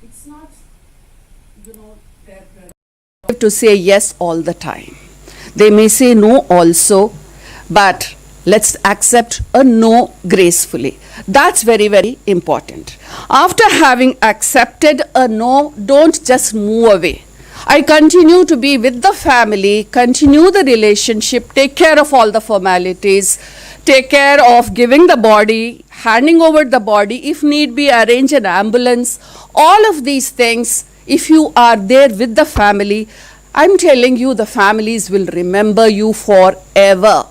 It's not, their prerogative to say yes all the time. They may say no also, but let's accept a no gracefully. That's very, very important. After having accepted a no, don't just move away. I continue to be with the family, continue the relationship, take care of all the formalities, take care of giving the body, handing over the body, if need be, arrange an ambulance. All of these things, if you are there with the family, I'm telling you, the families will remember you forever.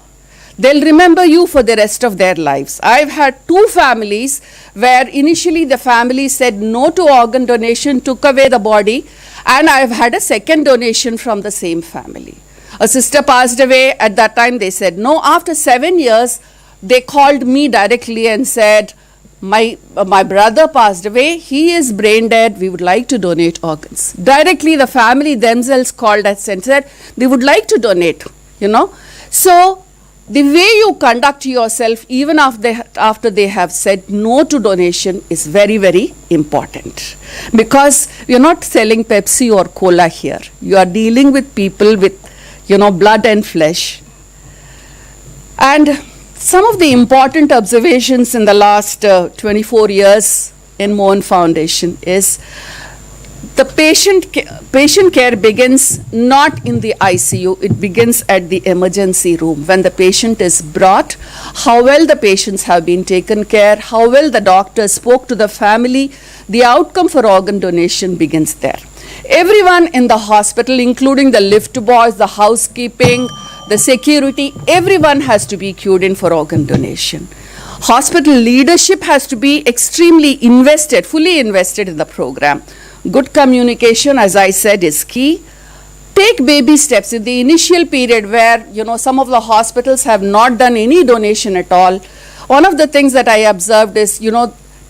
They'll remember you for the rest of their lives. I've had 2 families where initially the family said no to organ donation, took away the body, and I've had a second donation from the same family. A sister passed away. At that time they said no. After 7 years, they called me directly and said, my brother passed away, he is brain dead, we would like to donate organs. Directly the family themselves called us and said they would like to donate, So the way you conduct yourself even after they have said no to donation is very, very important. Because you're not selling Pepsi or Cola here. You are dealing with people with, blood and flesh. And some of the important observations in the last 24 years in MOHAN Foundation is the patient care begins not in the ICU, it begins at the emergency room. When the patient is brought, how well the patients have been taken care, how well the doctor spoke to the family, the outcome for organ donation begins there. Everyone in the hospital, including the lift boys, the housekeeping, the security, everyone has to be queued in for organ donation. Hospital leadership has to be extremely invested, fully invested in the program. Good communication, as I said, is key. Take baby steps in the initial period where, some of the hospitals have not done any donation at all. One of the things that I observed is,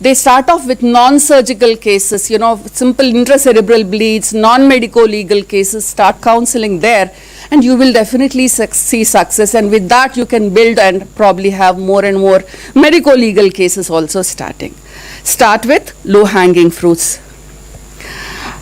they start off with non-surgical cases, simple intracerebral bleeds, non-medical legal cases, start counseling there, and you will definitely see success. And with that, you can build and probably have more and more medical legal cases also starting. Start with low-hanging fruits.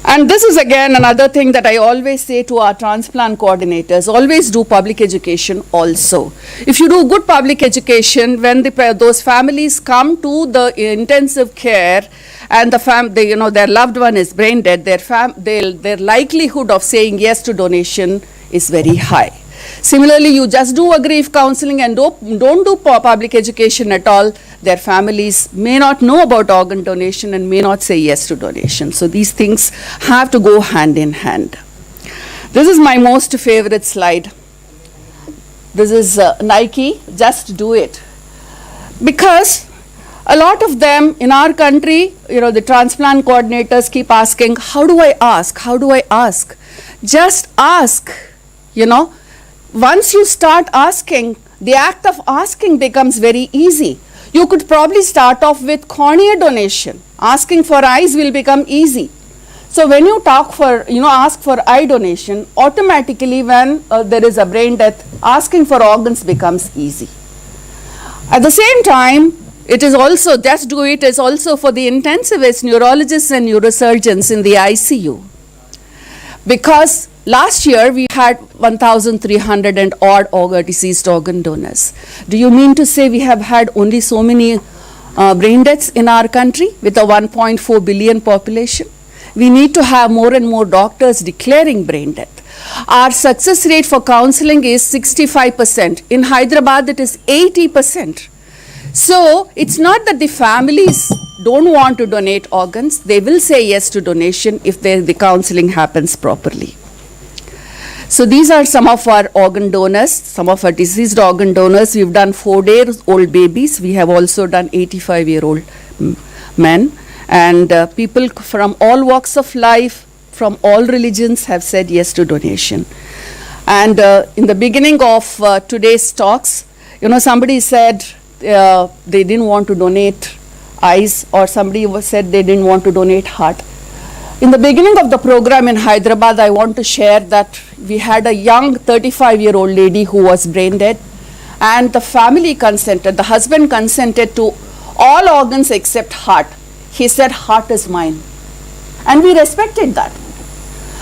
And this is again another thing that I always say to our transplant coordinators, always do public education also. If you do good public education, when those families come to the intensive care and their loved one is brain dead, their likelihood of saying yes to donation is very high. Similarly, you just do a grief counseling and don't do public education at all, their families may not know about organ donation and may not say yes to donation. So these things have to go hand in hand. This is my most favorite slide. This is Nike, just do it. Because a lot of them in our country, the transplant coordinators keep asking, how do I ask? How do I ask? Just ask, Once you start asking, the act of asking becomes very easy. You could probably start off with cornea donation. Asking for eyes will become easy. So when you ask for eye donation, automatically when there is a brain death, asking for organs becomes easy. At the same time, it is also, just do it is also for the intensivists, neurologists and neurosurgeons in the ICU. Because last year we had 1,300 and odd deceased organ donors. Do you mean to say we have had only so many brain deaths in our country with a 1.4 billion population? We need to have more and more doctors declaring brain death. Our success rate for counseling is 65%. In Hyderabad, it is 80%. So it's not that the families don't want to donate organs. They will say yes to donation if the counseling happens properly. So these are some of our organ donors, some of our deceased organ donors. We've done 4-day-old babies. We have also done 85-year-old men. And people from all walks of life, from all religions have said yes to donation. And in the beginning of today's talks, somebody said they didn't want to donate eyes, or somebody said they didn't want to donate heart. In the beginning of the program in Hyderabad, I want to share that we had a young 35-year-old lady who was brain dead, and the family consented, the husband consented to all organs except heart. He said, heart is mine. And we respected that.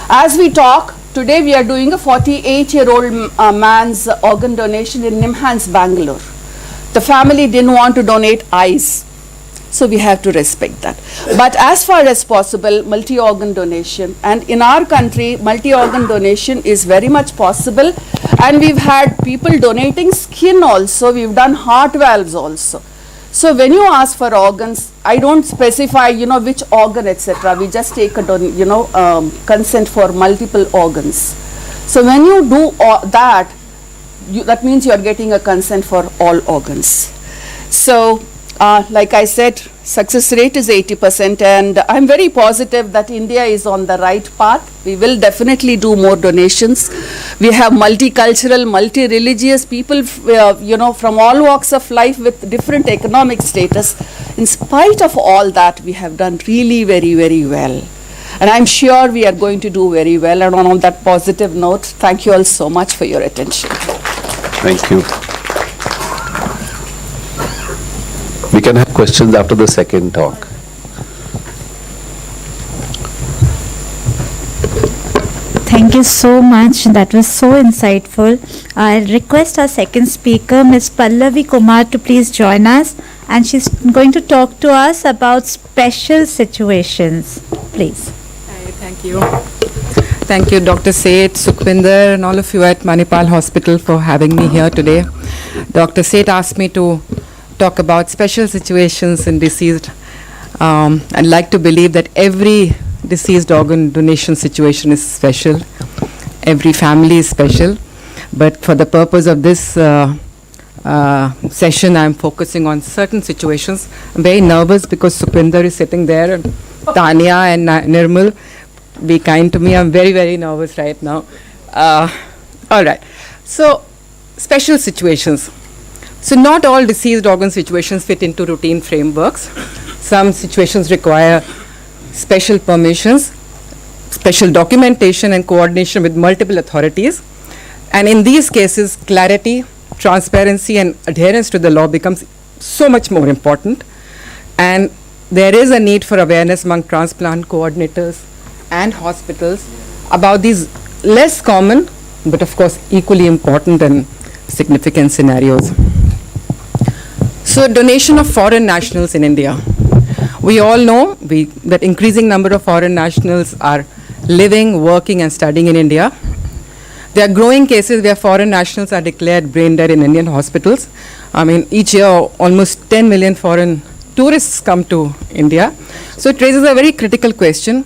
As we talk, today we are doing a 48-year-old man's organ donation in Nimhans, Bangalore. The family didn't want to donate eyes. So we have to respect that. But as far as possible, multi-organ donation, and in our country, multi-organ donation is very much possible. And we've had people donating skin also. We've done heart valves also. So when you ask for organs, I don't specify, which organ, etc. We just take a, consent for multiple organs. So when you do that, that means you are getting a consent for all organs. So like I said, success rate is 80%, and I'm very positive that India is on the right path. We will definitely do more donations. We have multicultural, multi-religious people, from all walks of life with different economic status. In spite of all that, we have done really very, very well. And I'm sure we are going to do very well. And on that positive note, thank you all so much for your attention. Thank you. We can have questions after the second talk. Thank you so much. That was so insightful. I'll request our second speaker, Ms. Pallavi Kumar, to please join us. And she's going to talk to us about special situations. Please. Thank you. Thank you, Dr. Seth, Sukhvinder, and all of you at Manipal Hospital for having me here today. Dr. Seth asked me to talk about special situations in deceased. I'd like to believe that every deceased organ donation situation is special. Every family is special. But for the purpose of this session, I'm focusing on certain situations. I'm very nervous because Sukhvinder is sitting there, and Tanya and Nirmal. Be kind to me. I'm very, very nervous right now. All right. So, special situations. So not all deceased organ situations fit into routine frameworks. Some situations require special permissions, special documentation and coordination with multiple authorities. And in these cases, clarity, transparency and adherence to the law becomes so much more important. And there is a need for awareness among transplant coordinators and hospitals about these less common, but of course equally important and significant scenarios. So donation of foreign nationals in India. We all know that increasing number of foreign nationals are living, working and studying in India. There are growing cases where foreign nationals are declared brain dead in Indian hospitals. I mean, each year almost 10 million foreign tourists come to India. So it raises a very critical question.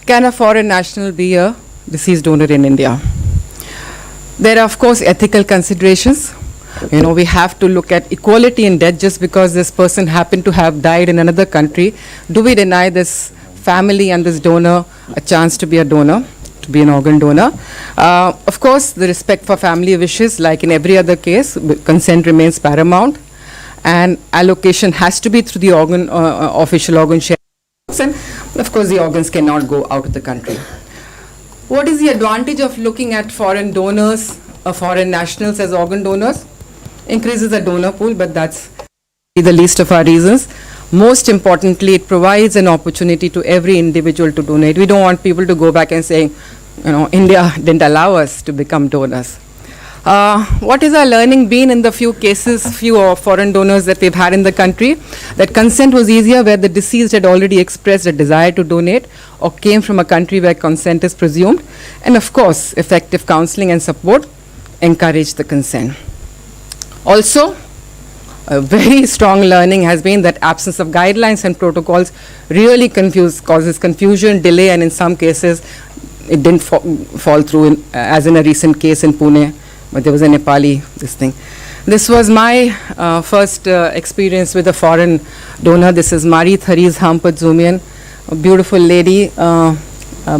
Can a foreign national be a deceased donor in India? There are of course ethical considerations. We have to look at equality in death. Just because this person happened to have died in another country, do we deny this family and this donor a chance to be a donor, to be an organ donor? Of course, the respect for family wishes, like in every other case, consent remains paramount, and allocation has to be through the organ, official organ share. And of course, the organs cannot go out of the country. What is the advantage of looking at foreign donors, foreign nationals as organ donors? Increases the donor pool, but that's the least of our reasons. Most importantly, it provides an opportunity to every individual to donate. We don't want people to go back and say, India didn't allow us to become donors. What is our learning been in the few foreign donors that we've had in the country? That consent was easier where the deceased had already expressed a desire to donate or came from a country where consent is presumed. And of course, effective counseling and support encourage the consent. Also, a very strong learning has been that absence of guidelines and protocols really causes confusion, delay, and in some cases, it didn't fall through, as in a recent case in Pune, but there was a Nepali, This was my first experience with a foreign donor. This is Mari Thariz Hampat Zumian, a beautiful lady, a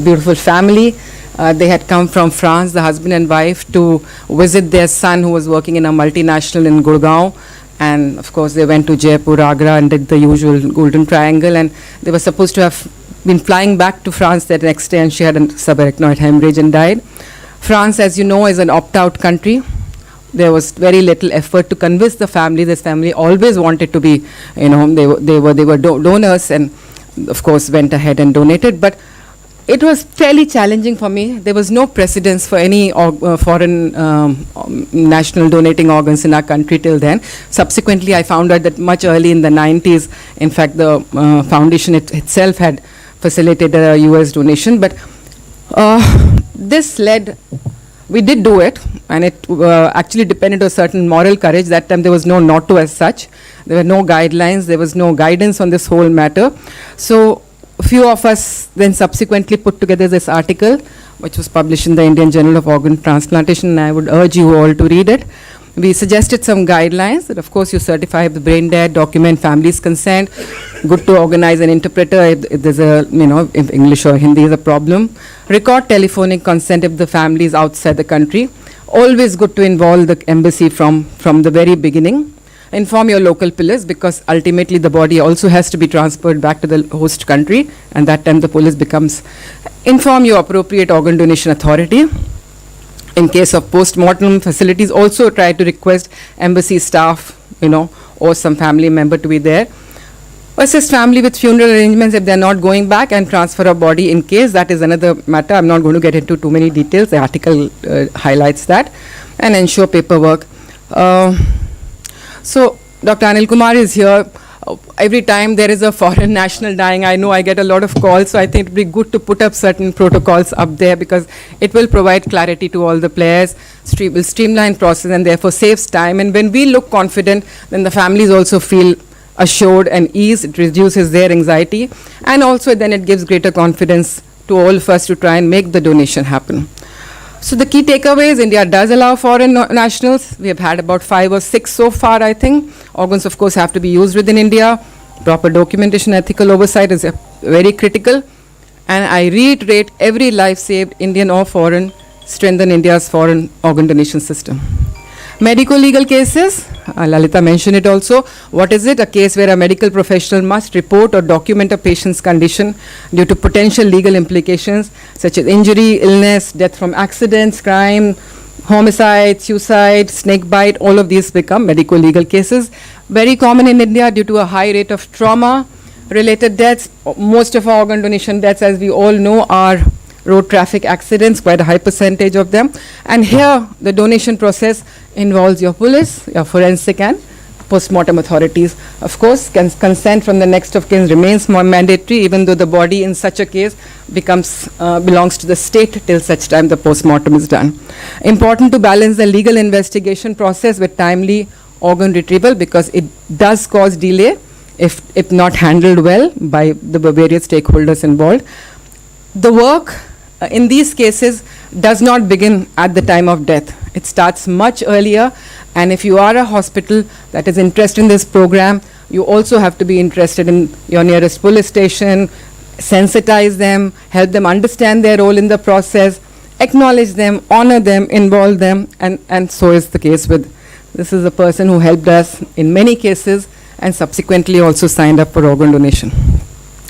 beautiful family. They had come from France, the husband and wife, to visit their son who was working in a multinational in Gurgaon. And of course, they went to Jaipur, Agra, and did the usual Golden Triangle. And they were supposed to have been flying back to France that next day, and she had a subarachnoid hemorrhage and died. France, as you know, is an opt-out country. There was very little effort to convince the family. This family always wanted to be, they were donors, and of course went ahead and donated. But it was fairly challenging for me. There was no precedence for any foreign national donating organs in our country till then. Subsequently, I found out that much early in the 90s, in fact, the foundation itself had facilitated a US donation. But this led, we did do it, and it actually depended on certain moral courage. That time there was no not to as such. There were no guidelines, there was no guidance on this whole matter. So a few of us then subsequently put together this article, which was published in the Indian Journal of Organ Transplantation, and I would urge you all to read it. We suggested some guidelines that, of course, you certify if the brain dead, document family's consent, good to organize an interpreter if there's a, if English or Hindi is a problem, record telephonic consent if the family is outside the country, always good to involve the embassy from the very beginning. Inform your local police, because ultimately the body also has to be transferred back to the host country, and that time the police becomes. Inform your appropriate organ donation authority. In case of post-mortem facilities, also try to request embassy staff, or some family member to be there. Assist family with funeral arrangements if they're not going back, and transfer a body in case. That is another matter. I'm not going to get into too many details. The article highlights that. And ensure paperwork. So Dr. Anil Kumar is here. Every time there is a foreign national dying, I know I get a lot of calls, so I think it would be good to put up certain protocols up there, because it will provide clarity to all the players, will streamline process, and therefore saves time. And when we look confident, then the families also feel assured and ease. It reduces their anxiety, and also then it gives greater confidence to all of us to try and make the donation happen. So the key takeaways: India does allow foreign nationals. We have had about 5 or 6 so far, I think. Organs, of course, have to be used within India. Proper documentation, ethical oversight is very critical. And I reiterate, every life saved, Indian or foreign, strengthen India's foreign organ donation system. Medical legal cases, Lalita mentioned it also. What is it? A case where a medical professional must report or document a patient's condition due to potential legal implications such as injury, illness, death from accidents, crime, homicide, suicide, snake bite. All of these become medical legal cases. Very common in India due to a high rate of trauma-related deaths. Most of our organ donation deaths, as we all know, are road traffic accidents, quite a high percentage of them. And here, the donation process involves your police, your forensic, and post-mortem authorities. Of course, consent from the next of kin remains more mandatory, even though the body in such a case belongs to the state till such time the post-mortem is done. Important to balance the legal investigation process with timely organ retrieval, because it does cause delay if not handled well by the various stakeholders involved. The work in these cases does not begin at the time of death. It starts much earlier, and if you are a hospital that is interested in this program, you also have to be interested in your nearest police station, sensitize them, help them understand their role in the process, acknowledge them, honor them, involve them, and so is the case with, this is a person who helped us in many cases and subsequently also signed up for organ donation.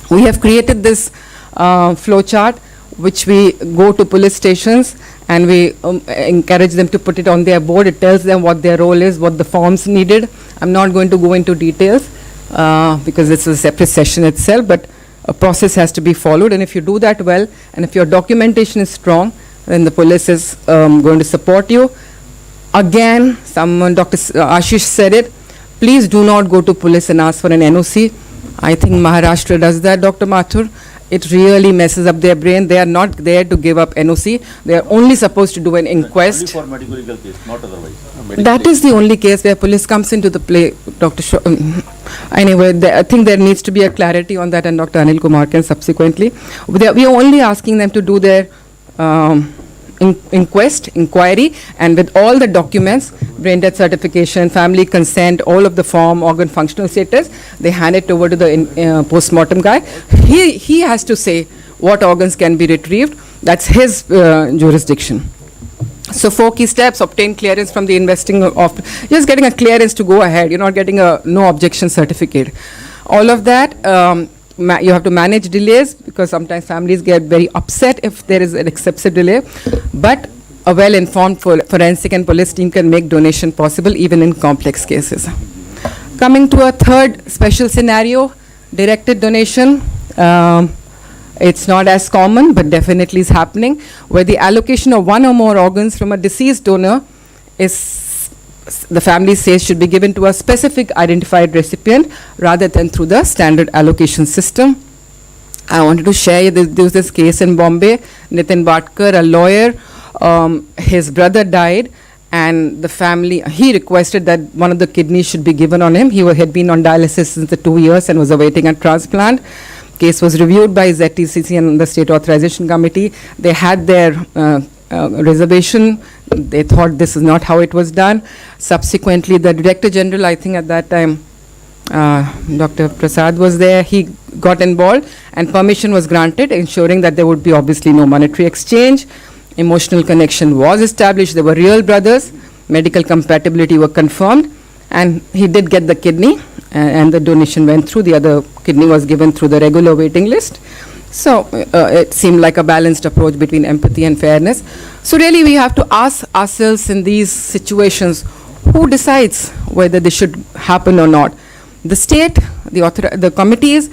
We have created this flow chart, which we go to police stations and we encourage them to put it on their board. It tells them what their role is, what the forms needed. I'm not going to go into details because it's a separate session itself, but a process has to be followed, and if you do that well, and if your documentation is strong, then the police is going to support you. Again, Dr. Ashish said it, please do not go to police and ask for an NOC. I think Maharashtra does that, Dr. Mathur. It really messes up their brain. They are not there to give up NOC. They are only supposed to do an inquest. Only for medical legal case, not otherwise. That is the only case where police comes into the play, Dr. Anyway, I think there needs to be a clarity on that, and Dr. Anil Kumar can subsequently. We are only asking them to do their inquiry, and with all the documents, brain death certification, family consent, all of the form, organ functional status, they hand it over to the post-mortem guy. He has to say what organs can be retrieved. That's his jurisdiction. So 4 key steps: obtain clearance from the investing of, just getting a clearance to go ahead. You're not getting a no objection certificate. All of that, you have to manage delays, because sometimes families get very upset if there is an excessive delay, but a well-informed forensic and police team can make donation possible even in complex cases. Coming to a third special scenario, directed donation. It's not as common, but definitely is happening, where the allocation of one or more organs from a deceased donor is, the family says, should be given to a specific identified recipient rather than through the standard allocation system. I wanted to share, there was this case in Bombay, Nitin Bhatkar, a lawyer, his brother died, and the family, he requested that one of the kidneys should be given on him. He had been on dialysis since the 2 years and was awaiting a transplant. Case was reviewed by ZTCC and the State Authorization Committee. They had their reservation. They thought this is not how it was done. Subsequently, the Director General, I think at that time, Dr. Prasad was there, he got involved and permission was granted, ensuring that there would be obviously no monetary exchange. Emotional connection was established. They were real brothers. Medical compatibility were confirmed, and he did get the kidney, and the donation went through. The other kidney was given through the regular waiting list. So it seemed like a balanced approach between empathy and fairness. So really we have to ask ourselves in these situations, who decides whether this should happen or not? The state, the committees,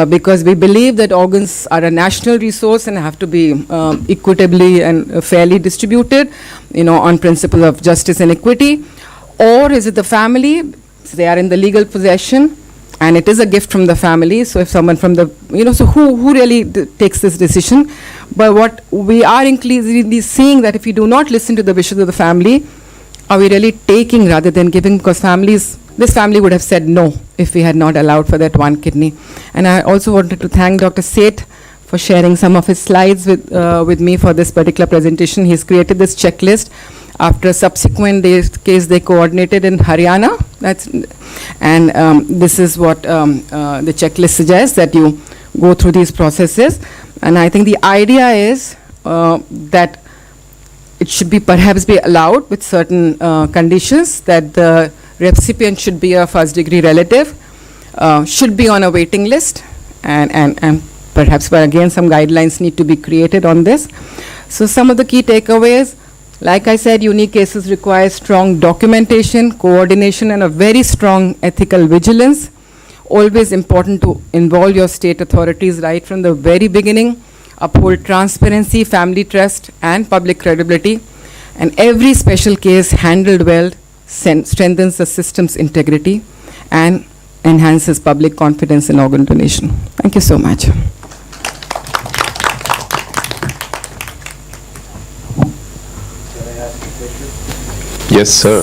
because we believe that organs are a national resource and have to be equitably and fairly distributed, on principle of justice and equity. Or is it the family? So they are in the legal possession, and it is a gift from the family. So if someone from the, so who really takes this decision? But what we are increasingly seeing, that if we do not listen to the wishes of the family, are we really taking rather than giving? Because this family would have said no if we had not allowed for that one kidney. And I also wanted to thank Dr. Seth for sharing some of his slides with me for this particular presentation. He's created this checklist. After a subsequent case, they coordinated in Haryana. This is what the checklist suggests, that you go through these processes. And I think the idea is that it should be perhaps be allowed with certain conditions, that the recipient should be a first degree relative, should be on a waiting list, and perhaps, but again, some guidelines need to be created on this. So some of the key takeaways, like I said, unique cases require strong documentation, coordination, and a very strong ethical vigilance. Always important to involve your state authorities right from the very beginning, uphold transparency, family trust, and public credibility. And every special case handled well strengthens the system's integrity and enhances public confidence in organ donation. Thank you so much. Yes, sir.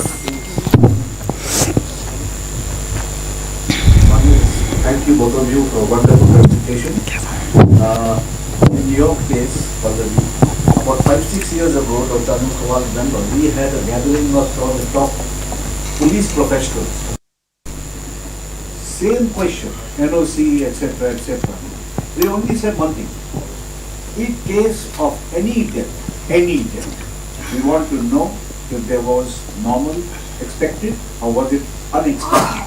Thank you both of you for a wonderful presentation. In your case, about 5-6 years ago, Dr. Anuj Kumar remember, we had a gathering of some of the top police professionals. Same question, NOC, etc., etc. They only said one thing. In case of any death, we want to know if there was normal, expected, or was it unexpected.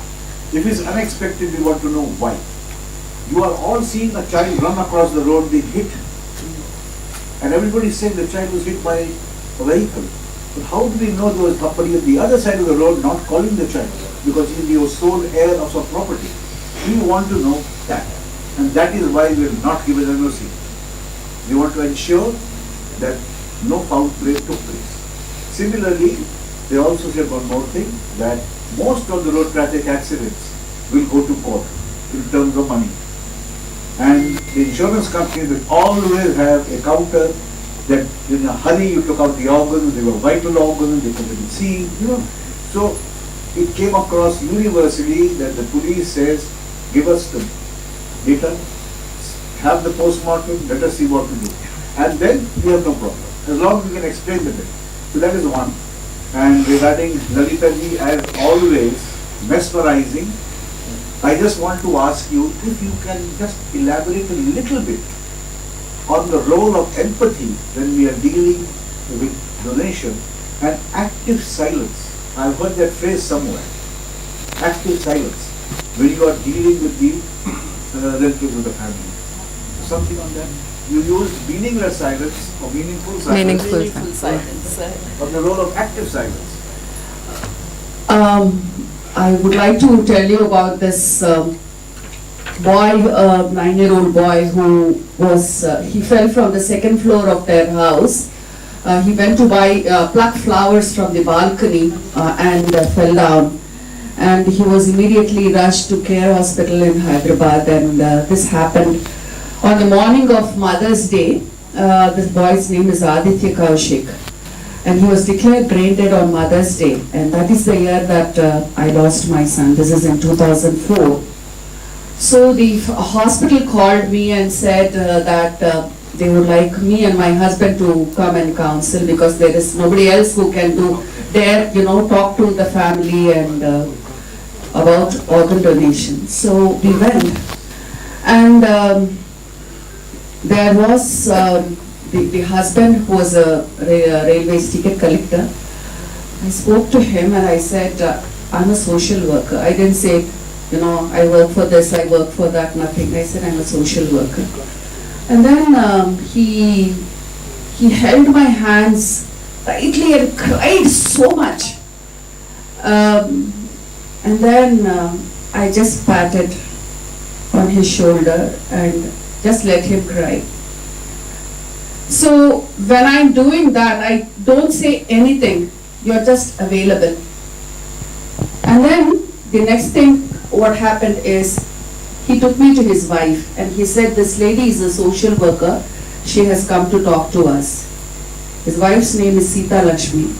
If it's unexpected, we want to know why. You are all seeing a child run across the road being hit. And everybody is saying the child was hit by a vehicle. But how do we know there was somebody on the other side of the road not calling the child? Because he is the sole heir of some property. We want to know that. And that is why we will not give an NOC. We want to ensure that no foul play took place. Similarly, they also said one more thing, that most of the road traffic accidents will go to court in terms of money. And the insurance companies will always have a counter that in a hurry you took out the organs, they were vital organs, they could be seen, So it came across universally that the police says, give us the data, have the postmortem, let us see what to do. And then we have no problem, as long as we can explain the bit. So that is one. And regarding Lalita ji, as always, mesmerizing, I just want to ask you if you can just elaborate a little bit on the role of empathy when we are dealing with donation and active silence. I've heard that phrase somewhere. Active silence. When you are dealing with the relatives of the family. Something on that? You use meaningless silence or meaningful silence. Meaningful silence. On the role of active silence. I would like to tell you about this boy, a 9-year-old boy who was, he fell from the second floor of their house. He went to pluck flowers from the balcony and fell down. And he was immediately rushed to Care Hospital in Hyderabad, and this happened on the morning of Mother's Day. This boy's name is Aditya Kaushik, and he was declared brain dead on Mother's Day, and that is the year that I lost my son. This is in 2004. So the hospital called me and said that they would like me and my husband to come and counsel, because there is nobody else who can talk to the family and about organ donation. So we went, and there was the husband who was a railways ticket collector. I spoke to him and I said, I'm a social worker. I didn't say, I work for this, I work for that, nothing. I said, I'm a social worker. And then he held my hands tightly and cried so much. And then I just patted on his shoulder and just let him cry. So when I'm doing that, I don't say anything. You're just available. And then the next thing, what happened is, he took me to his wife and he said, this lady is a social worker. She has come to talk to us. His wife's name is Sita Lakshmi.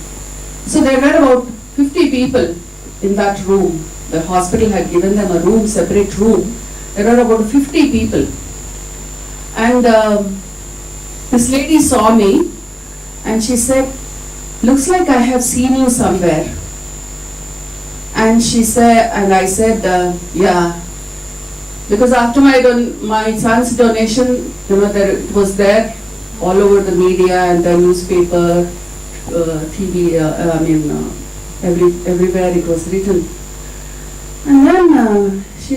So there were about 50 people in that room. The hospital had given them a room, separate room. There were about 50 people. And this lady saw me and she said, looks like I have seen you somewhere. And she said, and I said, yeah. Because after my son's donation, it was there all over the media and the newspaper, TV, everywhere it was written. And then she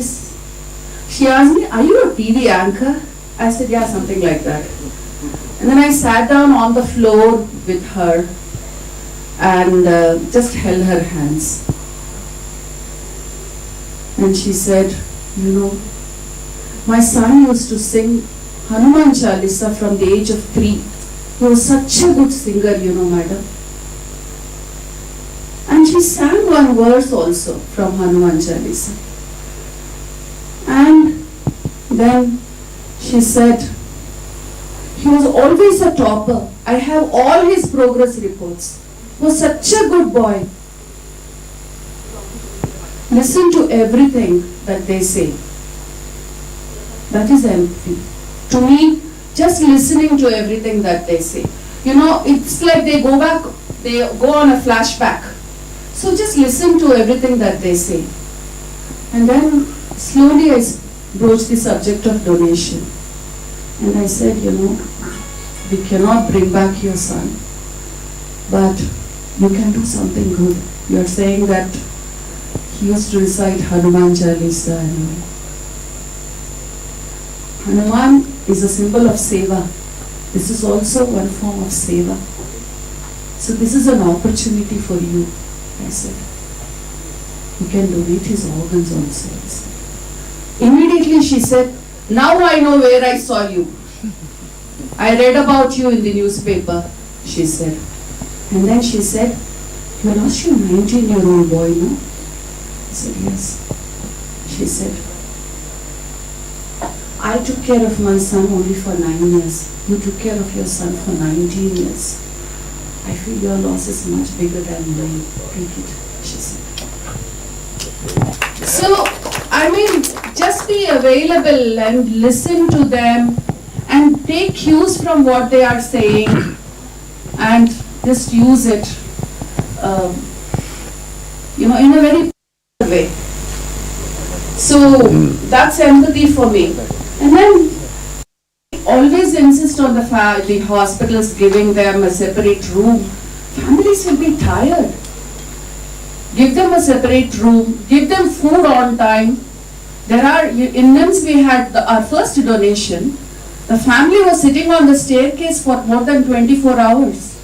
asked me, are you a TV anchor? I said, yeah, something like that. And then I sat down on the floor with her and just held her hands. And she said, my son used to sing Hanuman Chalisa from the age of 3. He was such a good singer, madam. And she sang one verse also from Hanuman Chalisa. And then she said, he was always a topper. I have all his progress reports. He was such a good boy. Listen to everything that they say. That is empathy. To me, just listening to everything that they say. It's like they go on a flashback. So just listen to everything that they say. And then slowly I broached the subject of donation. And I said, we cannot bring back your son, but you can do something good. You are saying that he used to recite Hanuman Chalisa. Hanuman is a symbol of seva. This is also one form of seva. So this is an opportunity for you, I said. You can donate his organs also, I said. Immediately she said, now I know where I saw you. I read about you in the newspaper, she said. And then she said, you lost your 19-year-old boy, no? I said, yes. She said, I took care of my son only for 9 years. You took care of your son for 19 years. I feel your loss is much bigger than mine. Take it, she said. So, just be available and listen to them and take cues from what they are saying and just use it, in a very way. So that's empathy for me. And then always insist on the fact the hospitals giving them a separate room. Families will be tired. Give them a separate room, give them food on time. In NIMS we had our first donation. The family was sitting on the staircase for more than 24 hours.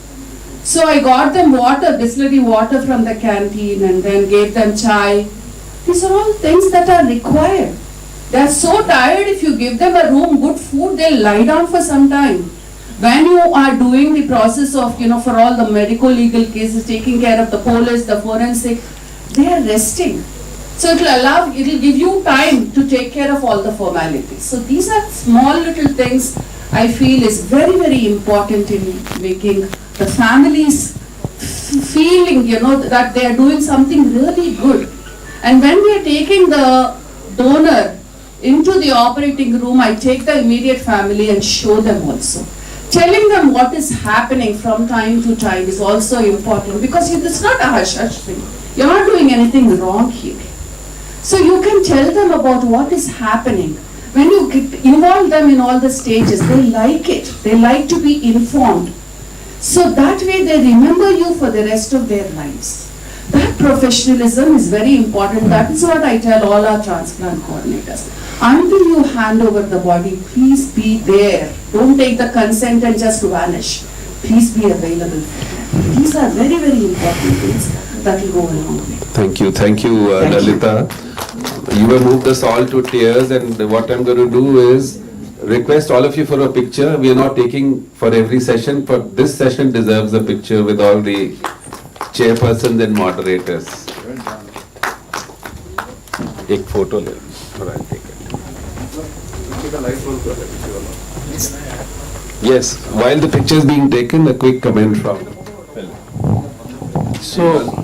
So I got them water, distillery water from the canteen, and then gave them chai. These are all things that are required. They're so tired, if you give them a room, good food, they'll lie down for some time. When you are doing the process of, for all the medical legal cases, taking care of the police, the forensic, they are resting. So it will give you time to take care of all the formalities. So these are small little things I feel is very, very important in making the families feeling, that they are doing something really good. And when we are taking the donor into the operating room, I take the immediate family and show them also. Telling them what is happening from time to time is also important, because it's not a hush-hush thing. You're not doing anything wrong here. So you can tell them about what is happening. When you involve them in all the stages, they like it. They like to be informed. So that way they remember you for the rest of their lives. That professionalism is very important. That is what I tell all our transplant coordinators. Until you hand over the body, please be there. Don't take the consent and just vanish. Please be available. These are very, very important things that will go a long way. Thank you, Lalita. You have moved us all to tears, and what I'm going to do is request all of you for a picture. We are not taking for every session, but this session deserves a picture with all the chairpersons and moderators. एक photo ले, और I'll take it. Yes, while the picture is being taken, a quick comment from. So,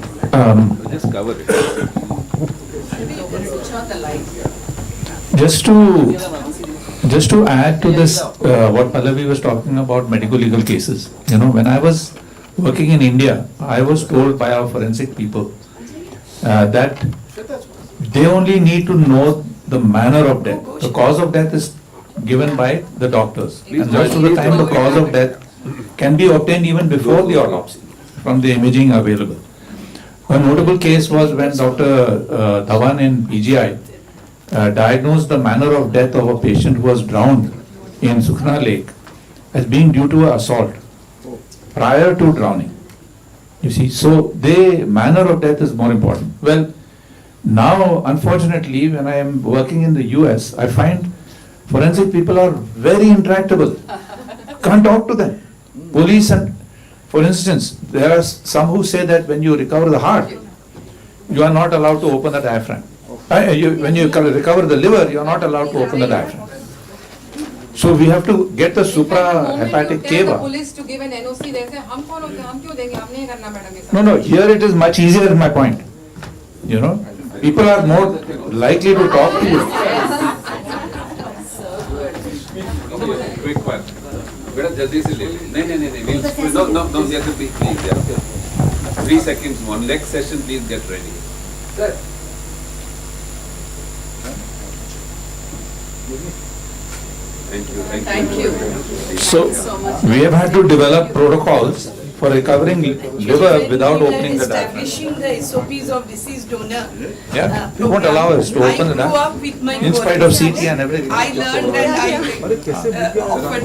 Just cover it. just to add to this, what Pallavi was talking about medical legal cases. When I was working in India, I was told by our forensic people that they only need to know the manner of death. The cause of death is given by the doctors. And most of the time, the cause of death can be obtained even before the autopsy from the imaging available. A notable case was when Dr. Dhawan in PGI diagnosed the manner of death of a patient who was drowned in Sukhna Lake as being due to assault prior to drowning. You see, so the manner of death is more important. Well, now, unfortunately, when I am working in the US, I find forensic people are very intractable. Can't talk to them. Police and, for instance, there are some who say that when you recover the heart, you are not allowed to open the diaphragm. When you recover the liver, you are not allowed to open the diaphragm. So we have to get the suprahepatic cava. Police to give an NOC, they say, "हम कौन होते हैं? हम क्यों देंगे? हम नहीं करना मैडम ये सब." No, here it is much easier, is my point. People are more likely to talk to you. Quick one. बेटा जल्दी से ले ले. नहीं. No, they have to be please. Yeah. 3 seconds more. Next session, please get ready. Sir. Thank you. So we have had to develop protocols for recovering liver without opening the diaphragm. Establishing the SOPs of deceased donor. Yeah, they won't allow us to open the I grew diaphragm. up with my In spite of CT and everything. I learned and I often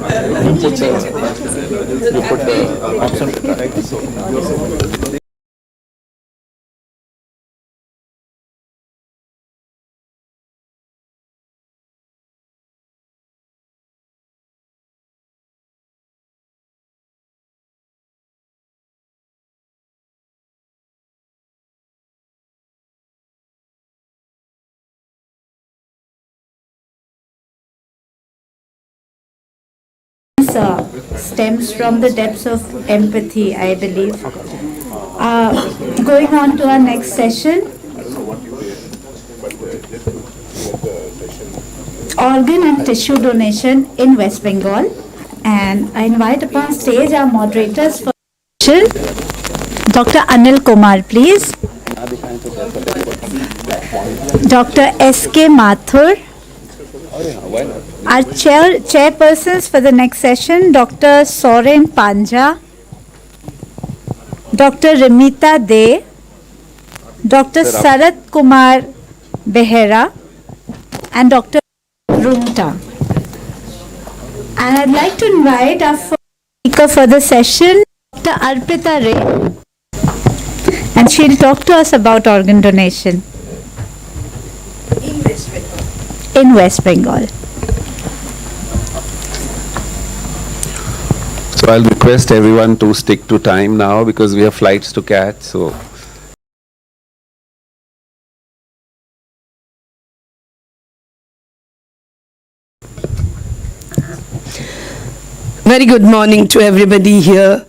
stems from the depths of empathy, I believe. Going on to our next session, organ and tissue donation in West Bengal, and I invite upon stage our moderators for session, Dr. Anil Kumar, please. Dr. S.K. Mathur. Our chairpersons for the next session, Dr. Soren Panja, Dr. Ramita De, Dr. Sarat Kumar Behera, and Dr. Rumta. And I'd like to invite our first speaker for the session, Dr. Arpita Ray, and she'll talk to us about organ donation. in West Bengal. in West Bengal. So I'll request everyone to stick to time now because we have flights to catch. So. Very good morning to everybody here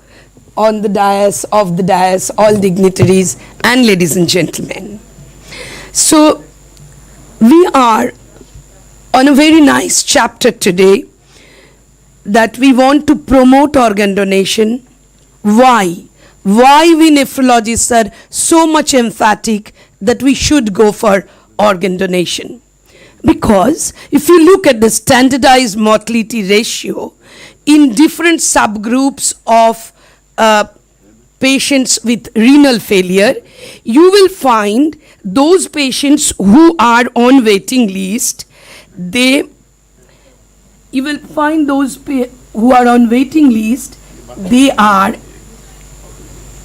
on the dais, of the dais, all dignitaries and ladies and gentlemen. So we are on a very nice chapter today that we want to promote organ donation. Why? Why we nephrologists are so much emphatic that we should go for organ donation? Because if you look at the standardized mortality ratio in different subgroups of patients with renal failure, you will find those patients who are on waiting list, you will find those who are on waiting list, they are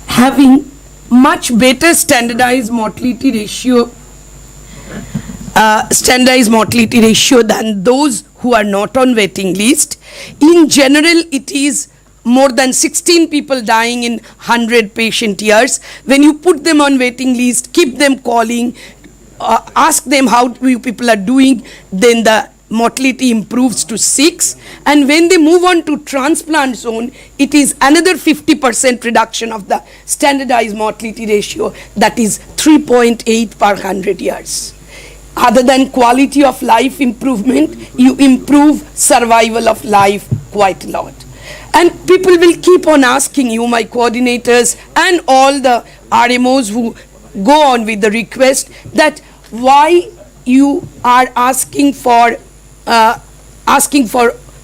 having much better standardized mortality ratio than those who are not on waiting list. In general, it is more than 16 people dying in 100 patient years. When you put them on waiting list, keep them calling, ask them how you people are doing, then the mortality improves to 6. And when they move on to transplant zone, it is another 50% reduction of the standardized mortality ratio, that is 3.8 per 100 years. Other than quality of life improvement, you improve survival of life quite a lot. And people will keep on asking you, my coordinators and all the RMOs who go on with the request, that why you are asking for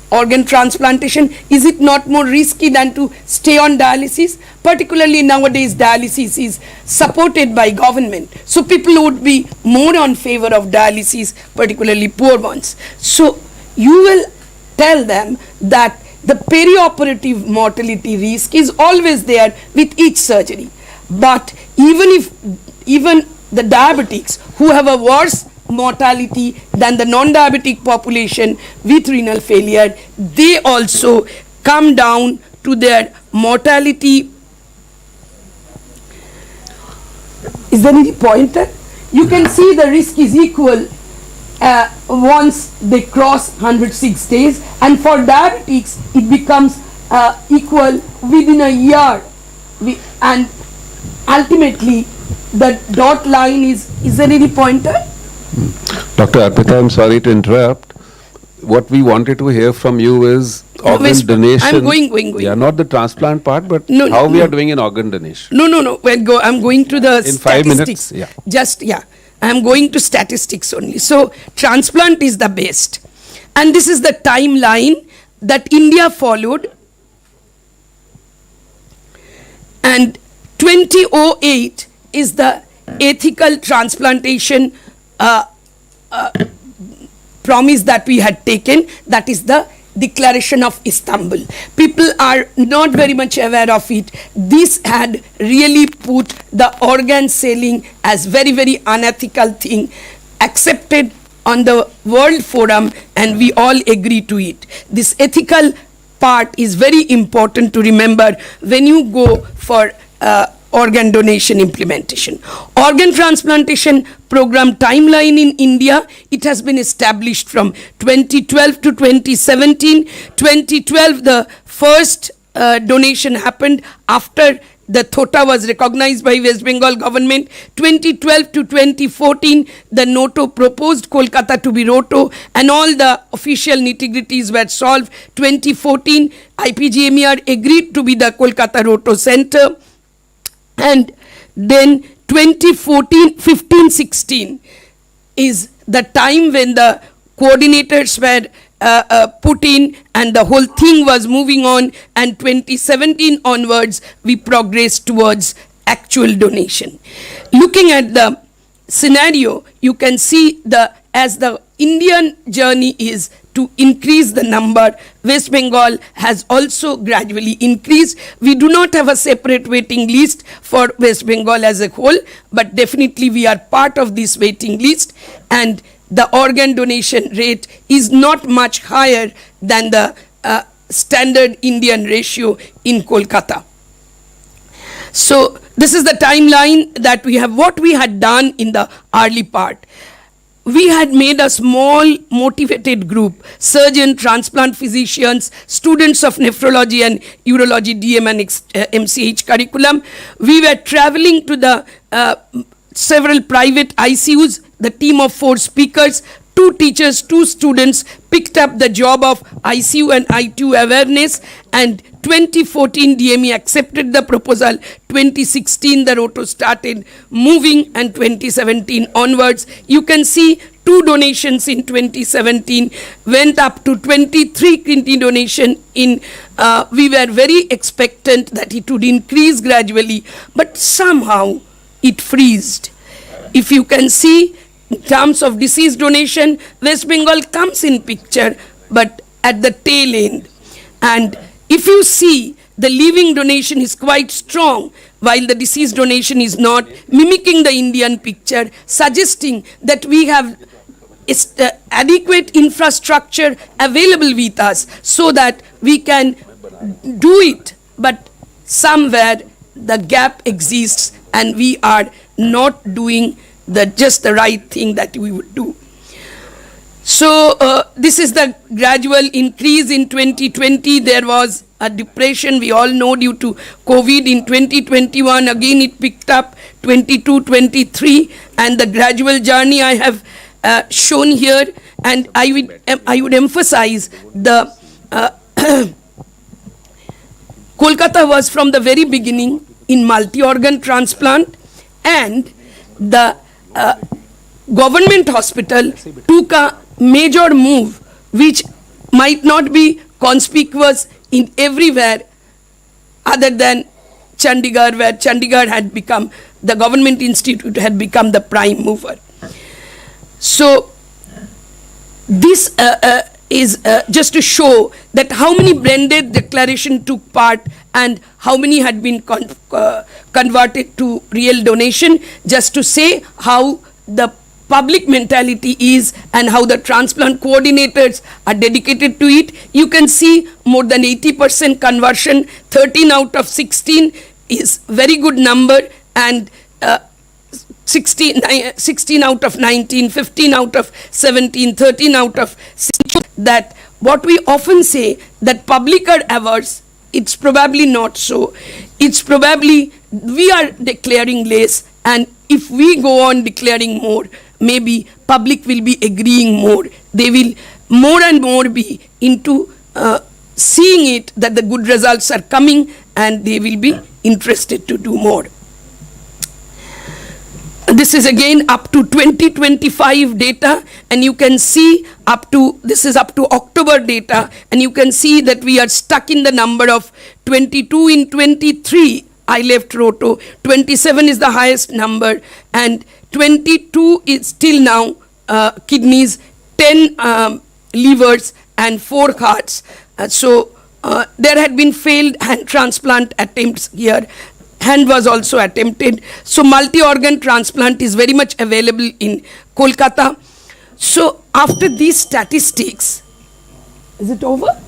organ transplantation. Is it not more risky than to stay on dialysis? Particularly nowadays, dialysis is supported by government. So people would be more on favor of dialysis, particularly poor ones. So you will tell them that the perioperative mortality risk is always there with each surgery. But even the diabetics who have a worse mortality than the non-diabetic population with renal failure, they also come down to their mortality. Is there any pointer? You can see the risk is equal once they cross 106 days, and for diabetics it becomes equal within a year, and ultimately the dot line is there any pointer? Dr. Arpita, I'm sorry to interrupt. What we wanted to hear from you is organ donation. I'm going. Yeah, not the transplant part, but No, how we no. are doing in organ donation. No. I'm going to the In 5 statistics. minutes, yeah. I'm going to statistics only. So transplant is the best. And this is the timeline that India followed. And 2008 is the ethical transplantation promise that we had taken, that is the Declaration of Istanbul. People are not very much aware of it. This had really put the organ selling as very, very unethical thing, accepted on the World Forum, and we all agree to it. This ethical part is very important to remember when you go for organ donation implementation. Organ transplantation program timeline in India, it has been established from 2012 to 2017. 2012, the first donation happened after the THOTA was recognized by West Bengal government. 2012 to 2014, the NOTO proposed Kolkata to be ROTTO, and all the official nitty-gritties were solved. 2014, IPGMER agreed to be the Kolkata ROTTO center. And then 2015-16 is the time when the coordinators were put in and the whole thing was moving on, and 2017 onwards we progressed towards actual donation. Looking at the scenario, you can see as the Indian journey is to increase the number, West Bengal has also gradually increased. We do not have a separate waiting list for West Bengal as a whole, but definitely we are part of this waiting list, and the organ donation rate is not much higher than the standard Indian ratio in Kolkata. So this is the timeline that we have, what we had done in the early part. We had made a small motivated group, surgeon, transplant physicians, students of nephrology and urology, DM and MCH curriculum. We were traveling to the several private ICUs, the team of 4 speakers, 2 teachers, 2 students picked up the job of ICU and ITU awareness, and 2014 DME accepted the proposal, 2016 the ROTTO started moving, and 2017 onwards. You can see 2 donations in 2017 went up to 23 kidney donation in, we were very expectant that it would increase gradually, but somehow it freezed. If you can see, in terms of deceased donation, West Bengal comes in picture, but at the tail end. And if you see, the living donation is quite strong, while the deceased donation is not, mimicking the Indian picture, suggesting that we have adequate infrastructure available with us so that we can do it, but somewhere the gap exists and we are not doing just the right thing that we would do. So this is the gradual increase in 2020. There was a depression, we all know, due to COVID. In 2021, again it picked up, 22, 23, and the gradual journey I have shown here. And I would emphasize the Kolkata was from the very beginning in multi-organ transplant, and the government hospital took a major move which might not be conspicuous in everywhere other than Chandigarh, where Chandigarh had become, the government institute had become the prime mover. So this is just to show that how many blended declaration took part and how many had been converted to real donation, just to say how the public mentality is and how the transplant coordinators are dedicated to it. You can see more than 80% conversion, 13 out of 16 is very good number, and 16 out of 19, 15 out of 17, 13 out of 16. That what we often say that public are averse, it's probably not so. It's probably we are declaring less, and if we go on declaring more, maybe public will be agreeing more. They will more and more be into seeing it that the good results are coming, and they will be interested to do more. This is again up to 2025 data, and you can see up to, this is up to October data, and you can see that we are stuck in the number of 22 in 23. I left ROTTO, 27 is the highest number, and 22 is still now kidneys, 10 livers and 4 hearts. So there had been failed hand transplant attempts here. Hand was also attempted. So multi-organ transplant is very much available in Kolkata. So after these statistics, is it over?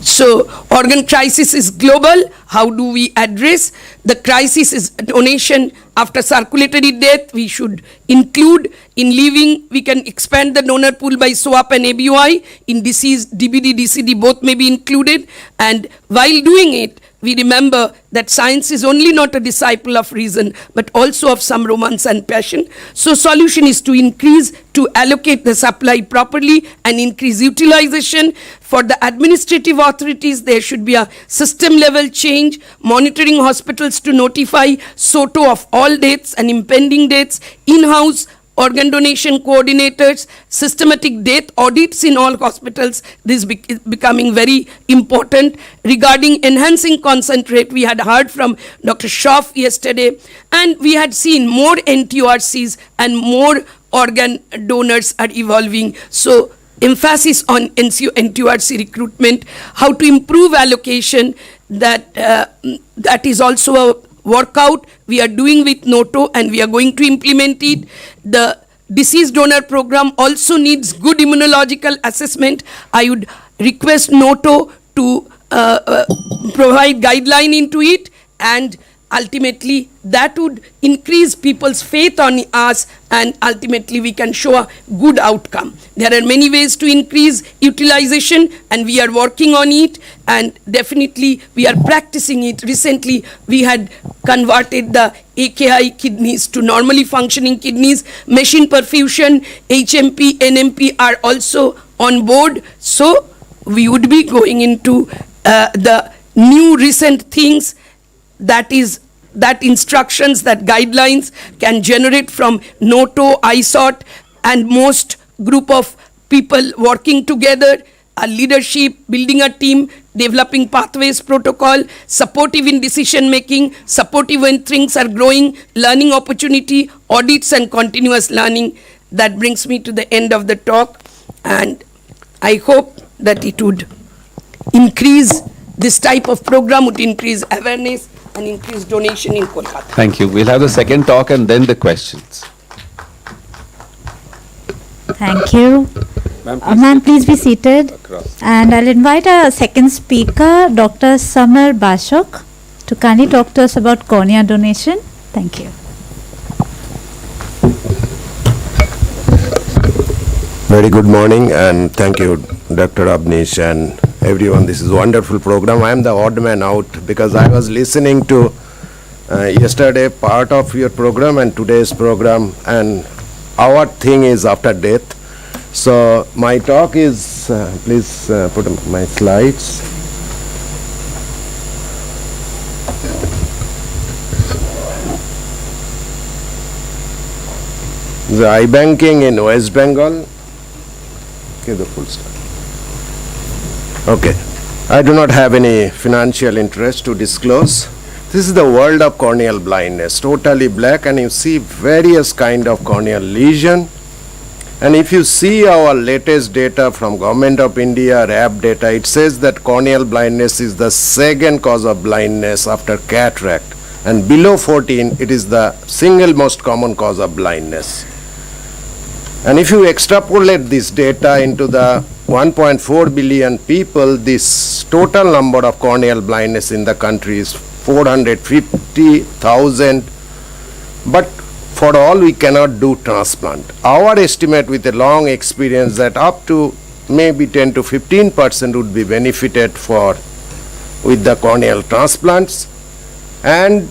So organ crisis is global. How do we address? The crisis is donation after circulatory death. We should include in living. We can expand the donor pool by SWAP and ABOI. In deceased, DBD, DCD both may be included. And while doing it, we remember that science is only not a disciple of reason, but also of some romance and passion. So solution is to increase, to allocate the supply properly and increase utilization. For the administrative authorities, there should be a system level change, monitoring hospitals to notify SOTO of all dates and impending dates, in-house organ donation coordinators, systematic death audits in all hospitals. This is becoming very important. Regarding enhancing consent rate, we had heard from Dr. Schoff yesterday, and we had seen more NTRCs and more organ donors are evolving. So emphasis on NTRC recruitment, how to improve allocation, that is also a workout we are doing with NOTO, and we are going to implement it. The deceased donor program also needs good immunological assessment. I would request NOTO to provide guideline into it, and ultimately that would increase people's faith on us, and ultimately we can show a good outcome. There are many ways to increase utilization, and we are working on it, and definitely we are practicing it. Recently we had converted the AKI kidneys to normally functioning kidneys. Machine perfusion, HMP, NMP are also on board. So we would be going into the new recent things, that is, that instructions, that guidelines can generate from NOTO, ISOT, and most group of people working together, a leadership, building a team, developing pathways protocol, supportive in decision making, supportive when things are growing, learning opportunity, audits and continuous learning. That brings me to the end of the talk, and I hope that it would increase, this type of program would increase awareness and increase donation in Kolkata. Thank you. We'll have the second talk and then the questions. Thank you. Ma'am, please be seated. Across. And I'll invite our second speaker, Dr. Samar Bashok, to kindly talk to us about cornea donation. Thank you. Very good morning, and thank you, Dr. Abnish and everyone. This is a wonderful program. I am the odd man out because I was listening to yesterday part of your program and today's program, and our thing is after death. So my talk is, please put my slides. The I-banking in West Bengal. The full stop. Okay. I do not have any financial interest to disclose. This is the world of corneal blindness, totally black, and you see various kind of corneal lesion. And if you see our latest data from Government of India, RAB data, it says that corneal blindness is the second cause of blindness after cataract. And below 14, it is the single most common cause of blindness. And if you extrapolate this data into the 1.4 billion people, this total number of corneal blindness in the country is 450,000. But for all, we cannot do transplant. Our estimate with a long experience that up to maybe 10 to 15% would be benefited with the corneal transplants. And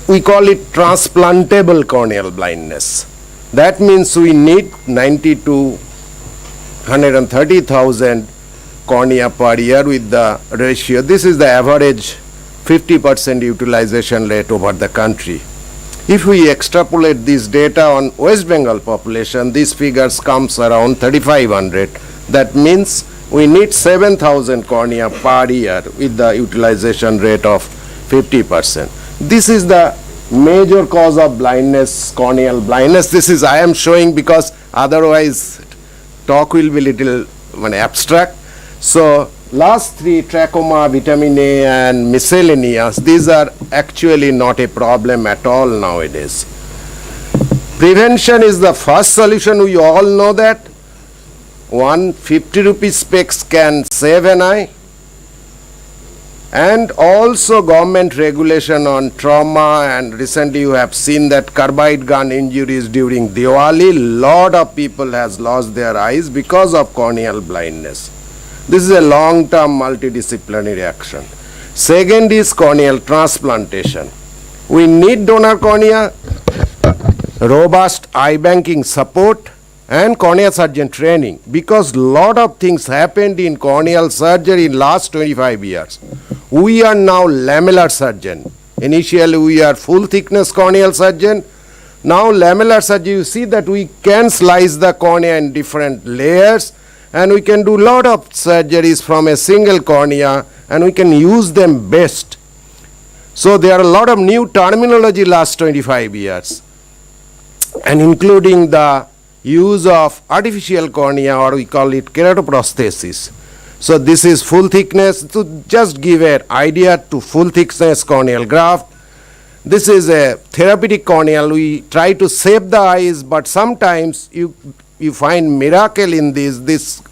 we call it transplantable corneal blindness. That means we need 90 to 130,000 cornea per year with the ratio. This is the average 50% utilization rate over the country. If we extrapolate this data on West Bengal population, these figures comes around 3,500. That means we need 7,000 cornea per year with the utilization rate of 50%. This is the major cause of blindness, corneal blindness. This is I am showing because otherwise talk will be little abstract. So last three, trachoma, vitamin A and miscellaneous, these are actually not a problem at all nowadays. Prevention is the first solution. We all know that 150 rupees specs can save an eye. And also government regulation on trauma, and recently you have seen that carbide gun injuries during Diwali. Lot of people has lost their eyes because of corneal blindness. This is a long-term multidisciplinary action. Second is corneal transplantation. We need donor cornea, robust eye banking support, and cornea surgeon training, because lot of things happened in corneal surgery in last 25 years. We are now lamellar surgeon. Initially we are full thickness corneal surgeon. Now lamellar surgery, you see that we can slice the cornea in different layers, and we can do lot of surgeries from a single cornea, and we can use them best. So there are a lot of new terminology last 25 years, and including the use of artificial cornea, or we call it keratoprosthesis. So this is full thickness. To just give an idea to full thickness corneal graft, This is a therapeutic corneal. We try to save the eyes, but sometimes you find miracle in this. This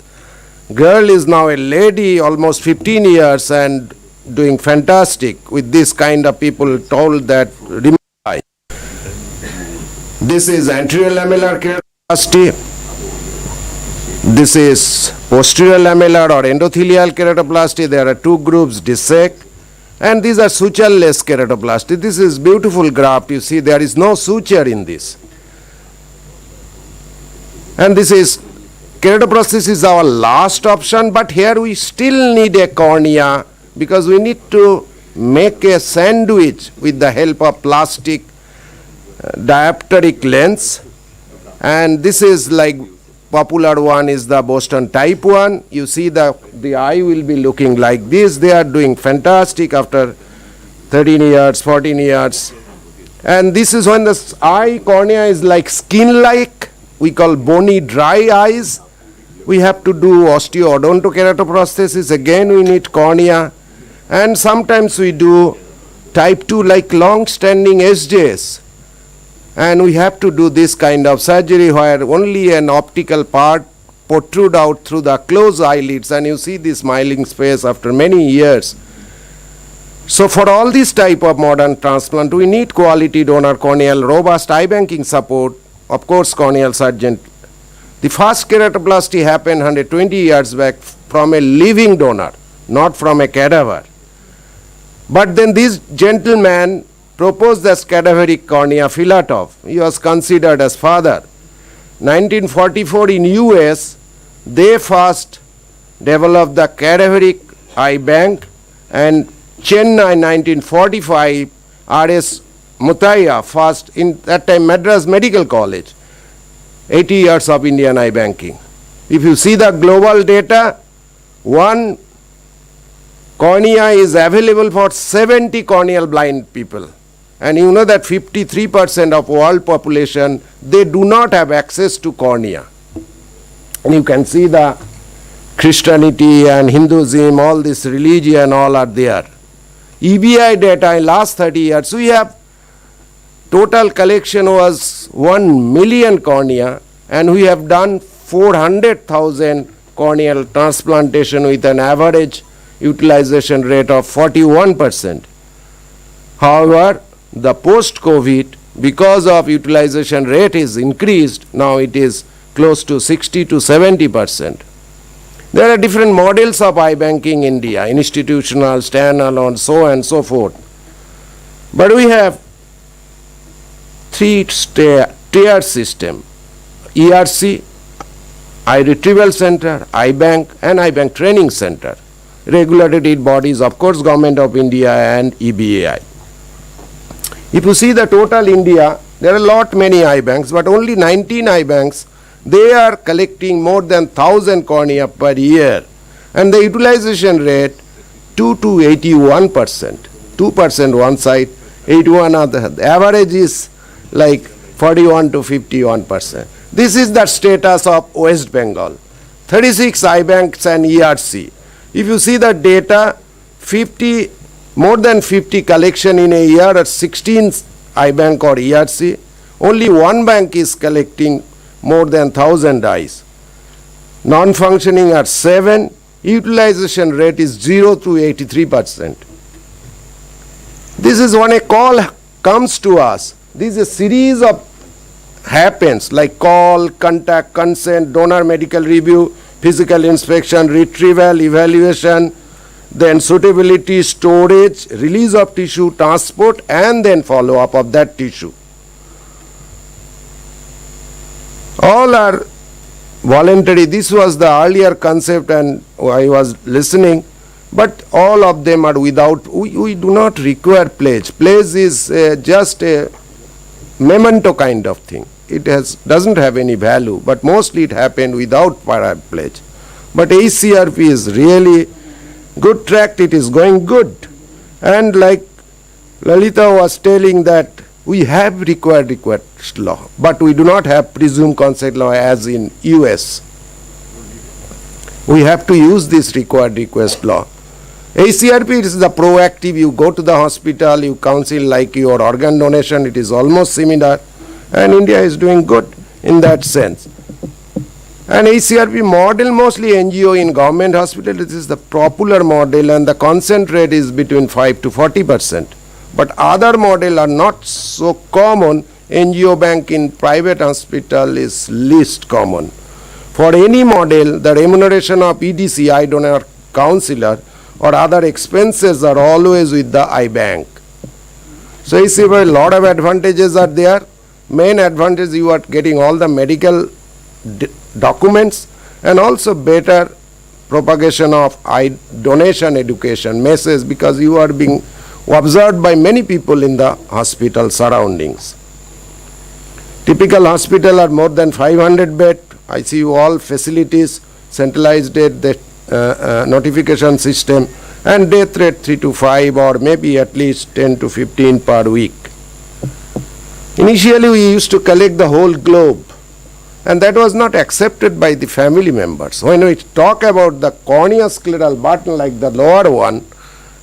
girl is now a lady, almost 15 years, and doing fantastic with this kind of people told that remove eye. This is anterior lamellar keratoplasty. This is posterior lamellar or endothelial keratoplasty. There are two groups, dissect. And these are suture-less keratoplasty. This is beautiful graft. You see there is no suture in this. And this is, keratoprosthesis is our last option, but here we still need a cornea because we need to make a sandwich with the help of plastic diopteric lens. And this is like popular one is the Boston type 1. You see the eye will be looking like this. They are doing fantastic after 13 years, 14 years. And this is when the eye cornea is like skin-like. We call bony dry eyes. We have to do osteoodontokeratoprosthesis. Again, we need cornea. And sometimes we do type 2 like long-standing SJs. And we have to do this kind of surgery where only an optical part protrude out through the closed eyelids, and you see this smiling space after many years. So for all this type of modern transplant, we need quality donor corneal, robust eye banking support, of course corneal surgeon. The first keratoplasty happened 120 years back from a living donor, not from a cadaver. But then this gentleman proposed the cadaveric cornea, Filatov. He was considered as father. 1944 in US, they first developed the cadaveric eye bank, and Chennai 1945, R.S. Mutaya first, in that time Madras Medical College, 80 years of Indian eye banking. If you see the global data, one cornea is available for 70 corneal blind people. And you know that 53% of world population, they do not have access to cornea. And you can see the Christianity and Hinduism, all this religion, all are there. EBI data in last 30 years, we have total collection was 1 million cornea, and we have done 400,000 corneal transplantation with an average utilization rate of 41%. However, the post-COVID, because of utilization rate is increased, now it is close to 60 to 70%. There are different models of eye banking in India, institutional, standalone, so on and so forth. But we have three-tier system: ERC, Eye Retrieval Center, Eye Bank, and Eye Bank Training Center. Regulated bodies, of course, Government of India and EBAI. If you see the total India, there are many eye banks, but only 19 eye banks, they are collecting more than 1,000 cornea per year. And the utilization rate, 2 to 81%. 2% one side, 81 other. The average is like 41 to 51%. This is the status of West Bengal. 36 eye banks and ERC. If you see the data, more than 50 collection in a year at 16 eye bank or ERC. Only one bank is collecting more than 1,000 eyes. Non-functioning are 7. Utilization rate is 0 to 83%. This is when a call comes to us. This is a series of happens like call, contact, consent, donor medical review, physical inspection, retrieval, evaluation, then suitability, storage, release of tissue, transport, and then follow-up of that tissue. All are voluntary. This was the earlier concept and I was listening, but all of them are without, we do not require pledge. Pledge is just a memento kind of thing. It doesn't have any value, but mostly it happened without pledge. But ACRP is really good track, it is going good. And like Lalita was telling that we have required request law, but we do not have presumed consent law as in US. We have to use this required request law. ACRP is the proactive, you go to the hospital, you counsel like your organ donation, it is almost similar, and India is doing good in that sense. And ACRP model, mostly NGO in government hospital, this is the popular model, and the consent rate is between 5 to 40%. But other model are not so common. NGO bank in private hospital is least common. For any model, the remuneration of EDC, eye donor counselor, or other expenses are always with the eye bank. So you see a lot of advantages are there. Main advantage, you are getting all the medical documents and also better propagation of eye donation education message, because you are being observed by many people in the hospital surroundings. Typical hospital are more than 500 bed, ICU all facilities, centralized death notification system, and death rate 3 to 5 or maybe at least 10 to 15 per week. Initially we used to collect the whole globe, and that was not accepted by the family members. When we talk about the corneoscleral button like the lower one,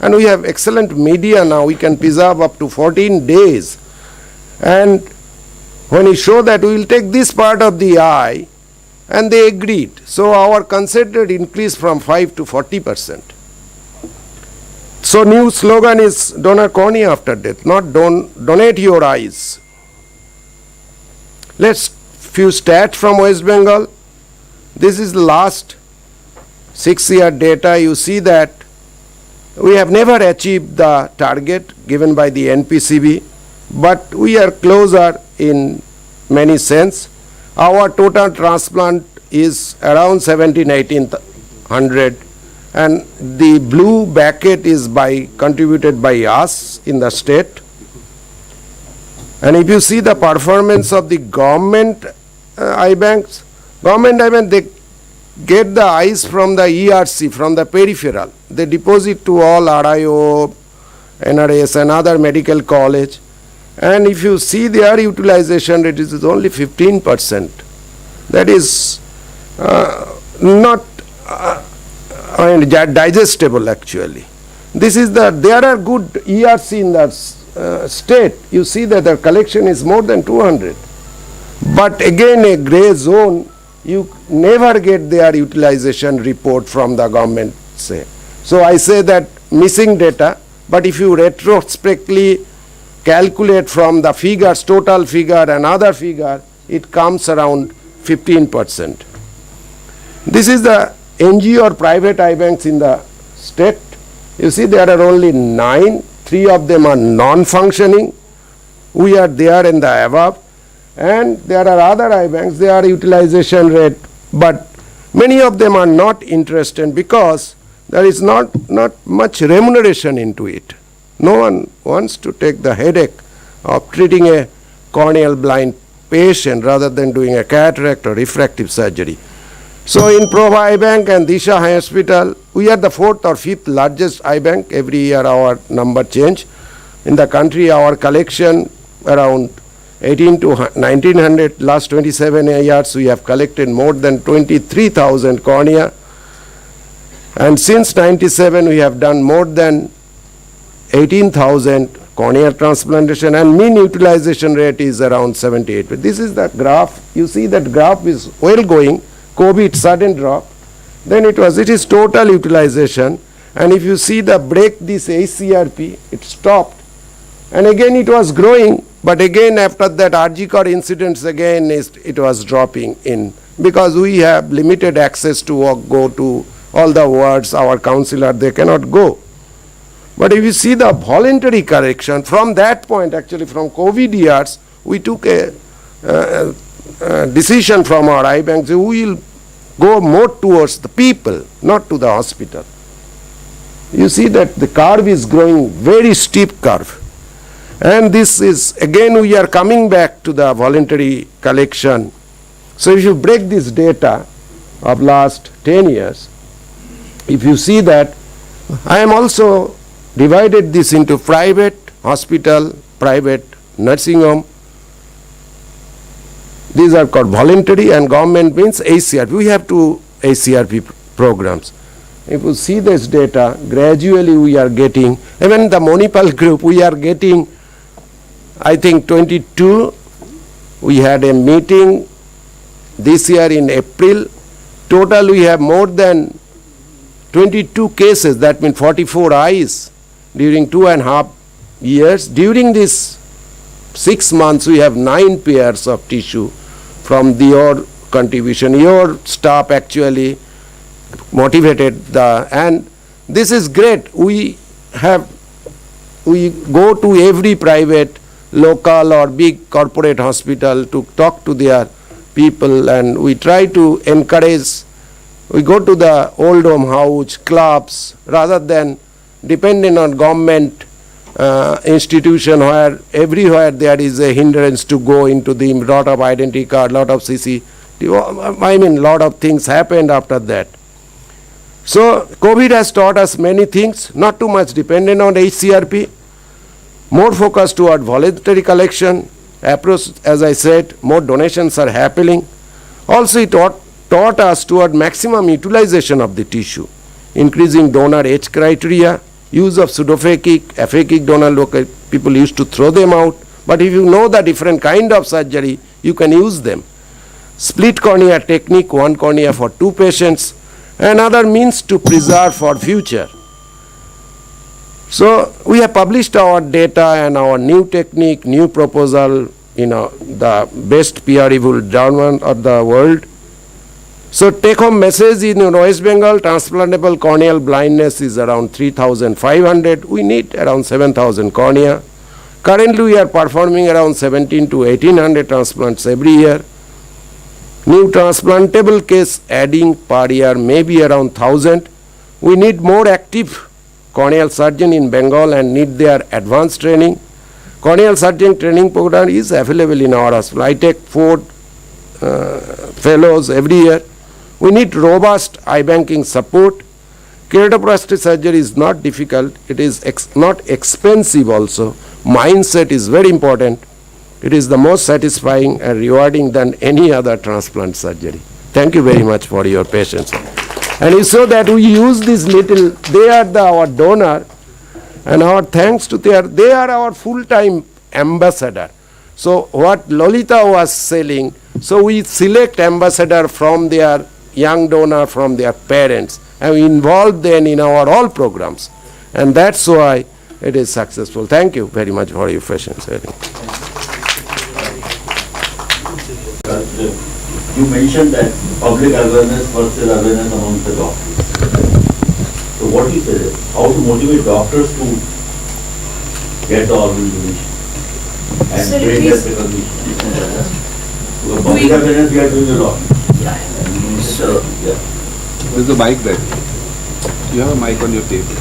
and we have excellent media now, we can preserve up to 14 days. And when we show that we will take this part of the eye, and they agreed. So our consent rate increased from 5 to 40%. So new slogan is donor cornea after death, not donate your eyes. Let's few stats from West Bengal. This is the last 6-year data. You see that we have never achieved the target given by the NPCB, but we are closer in many sense. Our total transplant is around 17,000-18,000, and the blue bucket is contributed by us in the state. And if you see the performance of the government eye banks, they get the eyes from the ERC, from the peripheral. They deposit to all RIO, NRS and other medical college. And if you see their utilization rate is only 15%. That is not digestible actually. This is there are good ERC in the state. You see that their collection is more than 200. But again a grey zone, you never get their utilization report from the government say. So I say that missing data, but if you retrospectively calculate from the figures, total figure and other figure, it comes around 15%. This is the NGO or private eye banks in the state. You see there are only 9, 3 of them are non-functioning. We are there in the above. And there are other eye banks, they are utilization rate, but many of them are not interested because there is not much remuneration into it. No one wants to take the headache of treating a corneal blind patient rather than doing a cataract or refractive surgery. So in Prabha Eye Bank and Disha Eye Hospital, we are the 4th or 5th largest eye bank. Every year our number change. In the country, our collection around 18 to 1900, last 27 years we have collected more than 23,000 cornea, and since 97 we have done more than 18,000 cornea transplantation, and mean utilization rate is around 78. But this is the graph. You see that graph is well going. COVID sudden drop, then it is total utilization, and if you see the break this ACRP, it stopped, and again it was growing. But again after that RG-Kar incidents, again it was dropping in, because we have limited access to go to all the wards, our counselor, they cannot go. But if you see the voluntary correction, from that point actually from COVID years, we took a decision from our eye banks, we will go more towards the people, not to the hospital. You see that the curve is growing, very steep curve. And this is, again we are coming back to the voluntary collection. So if you break this data of last 10 years, if you see that, I am also divided this into private hospital, private nursing home. These are called voluntary, and government means ACRP. We have 2 ACRP programs. if you see this data, gradually we are getting, even the Manipal group, we are getting, I think 22, we had a meeting this year in April. Total we have more than 22 cases, that means 44 eyes during 2.5 years. During this 6 months, we have 9 pairs of tissue from your contribution. Your staff actually motivated and this is great. We go to every private, local or big corporate hospital to talk to their people, and we try to encourage. We go to the old home house, clubs, rather than depending on government institution where everywhere there is a hindrance to go into the lot of identity card, lot of CC. I mean, lot of things happened after that. So COVID has taught us many things, not too much dependent on HCRP, more focus toward voluntary collection, approach, as I said, more donations are happening. Also it taught us toward maximum utilization of the tissue, increasing donor age criteria, use of pseudophakic, aphakic donor, local people used to throw them out, but if you know the different kind of surgery, you can use them. Split cornea technique, one cornea for 2 patients, another means to preserve for future. So we have published our data and our new technique, new proposal, the best peer-reviewed journal of the world. So take-home message in West Bengal, transplantable corneal blindness is around 3,500. We need around 7,000 cornea. Currently we are performing around 17 to 1,800 transplants every year. New transplantable case adding per year maybe around 1,000. We need more active corneal surgeon in Bengal and need their advanced training. Corneal surgeon training program is available in our hospital. I take 4 fellows every year. We need robust eye banking support. Keratoplasty surgery is not difficult. It is not expensive also. Mindset is very important. It is the most satisfying and rewarding than any other transplant surgery. Thank you very much for your patience. And you saw that we use this little, they are our donor, and our thanks to they are our full-time ambassador. So what Lolita was selling, so we select ambassador from their young donor, from their parents, and we involve them in our all programs. And that's why it is successful. Thank you very much for your patience. You mentioned that public awareness versus awareness among the doctors. So what is it? How to motivate doctors to get the organ donation and bring that recognition? Because public awareness we are doing a lot. Where's the mic there? You have a mic on your table.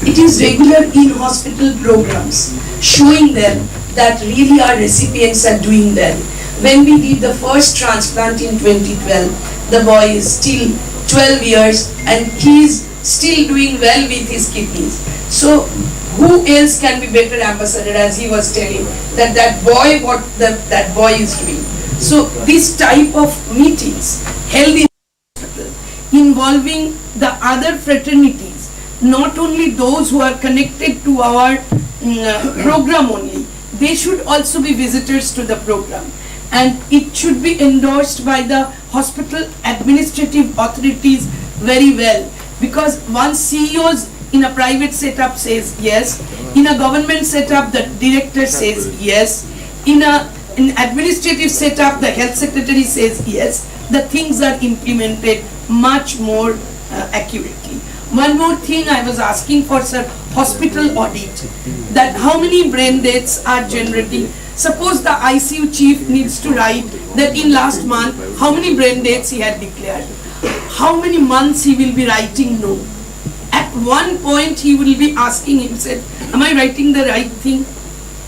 It is regular in-hospital programs showing them that really our recipients are doing well. When we did the first transplant in 2012, the boy is still 12 years and he is still doing well with his kidneys. So who else can be better ambassador, as he was telling, that boy, what that boy is doing. So this type of meetings held in hospital involving the other fraternities, not only those who are connected to our program only, they should also be visitors to the program. And it should be endorsed by the hospital administrative authorities very well, because once CEOs in a private setup says yes, in a government setup the director says yes, in an administrative setup the health secretary says yes, the things are implemented much more accurately. One more thing I was asking for, sir, hospital audit, that how many brain deaths are generating. Suppose the ICU chief needs to write that in last month how many brain deaths he had declared, how many months he will be writing no. At one point he will be asking himself, am I writing the right thing?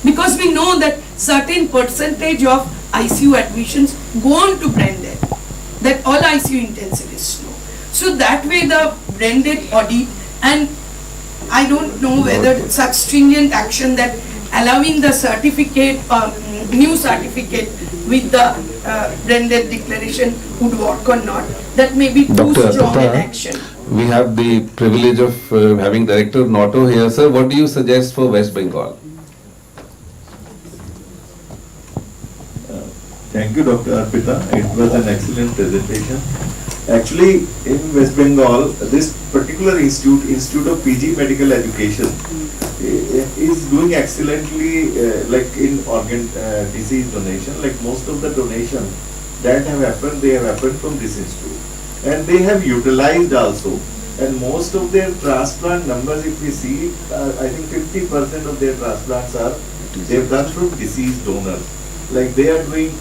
Because we know that certain percentage of ICU admissions go on to brain death, that all ICU intensivists know. So that way the brain death audit, and I don't know whether such stringent action that allowing the certificate, new certificate with the brain death declaration would work or not. That may be too Dr. strong an Arpita, action. we have the privilege of having Director ROTTO here. Sir, what do you suggest for West Bengal? Thank you, Dr. Arpita. It was an excellent presentation. Actually, in West Bengal, this particular Institute of PG Medical Education, is doing excellently, like in organ disease donation. Like most of the donation that have happened, they have happened from this institute, and they have utilized also. And most of their transplant numbers, if we see, I think 50% of their transplants are they have done from deceased donors. Like they are doing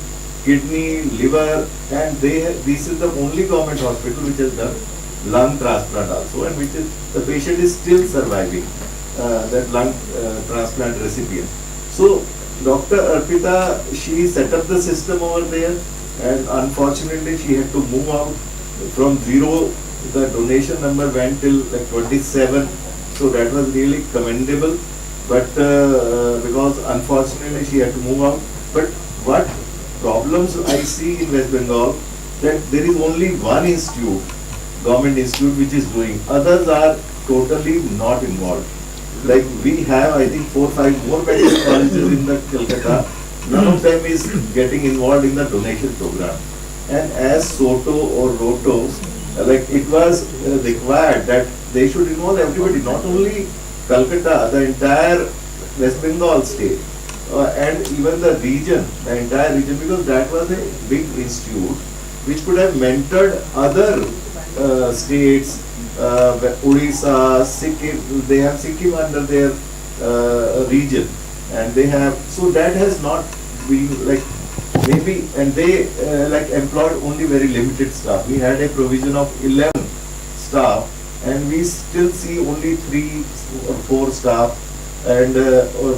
kidney, liver, and this is the only government hospital which has done lung transplant also, and which is the patient is still surviving, that lung transplant recipient. So Dr. Arpita, she set up the system over there, and unfortunately she had to move out from 0. The donation number went till like 27, so that was really commendable. But because unfortunately she had to move out. But what problems I see in West Bengal, that there is only one institute, government institute, which is doing. Others are totally not involved. Like we have, I think 4 or 5 more medical colleges in the Kolkata. None of them is getting involved in the donation program. And as SOTO or ROTTO, like it was required that they should involve everybody, not only Kolkata, the entire West Bengal state. And even the region, the entire region, because that was a big institute which could have mentored other states, Odisha, Sikkim. They have Sikkim under their region, and they have, so that has not been like maybe, and they like employed only very limited staff. We had a provision of 11 staff, and we still see only 3 or 4 staff. And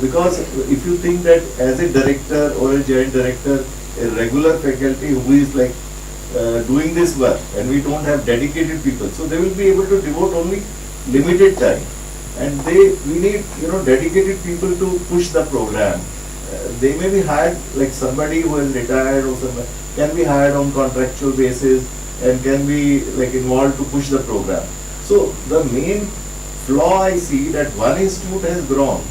because if you think that as a director or a joint director, a regular faculty who is like doing this work, and we don't have dedicated people, so they will be able to devote only limited time, and we need dedicated people to push the program. They may be hired, like somebody who is retired or somebody can be hired on contractual basis and can be like involved to push the program. So the main flaw I see that one institute has grown,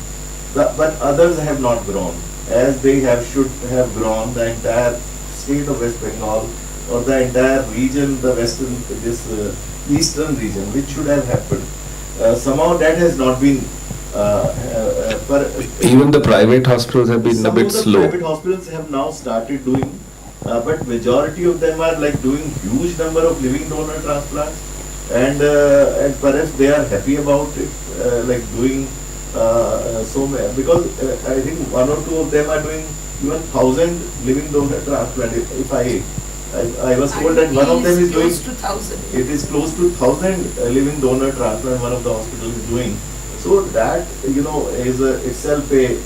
but others have not grown as they should have grown. The entire state of West Bengal or the entire region, the western, eastern region, which should have happened. Somehow that has not been. Even the private hospitals have been a bit slow. Private hospitals have now started doing, but majority of them are like doing huge number of living donor transplants, and perhaps they are happy about it, like doing so many, because I think 1 or 2 of them are doing even 1,000 living donor transplant. If I was told that one of them is doing, it is close to 1,000 living donor transplant one of the hospitals is doing. So that is itself a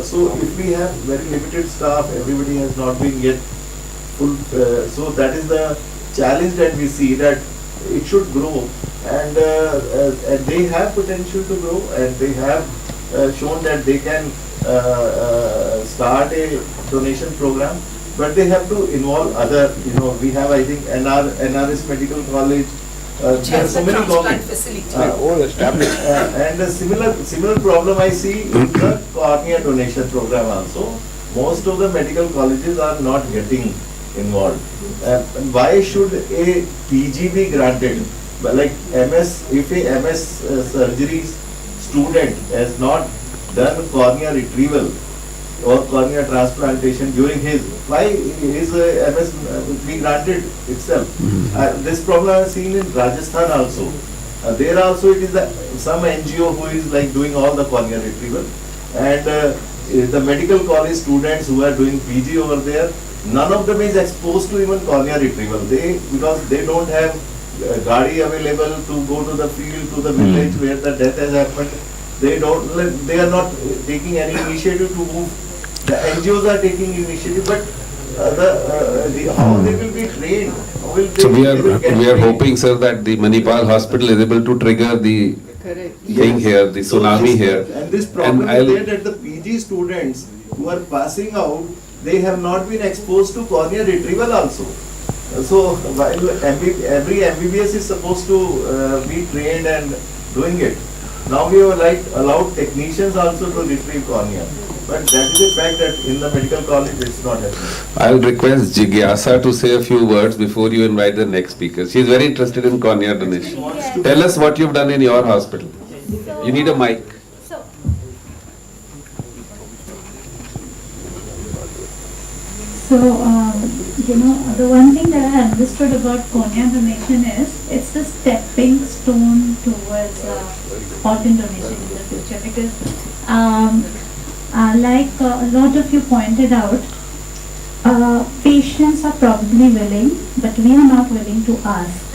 so if we have very limited staff, everybody has not been yet full. So that is the challenge that we see, that it should grow, and they have potential to grow, and they have shown that they can start a donation program, but they have to involve other. We have, I think, NRS Medical College. There are so many governments, and a similar problem I see in the cornea donation program also. Most of the medical colleges are not getting involved. And why should a PG be granted? Like MS, if a MS surgery student has not done cornea retrieval or cornea transplantation during his, why is MS be granted itself? This problem I have seen in Rajasthan also. There also it is some NGO who is like doing all the cornea retrieval, and the medical college students who are doing PG over there, none of them is exposed to even cornea retrieval. Because they don't have gadi available to go to the field, to the village where the death has happened. They are not taking any initiative to move. The NGOs are taking initiative, but how they will be trained? So we are hoping, sir, that the Manipal hospital is able to trigger the thing here, the tsunami here. And this problem is there that the PG PG students who are passing out, they have not been exposed to cornea retrieval also. So while every MBBS is supposed to be trained and doing it, now we have like allowed technicians also to retrieve cornea. But that is a fact that in the medical college it's not happening. I'll request Jigyasa to say a few words before you invite the next speaker. She's very interested in cornea donation. Tell us what you've done in your hospital. You need a mic. So, the one thing that I understood about cornea donation is it's a stepping stone towards organ donation in the future, because like a lot of you pointed out, patients are probably willing, but we are not willing to ask.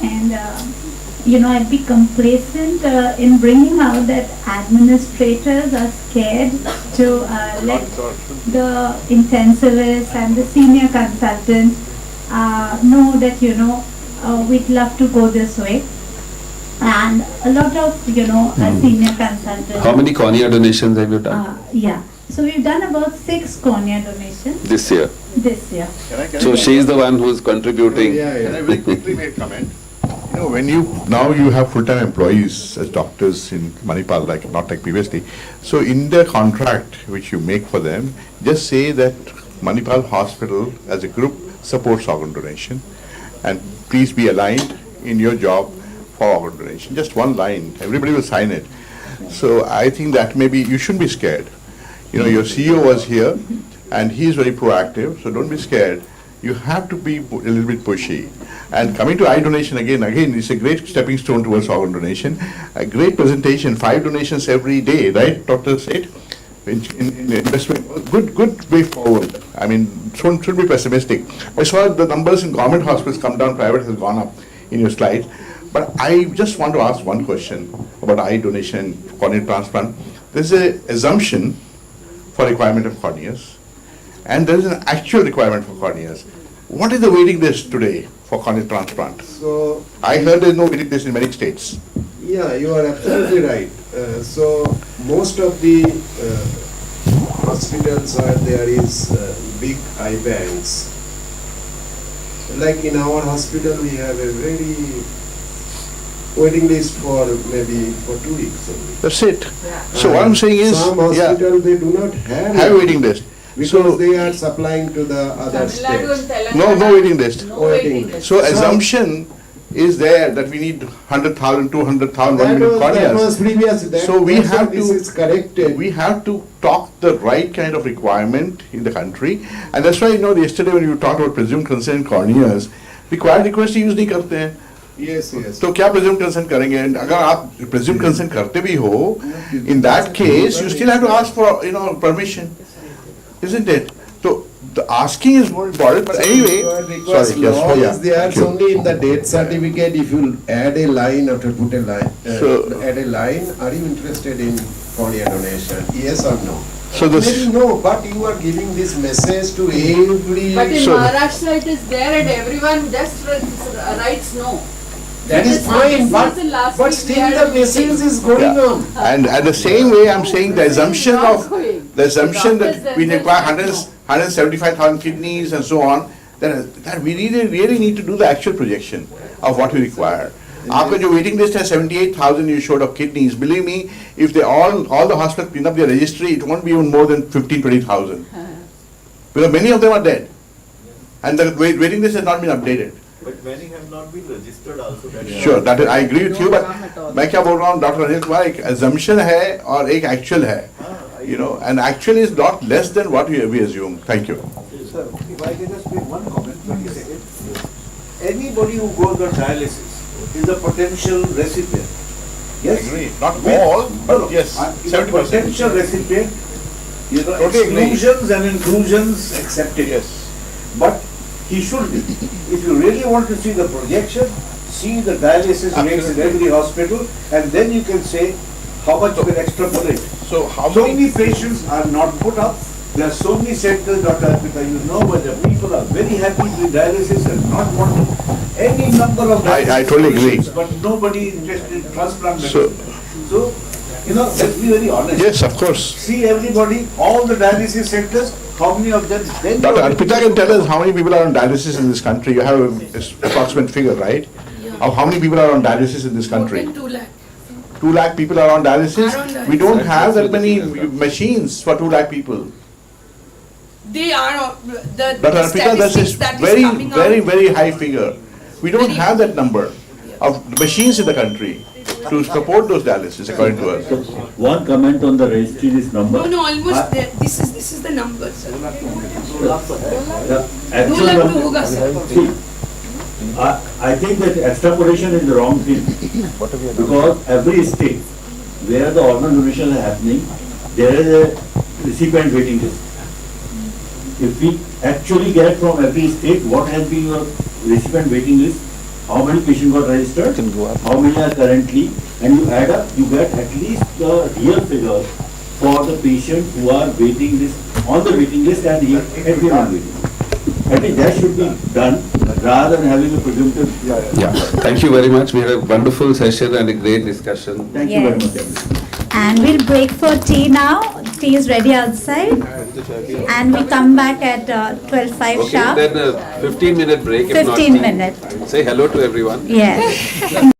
And I'd be complacent in bringing out that administrators are scared to let the intensivists and the senior consultants know that, we'd love to go this way. And a lot of, senior consultants. How many cornea donations have you done? Yeah. So we've done about 6 cornea donations This year. this year. So she's the one who's contributing. Can I very quickly make a comment? When you have full-time employees as doctors in Manipal, not like previously. So in their contract which you make for them, just say that Manipal Hospital as a group supports organ donation, and please be aligned in your job for organ donation. Just one line, everybody will sign it. So I think that maybe you shouldn't be scared. Your CEO was here and he's very proactive, so don't be scared. You have to be a little bit pushy. And coming to eye donation again, it's a great stepping stone towards organ donation. A great presentation, 5 donations every day, right, Dr. Seth? In investment, good way forward. I mean, shouldn't be pessimistic. I saw the numbers in government hospitals come down, private has gone up in your slide. But I just want to ask one question about eye donation, cornea transplant. There's an assumption for requirement of corneas, and there is an actual requirement for corneas. What is the waiting list today for cornea transplant? So I heard there's no waiting list in many states. yeah, you are absolutely right. So most of the hospitals there is big eye banks. Like in our hospital, we have a very waiting list for maybe for 2 weeks only. That's it. So what I'm saying is, some hospital they do not have waiting list. because So they are supplying to the other states. no waiting list. Waiting list. So assumption is there that we need 100,000, 200,000, 1 million That was corneas. previous. So we that's why have this to- is corrected. We have to talk the right kind of requirement in the country, and that's why yesterday when you talked about presumed consent corneas, required request use नहीं करते हैं. Yes, yes. तो क्या presumed consent करेंगे? अगर आप presumed consent करते भी हो, in that case you still have to ask for permission, isn't it? So the asking is more important. But anyway, Because sorry, yes, law is there, thank you. only in the death certificate, if you add a line or to put a line, So- add a line, are you interested in cornea donation? Yes or no? So this- Maybe no, but you are giving this message to every. But in So- Maharashtra it is there and everyone just writes no. That is This fine, but, season last but week we still had the a meeting. message is going Yeah. on. And the same way I'm saying the assumption not of going. the assumption Doctors that we themselves require don't 100, know. 175,000 kidneys and so on, that we really need to do the actual projection of what we require. After your waiting list has 78,000 you showed of kidneys, believe me, if they all the hospitals clean up their registry, it won't be even more than 15, 20,000. Because many of them are dead. And the waiting list has not been updated. But many have not been registered also. Sure, that is, I agree with you, but मैं क्या बोल रहा हूँ doctor Anil Kumar, एक assumption है और एक actual है, and actual is not less than what we assume. Thank you. Sir, if I can just make one comment, 20 seconds. Anybody who goes on dialysis is a potential recipient. Yes? Agree. Not all, but yes, Is a 70%. potential recipient, Totally agree. exclusions and inclusions accepted. Yes. But he should be. If you really want to see the projection, see the dialysis rates in every hospital, and then you can say how much you can extrapolate. So how So many? many patients are not put up. There are so many centers, Dr. Arpita, but the people are very happy with dialysis and not wanting any number of dialysis I totally agree. patients, but nobody is interested in transplant So- medicine. So You know, let's be very honest. Yes, of course. See everybody, all the dialysis centers, how many of them? Then Dr. Arpita can tell us how many people are on dialysis in this country. You have an approximate figure, right? Of how many people are on dialysis in this country? 2 lakh. 2 lakh people are on dialysis. Are on dialysis. We don't have that many machines for 2 lakh people. They are, the Dr. Arpita, that's statistics a that is very, coming very, out. very high figure. We don't Very have that number of machines in the country to support those dialysis, according to us. One comment on the registry, this number. No, almost there. This is the number, sir. The 2 actual lakh number. to hoga, sir. See, I think that extrapolation is the wrong thing. Because every state where the organ donation is happening, there is a recipient waiting list. If we actually get from every state what has been your recipient waiting list, how many patients got registered, how many are currently, and you add up, you get at least the real figure for the patients who are waiting list, on the waiting list and everyone waiting. I think that should be done rather than having a presumptive. Yeah, thank you very much. We had a wonderful session and a great discussion. Thank you very Yes. much. And we'll break for tea now. Tea is ready outside. And we come back at 12:05 Okay, sharp. then a 15-minute break. If not 15 tea. minutes. Say hello to everyone. Yes.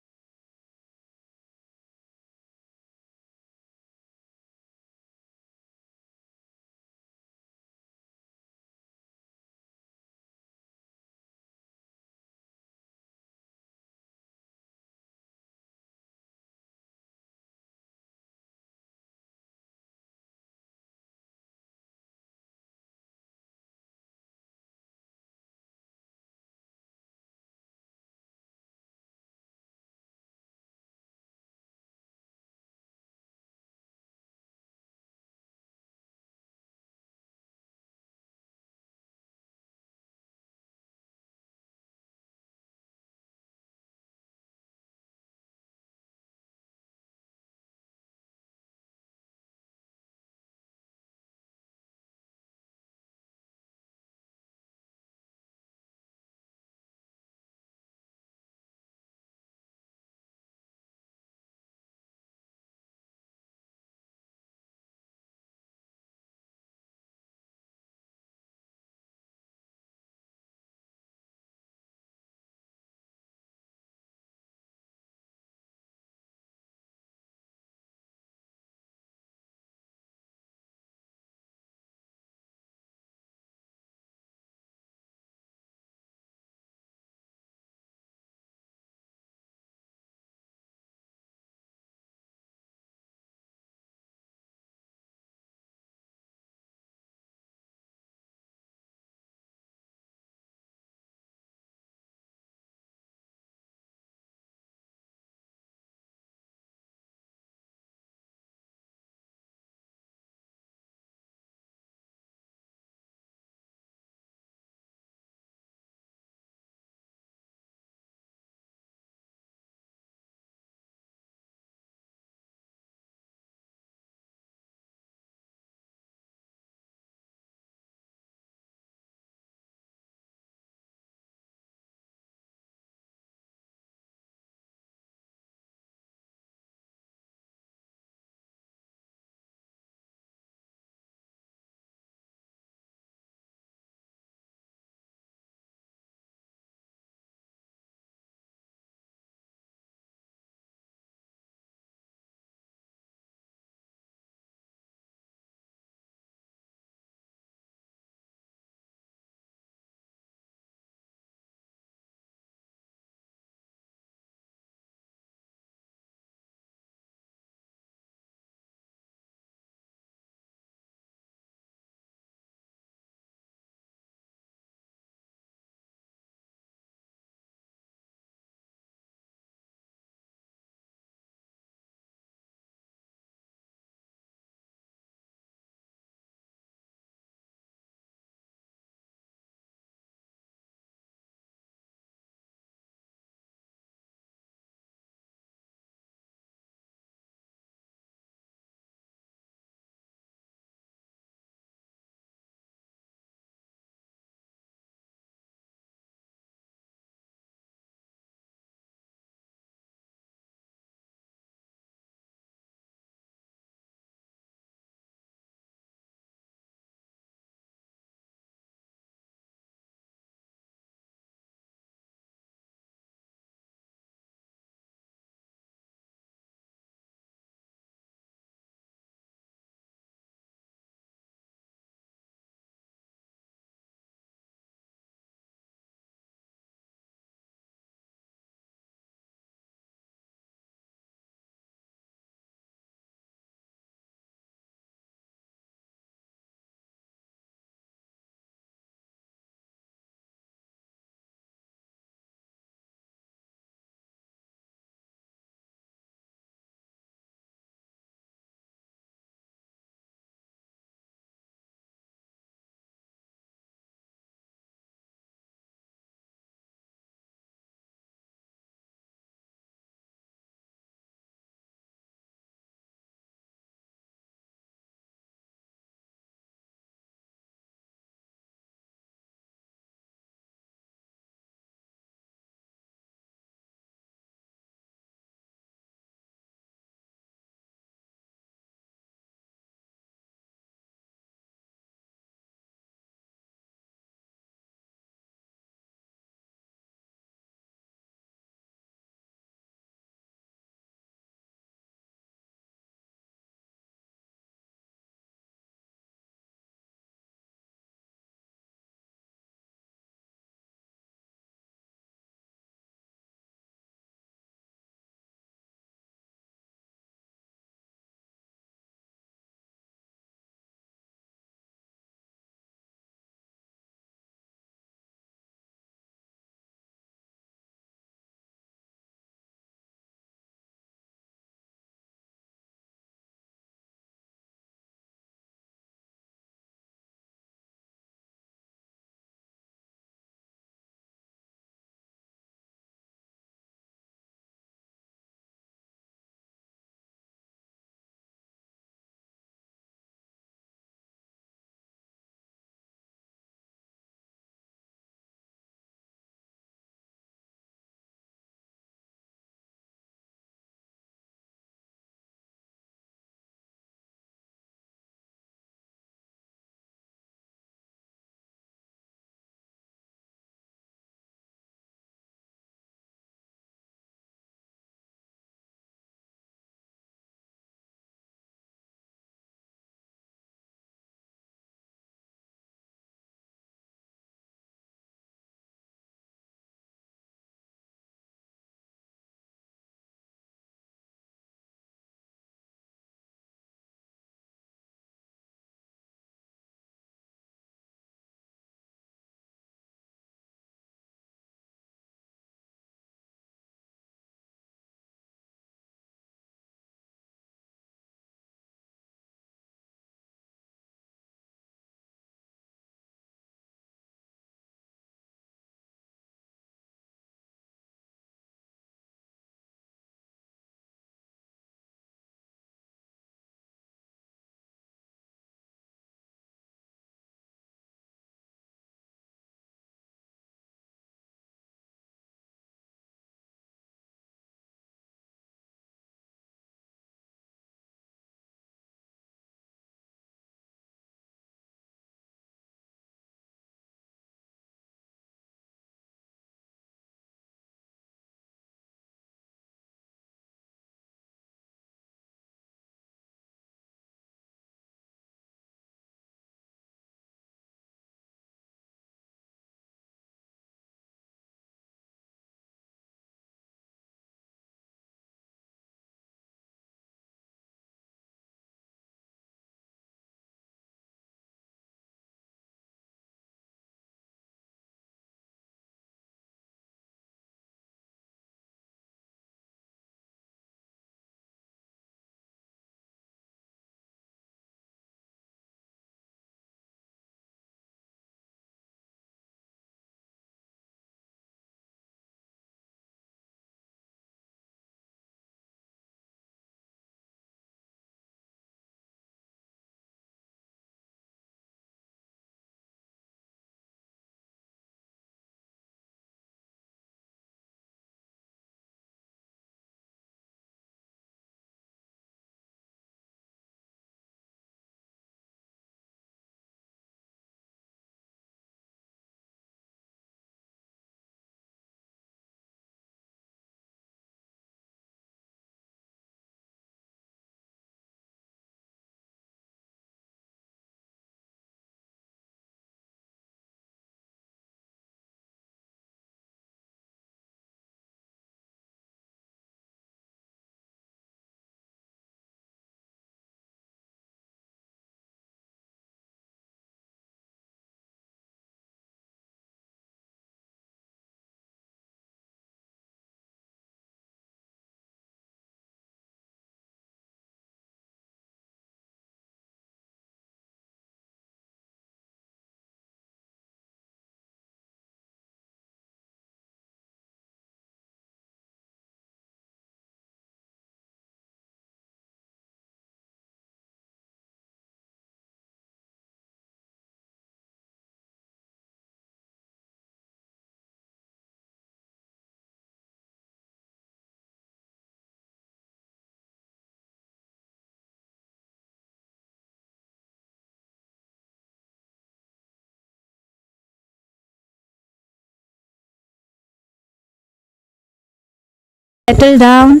Settle down.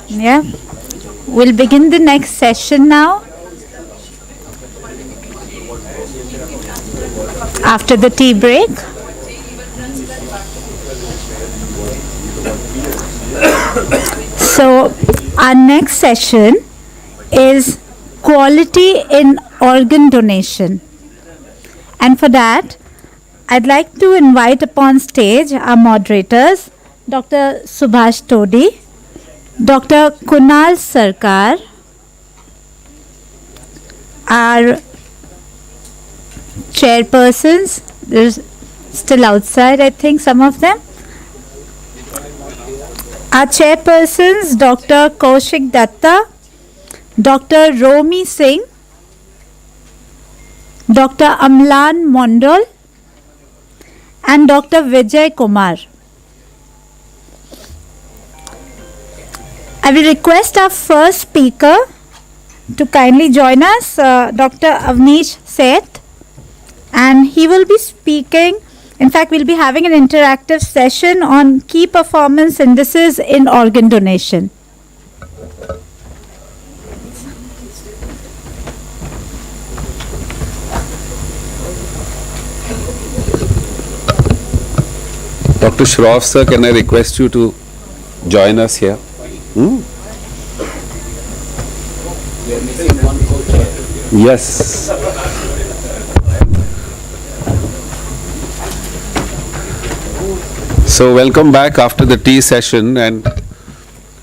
Yeah. We'll begin the next session now. After the tea break. So, our next session is quality in organ donation. And for that, I'd like to invite upon stage our moderators, Dr. Subhash Todi, Dr. Kunal Sarkar, our chairpersons, there's still outside, I think, some of them. Our chairpersons, Dr. Kaushik Datta, Dr. Romi Singh, Dr. Amlan Mondal, and Dr. Vijay Kumar. I will request our first speaker to kindly join us, Dr. Avnish Seth, and he will be speaking. In fact, we'll be having an interactive session on key performance indices in organ donation. Dr. Shroff sir, can I request you to join us here? Yes. So welcome back after the tea session, and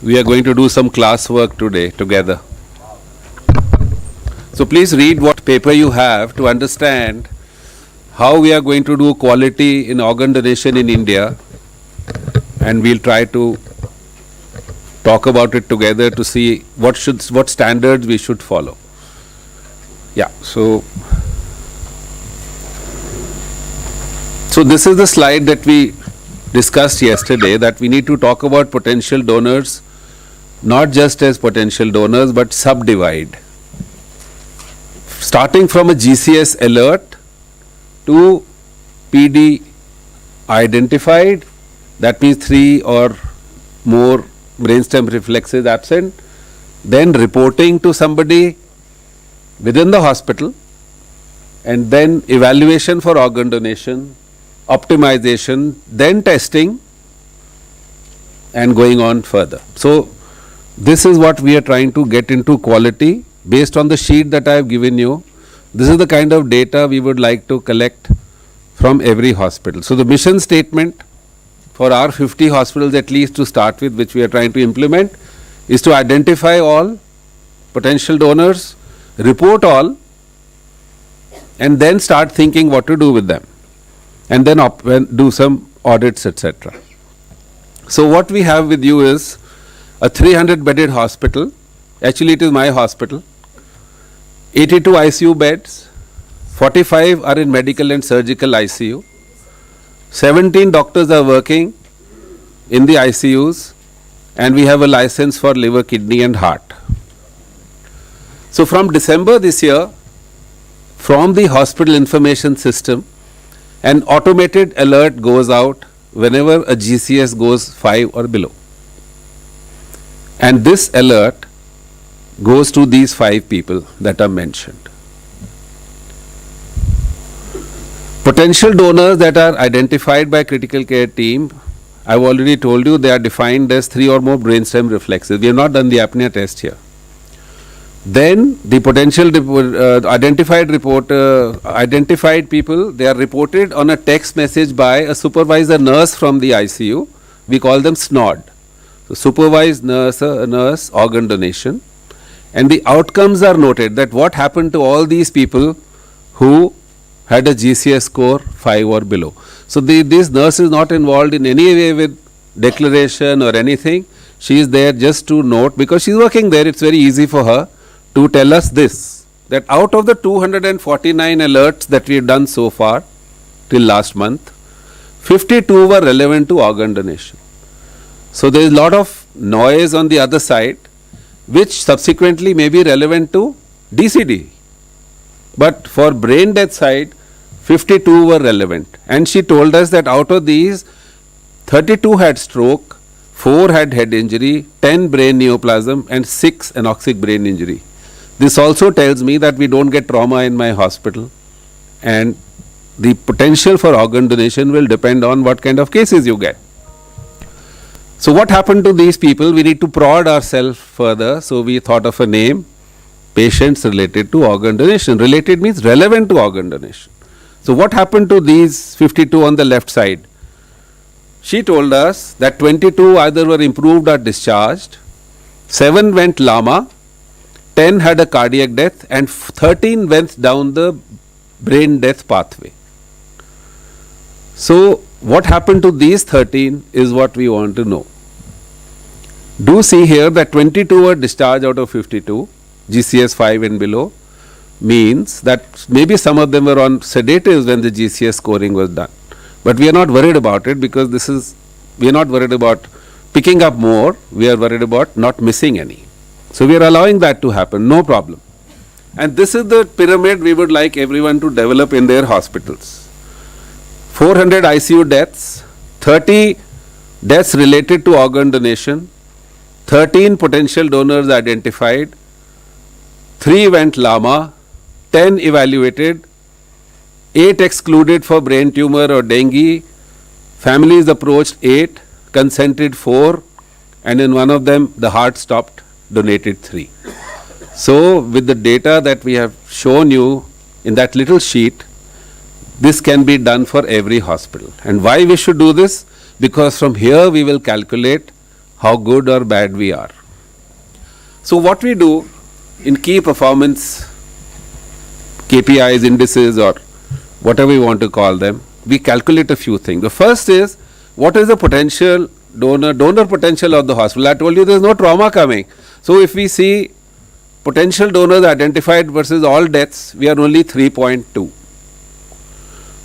we are going to do some class work today together. So please read what paper you have to understand how we are going to do quality in organ donation in India, and we'll try to talk about it together to see what standards we should follow. Yeah, so this is the slide that we discussed yesterday, that we need to talk about potential donors not just as potential donors but subdivide. Starting from a GCS alert to PD identified, that means 3 or more brainstem reflexes absent, then reporting to somebody within the hospital, and then evaluation for organ donation, optimization, then testing, and going on further. So this is what we are trying to get into quality based on the sheet that I have given you. This is the kind of data we would like to collect from every hospital. So the mission statement for our 50 hospitals at least to start with, which we are trying to implement, is to identify all potential donors, report all, and then start thinking what to do with them, and then do some audits, etc. So what we have with you is a 300-bedded hospital. Actually, it is my hospital. 82 ICU beds, 45 are in medical and surgical ICU. 17 doctors are working in the ICUs, and we have a license for liver, kidney and heart. So from December this year, from the hospital information system, an automated alert goes out whenever a GCS goes 5 or below. And this alert goes to these 5 people that are mentioned. Potential donors that are identified by critical care team, I've already told you they are defined as 3 or more brainstem reflexes. We have not done the apnea test here. Then the potential identified people, they are reported on a text message by a supervisor nurse from the ICU. We call them SNOD. So supervised nurse organ donation. And the outcomes are noted, that what happened to all these people who had a GCS score 5 or below. So this nurse is not involved in any way with declaration or anything. She is there just to note, because she is working there, it's very easy for her to tell us this, that out of the 249 alerts that we have done so far till last month, 52 were relevant to organ donation. So there is a lot of noise on the other side, which subsequently may be relevant to DCD. But for brain death side, 52 were relevant. And she told us that out of these, 32 had stroke, 4 had head injury, 10 brain neoplasm, and 6 anoxic brain injury. This also tells me that we don't get trauma in my hospital, and the potential for organ donation will depend on what kind of cases you get. So what happened to these people? We need to prod ourselves further. So we thought of a name, patients related to organ donation. Related means relevant to organ donation. So what happened to these 52 on the left side? She told us that 22 either were improved or discharged, 7 went LAMA, 10 had a cardiac death, and 13 went down the brain death pathway. So what happened to these 13 is what we want to know. Do see here that 22 were discharged out of 52, GCS 5 and below, means that maybe some of them were on sedatives when the GCS scoring was done. But we are not worried about it, because we are not worried about picking up more, we are worried about not missing any. So we are allowing that to happen, no problem. And this is the pyramid we would like everyone to develop in their hospitals. 400 ICU deaths, 30 deaths related to organ donation, 13 potential donors identified, 3 went LAMA, 10 evaluated, 8 excluded for brain tumor or dengue, families approached 8, consented 4, and in one of them the heart stopped, donated 3. So with the data that we have shown you in that little sheet, this can be done for every hospital. And why we should do this? Because from here we will calculate how good or bad we are. So what we do in key performance KPIs, indices, or whatever you want to call them, we calculate a few things. The first is, what is the potential donor potential of the hospital? I told you there is no trauma coming. So if we see potential donors identified versus all deaths, we are only 3.2.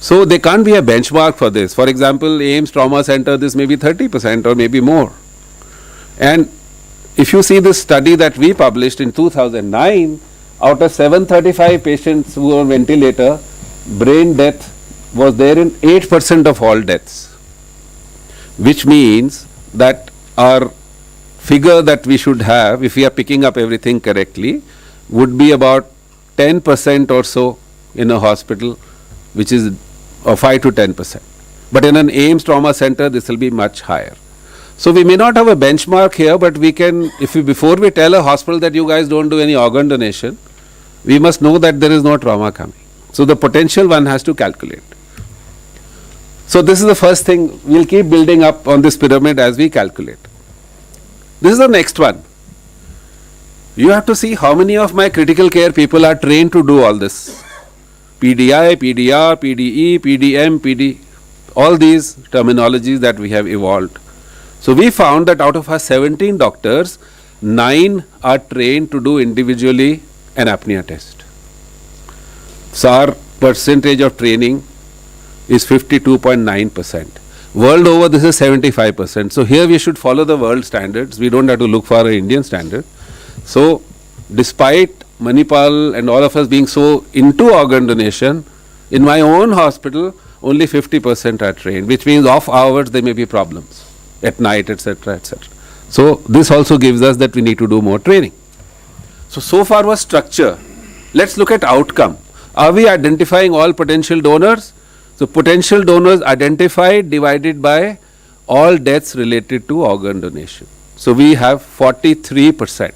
So there can't be a benchmark for this. For example, AIIMS Trauma Center, this may be 30% or maybe more. And if you see this study that we published in 2009, out of 735 patients who were on ventilator, brain death was there in 8% of all deaths, which means that our figure that we should have, if we are picking up everything correctly, would be about 10% or so in a hospital, which is 5 to 10%. But in an AIIMS trauma center, this will be much higher. So we may not have a benchmark here, but we can, before we tell a hospital that you guys don't do any organ donation, we must know that there is no trauma coming. So the potential one has to calculate. So this is the first thing. We'll keep building up on this pyramid as we calculate. This is the next one. You have to see how many of my critical care people are trained to do all this. PDI, PDR, PDE, PDM, PD, all these terminologies that we have evolved. So we found that out of our 17 doctors, 9 are trained to do individually an apnea test. So our percentage of training is 52.9%. World over, this is 75%. So here we should follow the world standards. We don't have to look for an Indian standard. So despite Manipal and all of us being so into organ donation, in my own hospital, only 50% are trained, which means off hours there may be problems at night, etc., etc. So this also gives us that we need to do more training. So far was structure. Let's look at outcome. Are we identifying all potential donors? So potential donors identified divided by all deaths related to organ donation. So we have 43%.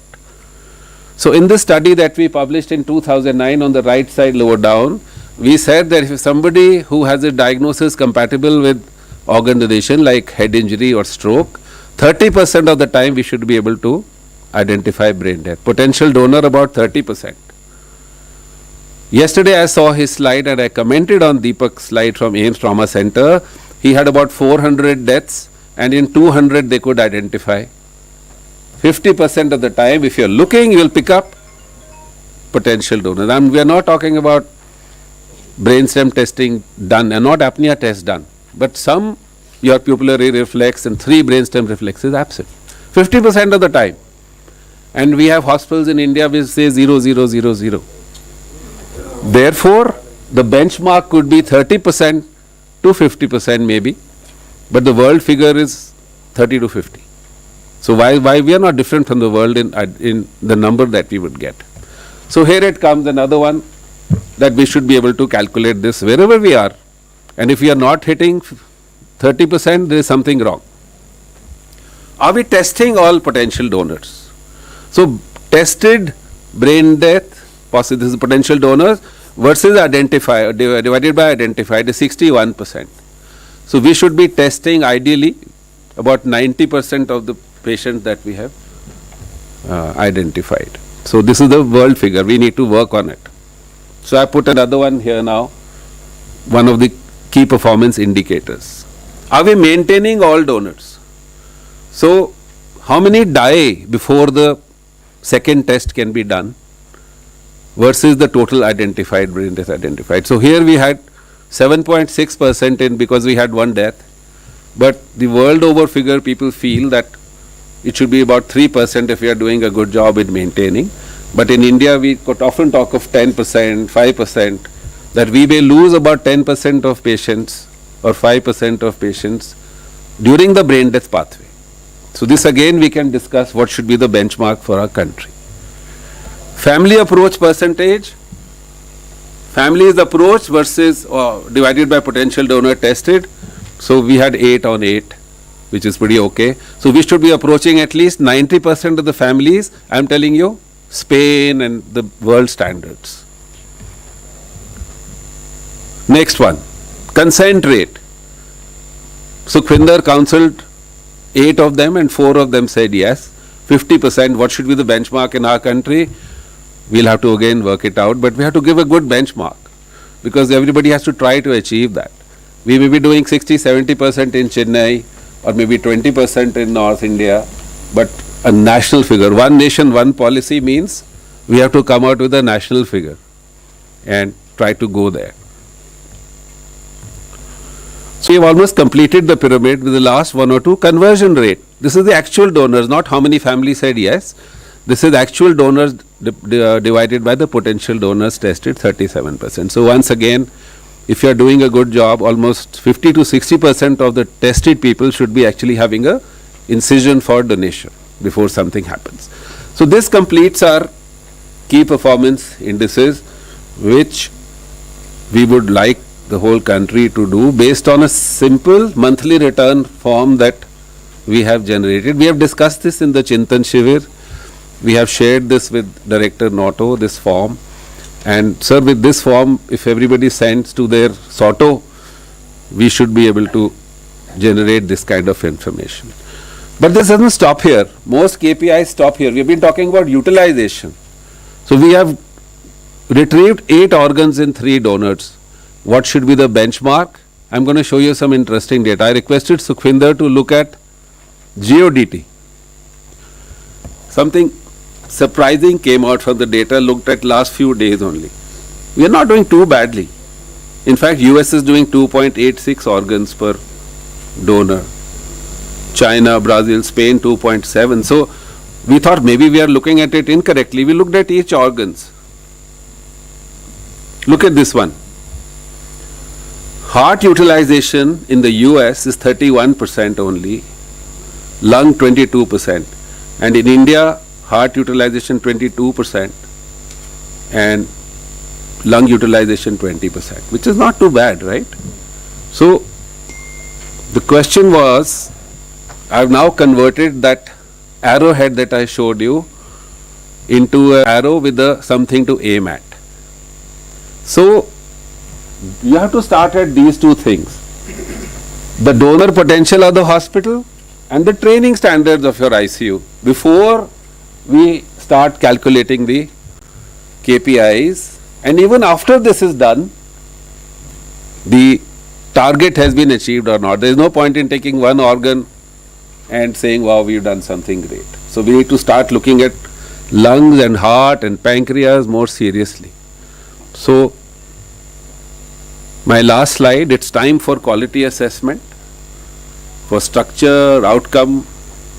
So in the study that we published in 2009 on the right side lower down, we said that if somebody who has a diagnosis compatible with organ donation like head injury or stroke, 30% of the time we should be able to identify brain death. Potential donor about 30%. Yesterday I saw his slide and I commented on Deepak's slide from AIIMS Trauma Center. He had about 400 deaths and in 200 they could identify. 50% of the time, if you are looking, you will pick up potential donors. And we are not talking about brainstem testing done and not apnea test done. But some, your pupillary reflex and 3 brainstem reflexes absent. 50% of the time. And we have hospitals in India which say 0, 0, 0, 0. Therefore, the benchmark could be 30% to 50% maybe, but the world figure is 30 to 50. So why we are not different from the world in the number that we would get. So here it comes, another one, that we should be able to calculate this wherever we are. And if we are not hitting 30%, there is something wrong. Are we testing all potential donors? So tested brain death, possibly this is potential donors, versus identified, divided by identified is 61%. So we should be testing ideally about 90% of the patients that we have identified. So this is the world figure, we need to work on it. So I put another one here now, one of the key performance indicators. Are we maintaining all donors? So how many die before the second test can be done versus the total identified brain death identified. So here we had 7.6% in because we had one death, but the world over figure people feel that it should be about 3% if we are doing a good job in maintaining. But in India we could often talk of 10%, 5%, that we may lose about 10% of patients or 5% of patients during the brain death pathway. So this again we can discuss what should be the benchmark for our country. Family approach percentage. Family is approach versus divided by potential donor tested. So we had 8 on 8, which is pretty okay. So we should be approaching at least 90% of the families, I am telling you, Spain and the world standards. Next one, consent rate. Sukhvinder counseled 8 of them and 4 of them said yes. 50%, what should be the benchmark in our country? We'll have to again work it out, but we have to give a good benchmark because everybody has to try to achieve that. We may be doing 60-70% in Chennai or maybe 20% in North India, but a national figure, one nation, one policy means we have to come out with a national figure and try to go there. So we've almost completed the pyramid with the last 1 or 2 conversion rate. This is the actual donors, not how many families said yes. This is actual donors divided by the potential donors tested, 37%. So once again, if you are doing a good job, almost 50 to 60% of the tested people should be actually having a incision for donation before something happens. So this completes our key performance indices, which we would like the whole country to do based on a simple monthly return form that we have generated. We have discussed this in the Chintan Shivir. We have shared this with Director ROTTO, this form. And sir, with this form, if everybody sends to their SOTO, we should be able to generate this kind of information. But this doesn't stop here. Most KPIs stop here. We have been talking about utilization. So we have retrieved 8 organs in 3 donors. What should be the benchmark? I'm going to show you some interesting data. I requested Sukhvinder to look at GODT. Something surprising came out from the data looked at last few days only. We are not doing too badly. In fact, US is doing 2.86 organs per donor. China, Brazil, Spain 2.7. So we thought maybe we are looking at it incorrectly. We looked at each organs. Look at this one. Heart utilization in the US is 31% only, lung 22%, and in India heart utilization 22% and lung utilization 20%, which is not too bad, right? So the question was, I have now converted that arrowhead that I showed you into an arrow with something to aim at. So you have to start at these 2 things: the donor potential of the hospital and the training standards of your ICU before we start calculating the KPIs. And even after this is done, the target has been achieved or not. There is no point in taking one organ and saying, wow, we've done something great. So we need to start looking at lungs and heart and pancreas more seriously. So my last slide, it's time for quality assessment, for structure, outcome.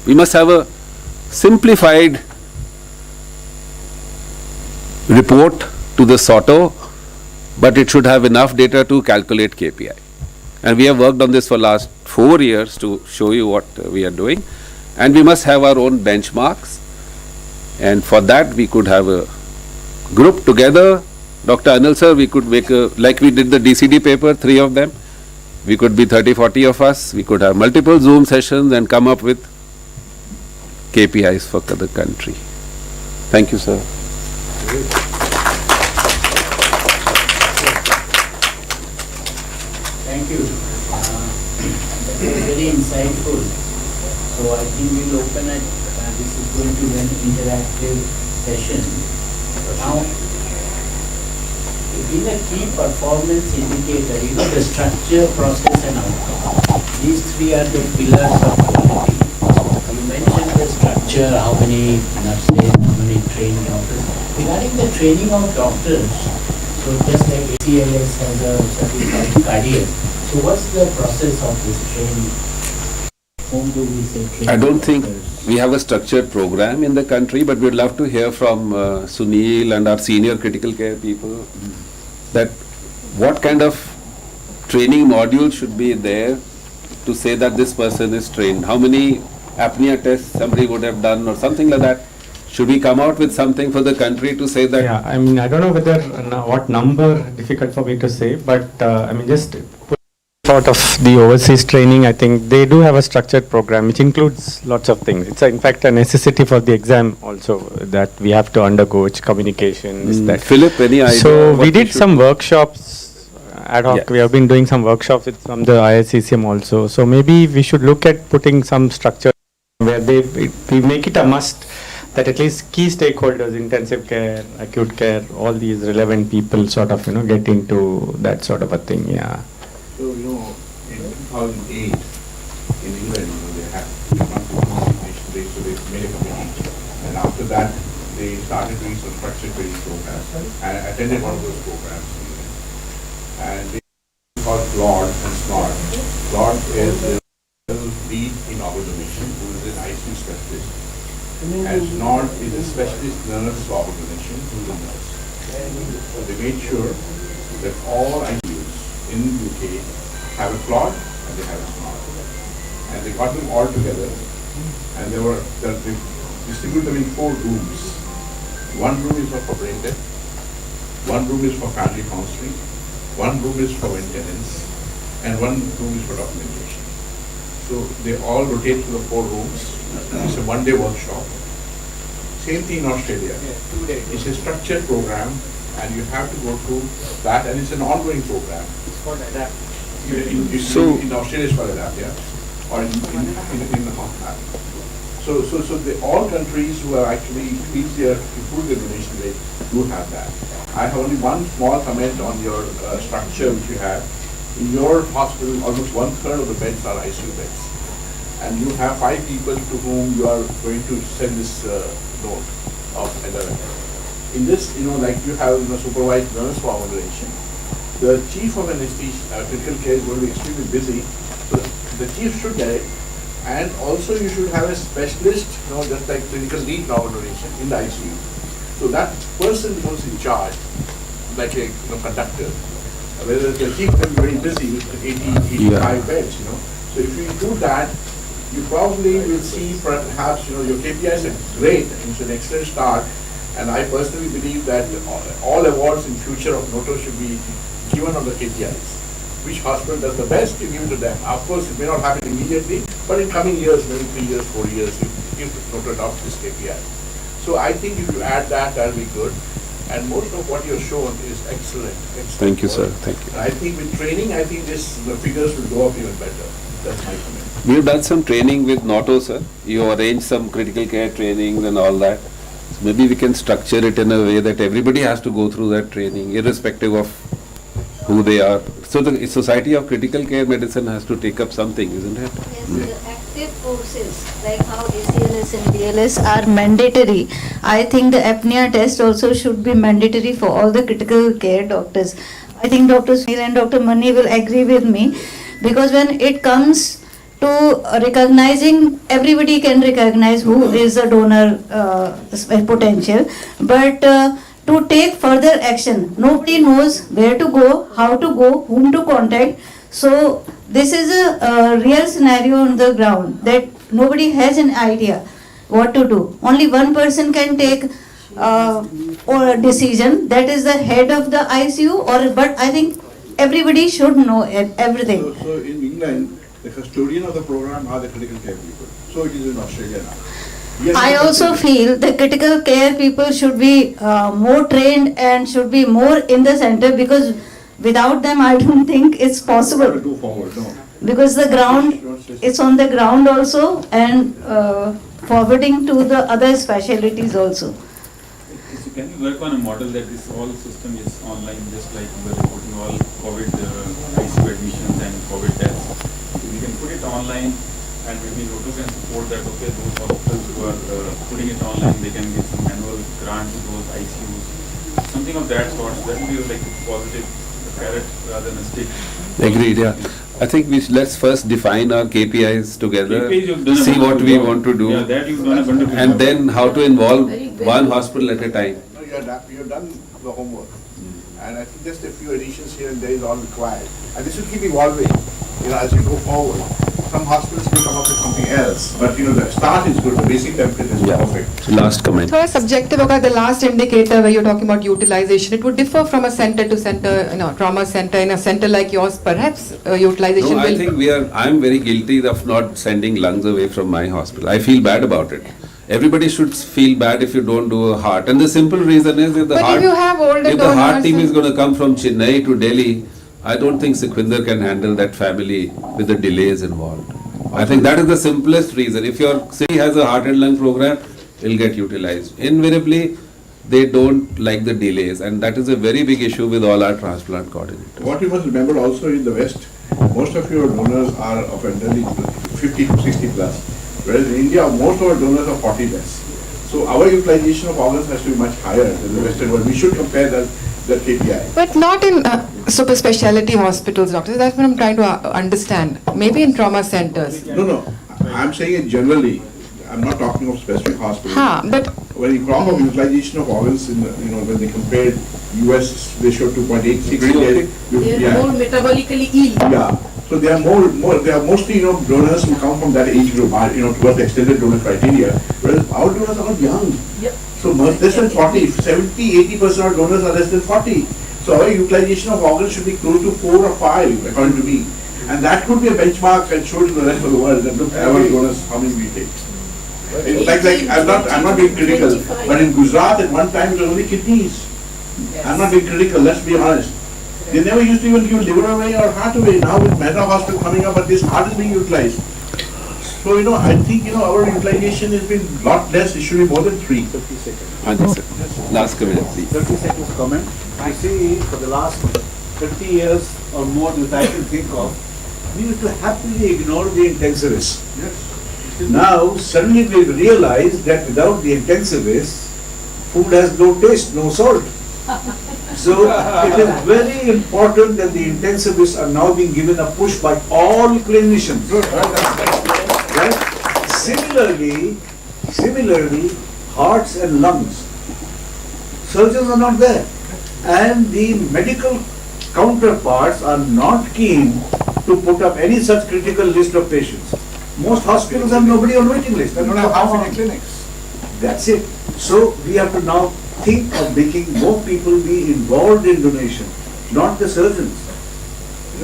We must have a simplified report to the SOTO, but it should have enough data to calculate KPI. And we have worked on this for last 4 years to show you what we are doing. And we must have our own benchmarks. And for that, we could have a group together. Dr. Anil sir, we could make a, like we did the DCD paper, 3 of them. We could be 30, 40 of us. We could have multiple Zoom sessions and come up with KPIs for the country. Thank you, sir. Thank you. That was very insightful. So I think we'll open it. This is going to be an interactive session. Now, in a key performance indicator, the structure, process and outcome. These 3 are the pillars of quality. You mentioned the structure, how many nurses, how many trained doctors. Regarding the training of doctors, so just like ACLS has a certified cardiac, so what's the process of this training? Whom do we say train I don't think doctors? we have a structured program in the country, but we'd love to hear from Sunil and our senior critical care people that what kind of training module should be there to say that this person is trained. How many apnea tests somebody would have done or something like that. Should we come out with something for the country to say that? Yeah, I mean, I don't know whether, what number, difficult for me to say, but I mean, just out of the overseas training, I think they do have a structured program which includes lots of things. It's in fact a necessity for the exam also that we have to undergo, which communication is that. Philip, any idea? So what we did should some workshops ad hoc. Yes. We have been doing some workshops with from the ISCCM also. So maybe we should look at putting some structure where we make it a must that at least key stakeholders, intensive care, acute care, all these relevant people sort of, get into that sort of a thing, yeah. So, in 2008, in England, they had nation, so they made a committee. And after that, they started doing some structured training programs. And I attended one of those programs. And they called Claude and Smart. Claude is the lead in observation, who is an ICU specialist. And Smart is a specialist nurse for observation, who is a nurse. So they made sure that all ICUs in the UK have a Claude and they have a Smart. And they got them all together, and they distributed them in 4 rooms. One room is for brain death, one room is for family counseling, one room is for maintenance, and one room is for documentation. So they all rotate to the 4 rooms. It's a 1-day workshop. Same thing in Australia. It's a structured program, and you have to go through that, and it's an ongoing program. It's called ADAPT. In Australia, it's called ADAPT, yeah, or in MOHAN. So all countries who have actually improved their donation rate do have that. I have only one small comment on your structure which you have. In your hospital, almost 1/3 of the beds are ICU beds, and you have 5 people to whom you are going to send this note of 11. In this, like you have supervised nurse for observation. The chief of anesthesia, critical care is going to be extremely busy, so the chief should get it. And also you should have a specialist, just like clinical lead in observation in the ICU. So that person becomes in charge, like a conductor. Whether the chief can be very busy with 85 beds, So if you do that, you probably will see perhaps, your KPIs are great, and it's an excellent start. And I personally believe that all awards in future of NOTO should be given on the KPIs. Which hospital does the best, you give it to them. Of course, it may not happen immediately, but in coming years, maybe 3 years, 4 years, you give NOTO adopt this KPI. So I think if you add that, that'll be good. And most of what you're shown is excellent. Thank you, sir. Thank you. I think with training, the figures will go up even better. That's my comment. We've done some training with NOTO, sir. You arrange some critical care trainings and all that. So maybe we can structure it in a way that everybody has to go through that training, irrespective of who they are. So the Society of Critical Care Medicine has to take up something, isn't it? Yes, the active courses, like how ACLS and BLS are mandatory. I think the apnea test also should be mandatory for all the critical care doctors. I think Dr. Sunil and Dr. Mani will agree with me, because when it comes to recognizing, everybody can recognize who is a donor potential, but to take further action, nobody knows where to go, how to go, whom to contact. So this is a real scenario on the ground, that nobody has an idea what to do. Only one person can take or a decision, that is the head of the ICU, but I think everybody should know everything. So in England, the custodian of the program are the critical care people. So it is in Australia now. Yes, I also feel the critical care people should be more trained and should be more in the center, because without them I don't think it's possible. Go forward, no. Because the ground, it's on the ground also, and forwarding to the other specialties also. So can you work on a model that this whole system is online, just like we were reporting all COVID ICU admissions and COVID deaths? So we can put it online, and maybe ROTTO can support that. Okay, those hospitals who are putting it online, they can give some annual grant to those ICUs, something of that sort. So that will be like a positive carrot rather than a stick. Agreed, yeah. I think let's first define our KPIs together, KPIs you've done a see what wonderful we job. want to do, Yeah, that you've done a wonderful and job. then how to involve one hospital at a time. No, you've done the homework. And I think just a few additions here and there is all required. And this will keep evolving, as you go forward. Some hospitals will come up with something else, but the start is good, the basic template is perfect. Last comment. थोड़ा subjective होगा, the last indicator where you're talking about utilization, it would differ from a center to center, trauma center. In a center like yours, perhaps utilization No, will... I think I'm very guilty of not sending lungs away from my hospital. I feel bad about it. Everybody should feel bad if you don't do a heart. And the simple reason is if the But heart, if you have older if the heart donors team and- is going to come from Chennai to Delhi, I don't think Sukhvinder can handle that family with the delays involved. I think that is the simplest reason. If your city has a heart and lung program, it will get utilized. Invariably, they don't like the delays, and that is a very big issue with all our transplant coordinators. What you must remember also in the West, most of your donors are of elderly 50 to 60 plus, whereas in India, most of our donors are 40 less. So our utilization of organs has to be much higher than the Western world. We should compare the KPI. But not in super specialty hospitals, doctors. That's what I'm trying to understand. Maybe in trauma centers. No, I'm saying it generally. I'm not talking of specific hospitals. But when you talk of utilization of organs, when they compared US, they showed 2.86. They are more metabolically ill. Yeah. So they are they are mostly, donors who come from that age group, towards the extended donor criteria, whereas our donors are not young. Yep. So less than 40, 70-80% of donors are less than 40. So our utilization of organs should be close to 4 or 5, according to me. And that could be a benchmark and show to the rest of the world that look, our donors, how many we take. In fact, I'm not being critical, but in Gujarat at one time it was only kidneys. I'm not being critical, let's be honest. They never used to even give liver away or heart away. Now with Mehta Hospital coming up, but this heart is being utilized. So, I think, our utilization has been a lot less. It should be more than 3. 30 seconds. Last comment, please. 30 seconds comment. I see for the last 30 years or more that I can think of, we used to happily ignore the intensivists. Now, suddenly we realize that without the intensivists, food has no taste, no salt. So, it is very important that the intensivists are now being given a push by all clinicians. Right? Similarly, hearts and lungs. Surgeons are not there. And the medical counterparts are not keen to put up any such critical list of patients. Most hospitals have nobody on waiting list. They don't have half in clinics. That's it. So we have to now think of making more people be involved in donation, not the surgeons.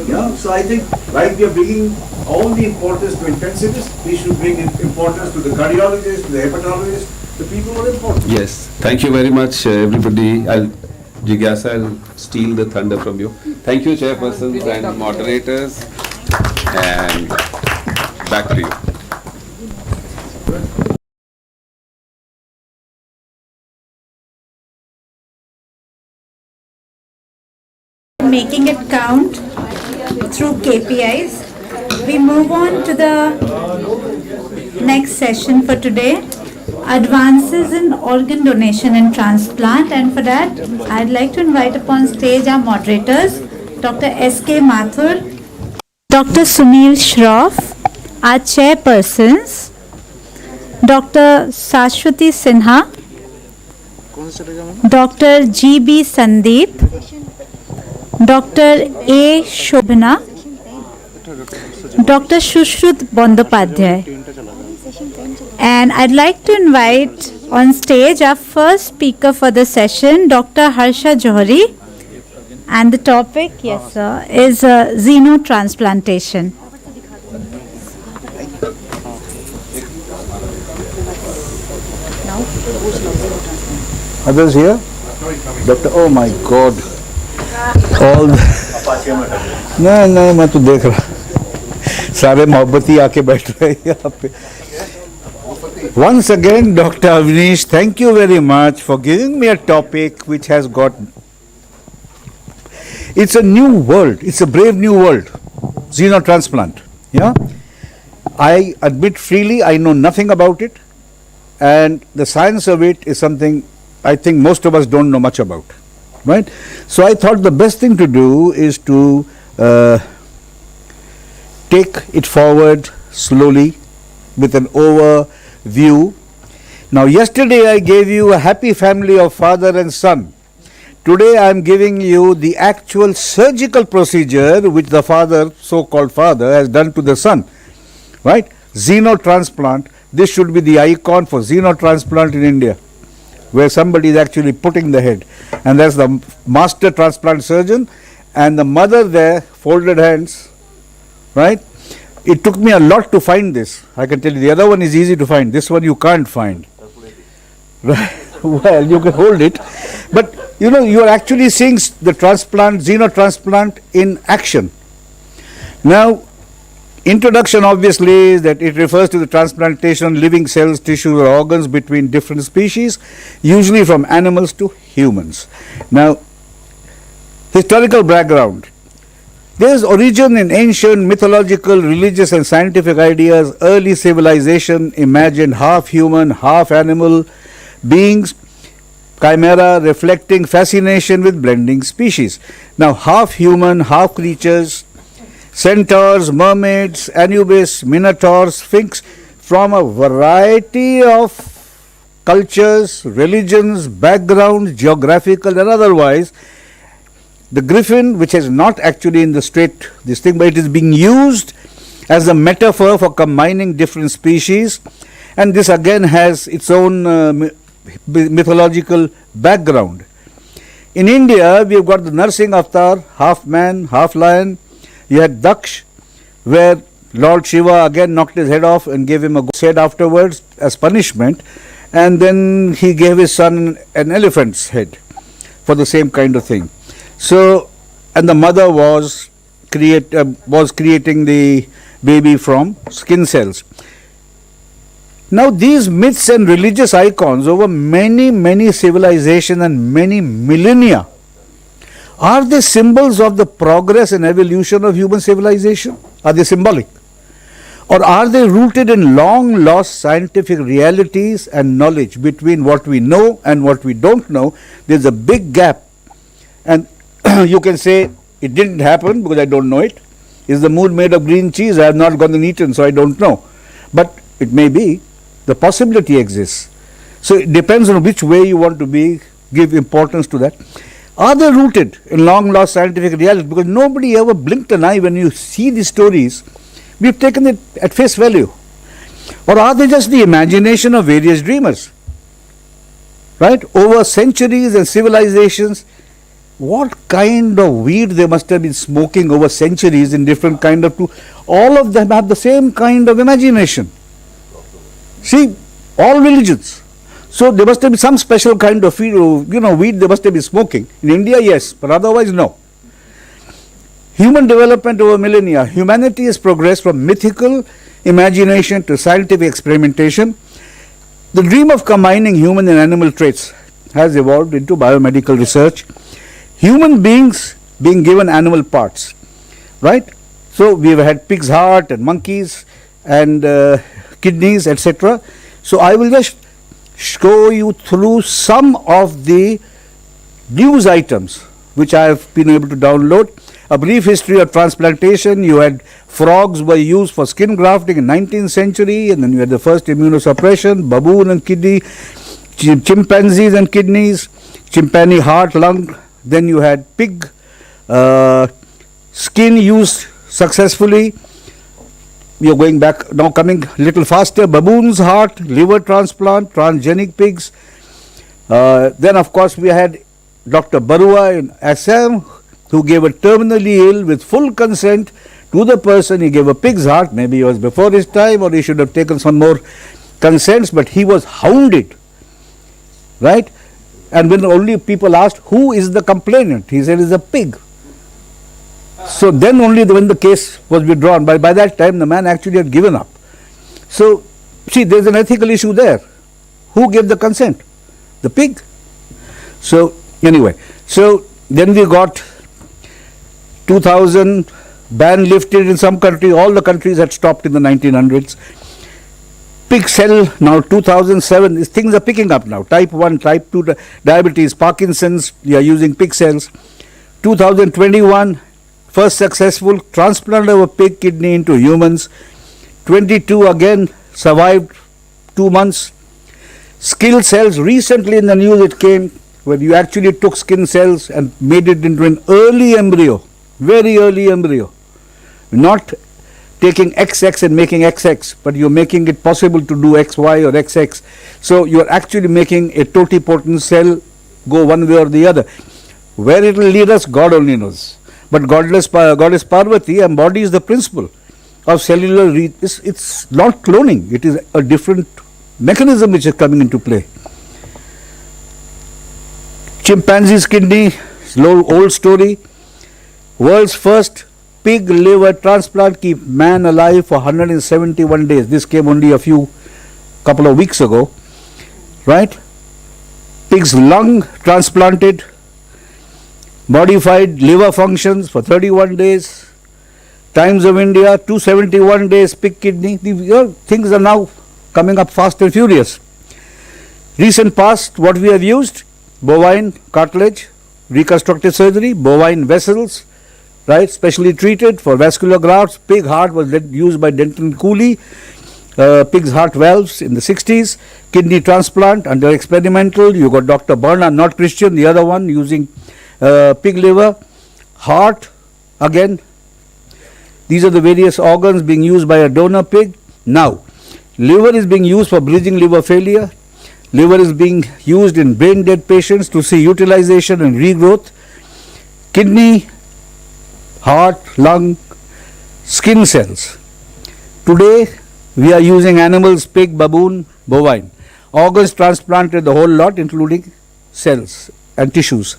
Yeah, so I think like we are bringing all the importance to intensivists, we should bring importance to the cardiologists, the hepatologists, the people who are important. Yes, thank you very much, everybody. Jigyasa, I'll steal the thunder from you. Thank you, chairpersons and moderators, and back to you. Making it count through KPIs. We move on to the next session for today, advances in organ donation and transplant, and for that I'd like to invite upon stage our moderators, Dr. S.K. Mathur, Dr. Sunil Shroff, our chairpersons, Dr. Sashwati Sinha, Dr. G.B. Sandeep, Dr. A. Shobhana, Dr. Shushrut Bandopadhyay. And I'd like to invite on stage our first speaker for the session, Dr. Harsha Johari. And the topic, yes sir, is xenotransplantation. Others here? Doctor, oh my God. All नहीं मैं तो देख रहा सारे मोहब्बती आके बैठ रहे हैं यहाँ पे. Once again, Dr. Avnish, thank you very much for giving me a topic which has got. It's a new world. It's a brave new world. Xenotransplant. Yeah. I admit freely I know nothing about it, and the science of it is something I think most of us don't know much about. Right? So I thought the best thing to do is to take it forward slowly with an overview. Now yesterday I gave you a happy family of father and son. Today I am giving you the actual surgical procedure which the father, so-called father, has done to the son. Right? Xenotransplant. This should be the icon for xenotransplant in India, where somebody is actually putting the head. And that's the master transplant surgeon and the mother there, folded hands, right? It took me a lot to find this. I can tell you, the other one is easy to find. This one you can't find. Right? Well, you can hold it. But, you know, you are actually seeing the transplant, xenotransplant in action. Now, introduction obviously is that it refers to the transplantation of living cells, tissues or organs between different species, usually from animals to humans. Now, historical background. There is origin in ancient mythological, religious and scientific ideas. Early civilization imagined half human, half animal beings, chimera reflecting fascination with blending species. Now, half human, half creatures, centaurs, mermaids, Anubis, minotaurs, sphinx, from a variety of cultures, religions, backgrounds, geographical and otherwise. The griffin, which is not actually in the straight this thing, but it is being used as a metaphor for combining different species, and this again has its own mythological background. In India, we have got the Narsingh avatar, half man, half lion. You had Daksh, where Lord Shiva again knocked his head off and gave him a goat's head afterwards as punishment, and then he gave his son an elephant's head for the same kind of thing. So, and the mother was creating the baby from skin cells. Now, these myths and religious icons over many civilizations and many millennia, are they symbols of the progress and evolution of human civilization? Are they symbolic? Or are they rooted in long lost scientific realities and knowledge between what we know and what we don't know? There's a big gap. And you can say, it didn't happen because I don't know it. Is the moon made of green cheese? I have not gone and eaten, so I don't know. But it may be. The possibility exists. So it depends on which way you want to give importance to that. Are they rooted in long lost scientific reality? Because nobody ever blinked an eye when you see these stories. We've taken it at face value. Or are they just the imagination of various dreamers? Right? Over centuries and civilizations, what kind of weed they must have been smoking over centuries in different kind of all of them have the same kind of imagination. See, all religions. So there must have been some special kind of weed they must have been smoking. In India, yes, but otherwise, no. Human development over millennia. Humanity has progressed from mythical imagination to scientific experimentation. The dream of combining human and animal traits has evolved into biomedical research. Human beings being given animal parts, right? So we've had pig's heart and monkeys and kidneys, etc. So I will just show you through some of the news items which I have been able to download. A brief history of transplantation. You had frogs were used for skin grafting in 19th century, and then you had the first immunosuppression, baboon and kidney, chimpanzees and kidneys, chimpanzee heart, lung. Then you had pig skin used successfully. we are going back, now coming a little faster, baboon's heart, liver transplant, transgenic pigs. Then of course we had Dr. Barua in Assam, who gave a terminally ill with full consent to the person. He gave a pig's heart. Maybe it was before his time, or he should have taken some more consents, but he was hounded, right? And when only people asked, who is the complainant? He said, it's a pig. So then only when the case was withdrawn, by that time the man actually had given up. So, see, there's an ethical issue there. Who gave the consent? The pig. So, anyway, so then we got 2000, ban lifted in some country, all the countries had stopped in the 1900s. Pig cell, now 2007, these things are picking up now. Type 1, type 2 diabetes, Parkinson's, we are using pig cells. 2021, first successful transplant of a pig kidney into humans. 22 again survived 2 months. Skill cells, recently in the news it came, where you actually took skin cells and made it into an early embryo, very early embryo. Not taking XX and making XX, but you're making it possible to do XY or XX. So you're actually making a totipotent cell go one way or the other. Where it will lead us, God only knows. But goddess Parvati embodies the principle of cellular it's not cloning, it is a different mechanism which is coming into play. Chimpanzee's kidney, old story. World's first pig liver transplant keep man alive for 171 days. This came only couple of weeks ago, right? Pig's lung transplanted, modified liver functions for 31 days. Times of India, 271 days pig kidney. Things are now coming up fast and furious. Recent past, what we have used, bovine cartilage, reconstructive surgery, bovine vessels, right, specially treated for vascular grafts. Pig heart was used by Denton Cooley, pig's heart valves in the 60s. Kidney transplant under experimental. You got Dr. Barna, not Christian, the other one using pig liver. Heart, again, these are the various organs being used by a donor pig. Now, liver is being used for bridging liver failure. Liver is being used in brain dead patients to see utilization and regrowth. Kidney, heart, lung, skin cells. Today, we are using animals, pig, baboon, bovine. Organs transplanted, the whole lot, including cells and tissues.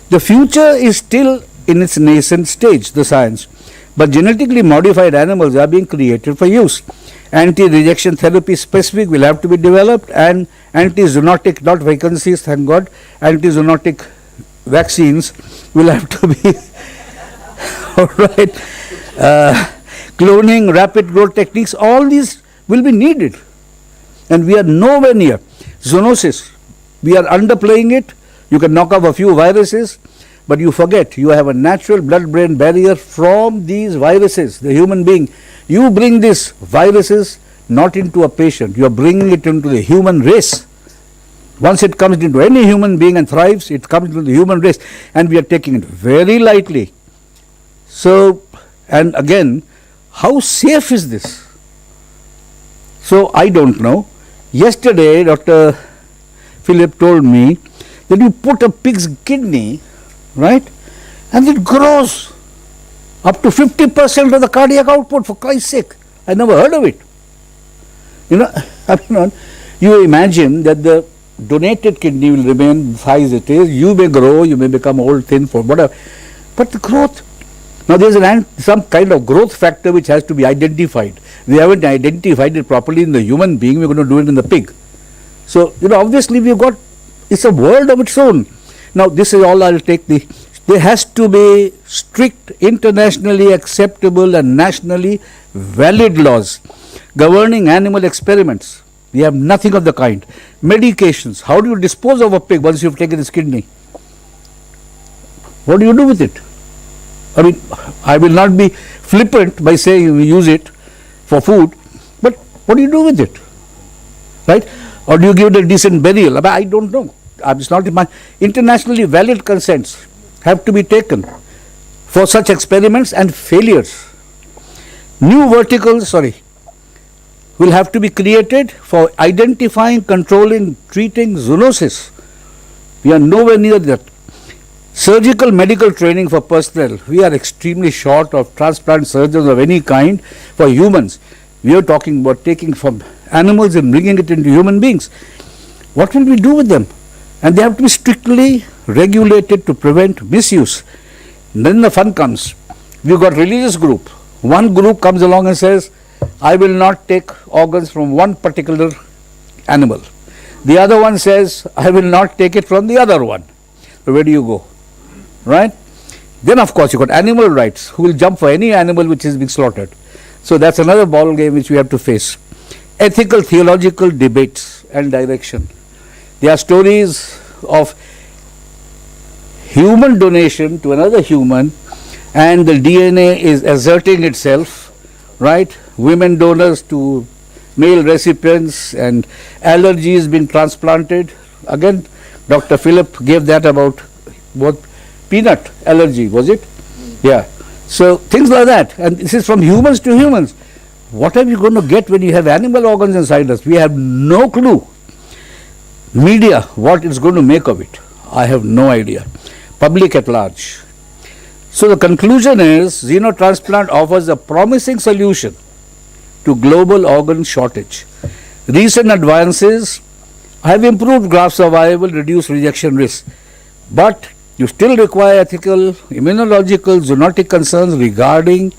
The future is still in its nascent stage, the science. But genetically modified animals are being created for use. Anti-rejection therapy specific will have to be developed, and anti-zoonotic, not vacancies, thank God, anti-zoonotic vaccines will have to be, all right. Cloning, rapid growth techniques, all these will be needed. And we are nowhere near. Zoonosis, we are underplaying it. You can knock off a few viruses, but you forget you have a natural blood-brain barrier from these viruses, the human being. You bring these viruses not into a patient, you are bringing it into the human race. Once it comes into any human being and thrives, it comes into the human race, and we are taking it very lightly. So, and again, how safe is this? So, I don't know. Yesterday, Dr. Philip told me that you put a pig's kidney, right, and it grows up to 50% of the cardiac output, for Christ's sake. I never heard of it. You imagine that the donated kidney will remain the size it is. You may grow, you may become old, thin, for whatever. But the growth, now there is some kind of growth factor which has to be identified. We haven't identified it properly in the human being, we're going to do it in the pig. So, obviously it's a world of its own. Now, this is all I'll take there has to be strict, internationally acceptable and nationally valid laws governing animal experiments. We have nothing of the kind. Medications, how do you dispose of a pig once you've taken its kidney? What do you do with it? I mean, I will not be flippant by saying we use it for food, but what do you do with it? Right? Or do you give it a decent burial? I don't know. It's not in my internationally valid consents have to be taken for such experiments and failures. New verticals, will have to be created for identifying, controlling, treating zoonosis. We are nowhere near that. Surgical medical training for personnel. We are extremely short of transplant surgeons of any kind for humans. We are talking about taking from animals and bringing it into human beings. What will we do with them? And they have to be strictly regulated to prevent misuse. Then the fun comes. We've got religious group. One group comes along and says, I will not take organs from one particular animal. The other one says, I will not take it from the other one. So where do you go? Right? Then of course you got animal rights, who will jump for any animal which is being slaughtered. So that's another ball game which we have to face. Ethical, theological debates and direction. There are stories of human donation to another human, and the DNA is asserting itself, right? Women donors to male recipients, and allergies being transplanted. Again, Dr. Philip gave that about what peanut allergy, was it? Yeah. So things like that, and this is from humans to humans. What are you going to get when you have animal organs inside us? We have no clue. Media, what it's going to make of it, I have no idea. Public at large. So the conclusion is, xenotransplant offers a promising solution to global organ shortage. Recent advances have improved graft survival, reduced rejection risk, but you still require ethical, immunological, zoonotic concerns regarding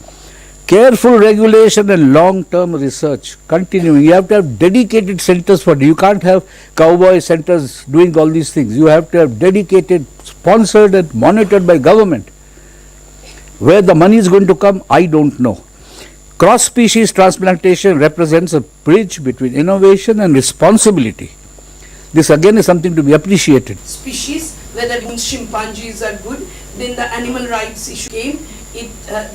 careful regulation and long-term research. Continuing, you have to have dedicated centers for it. You can't have cowboy centers doing all these things. You have to have dedicated, sponsored and monitored by government. Where the money is going to come, I don't know. Cross-species transplantation represents a bridge between innovation and responsibility. This again is something to be appreciated. Species, whether chimpanzees are good, then the animal rights issue came.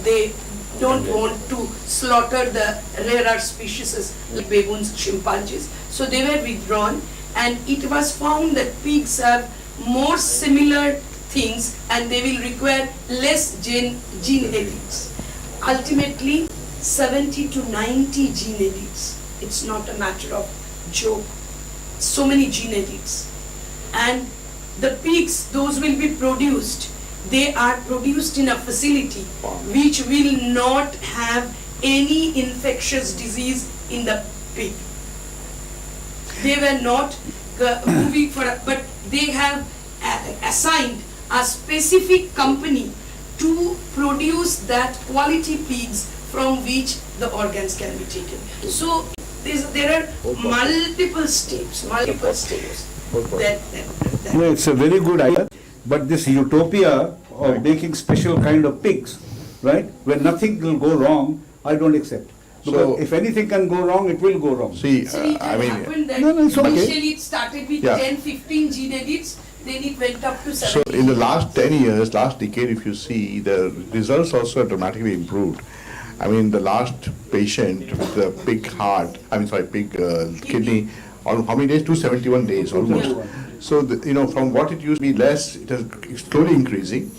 They don't want to slaughter the rarer species like baboons, chimpanzees. So they were withdrawn, and it was found that pigs have more similar things and they will require less gene edits. Ultimately, 70 to 90 gene edits. It's not a matter of joke. So many gene edits. And the pigs, those will be produced. They are produced in a facility which will not have any infectious disease in the pig. They were not moving for, but they have assigned a specific company to produce that quality pigs from which the organs can be taken. So there are multiple steps. It's a very good idea, but this utopia of making special kind of pigs, right, where nothing will go wrong, I don't accept. Because if anything can go wrong, it will go wrong. See, I mean, that it's okay. initially it started with 10, 15 gene edits, then it went up to 70. So in the last 10 years, last decade, if you see, the results also have dramatically improved. I mean, the last patient with the pig heart, pig kidney, on how many days? 271 days almost. So, from what it used to be less, it is slowly increasing.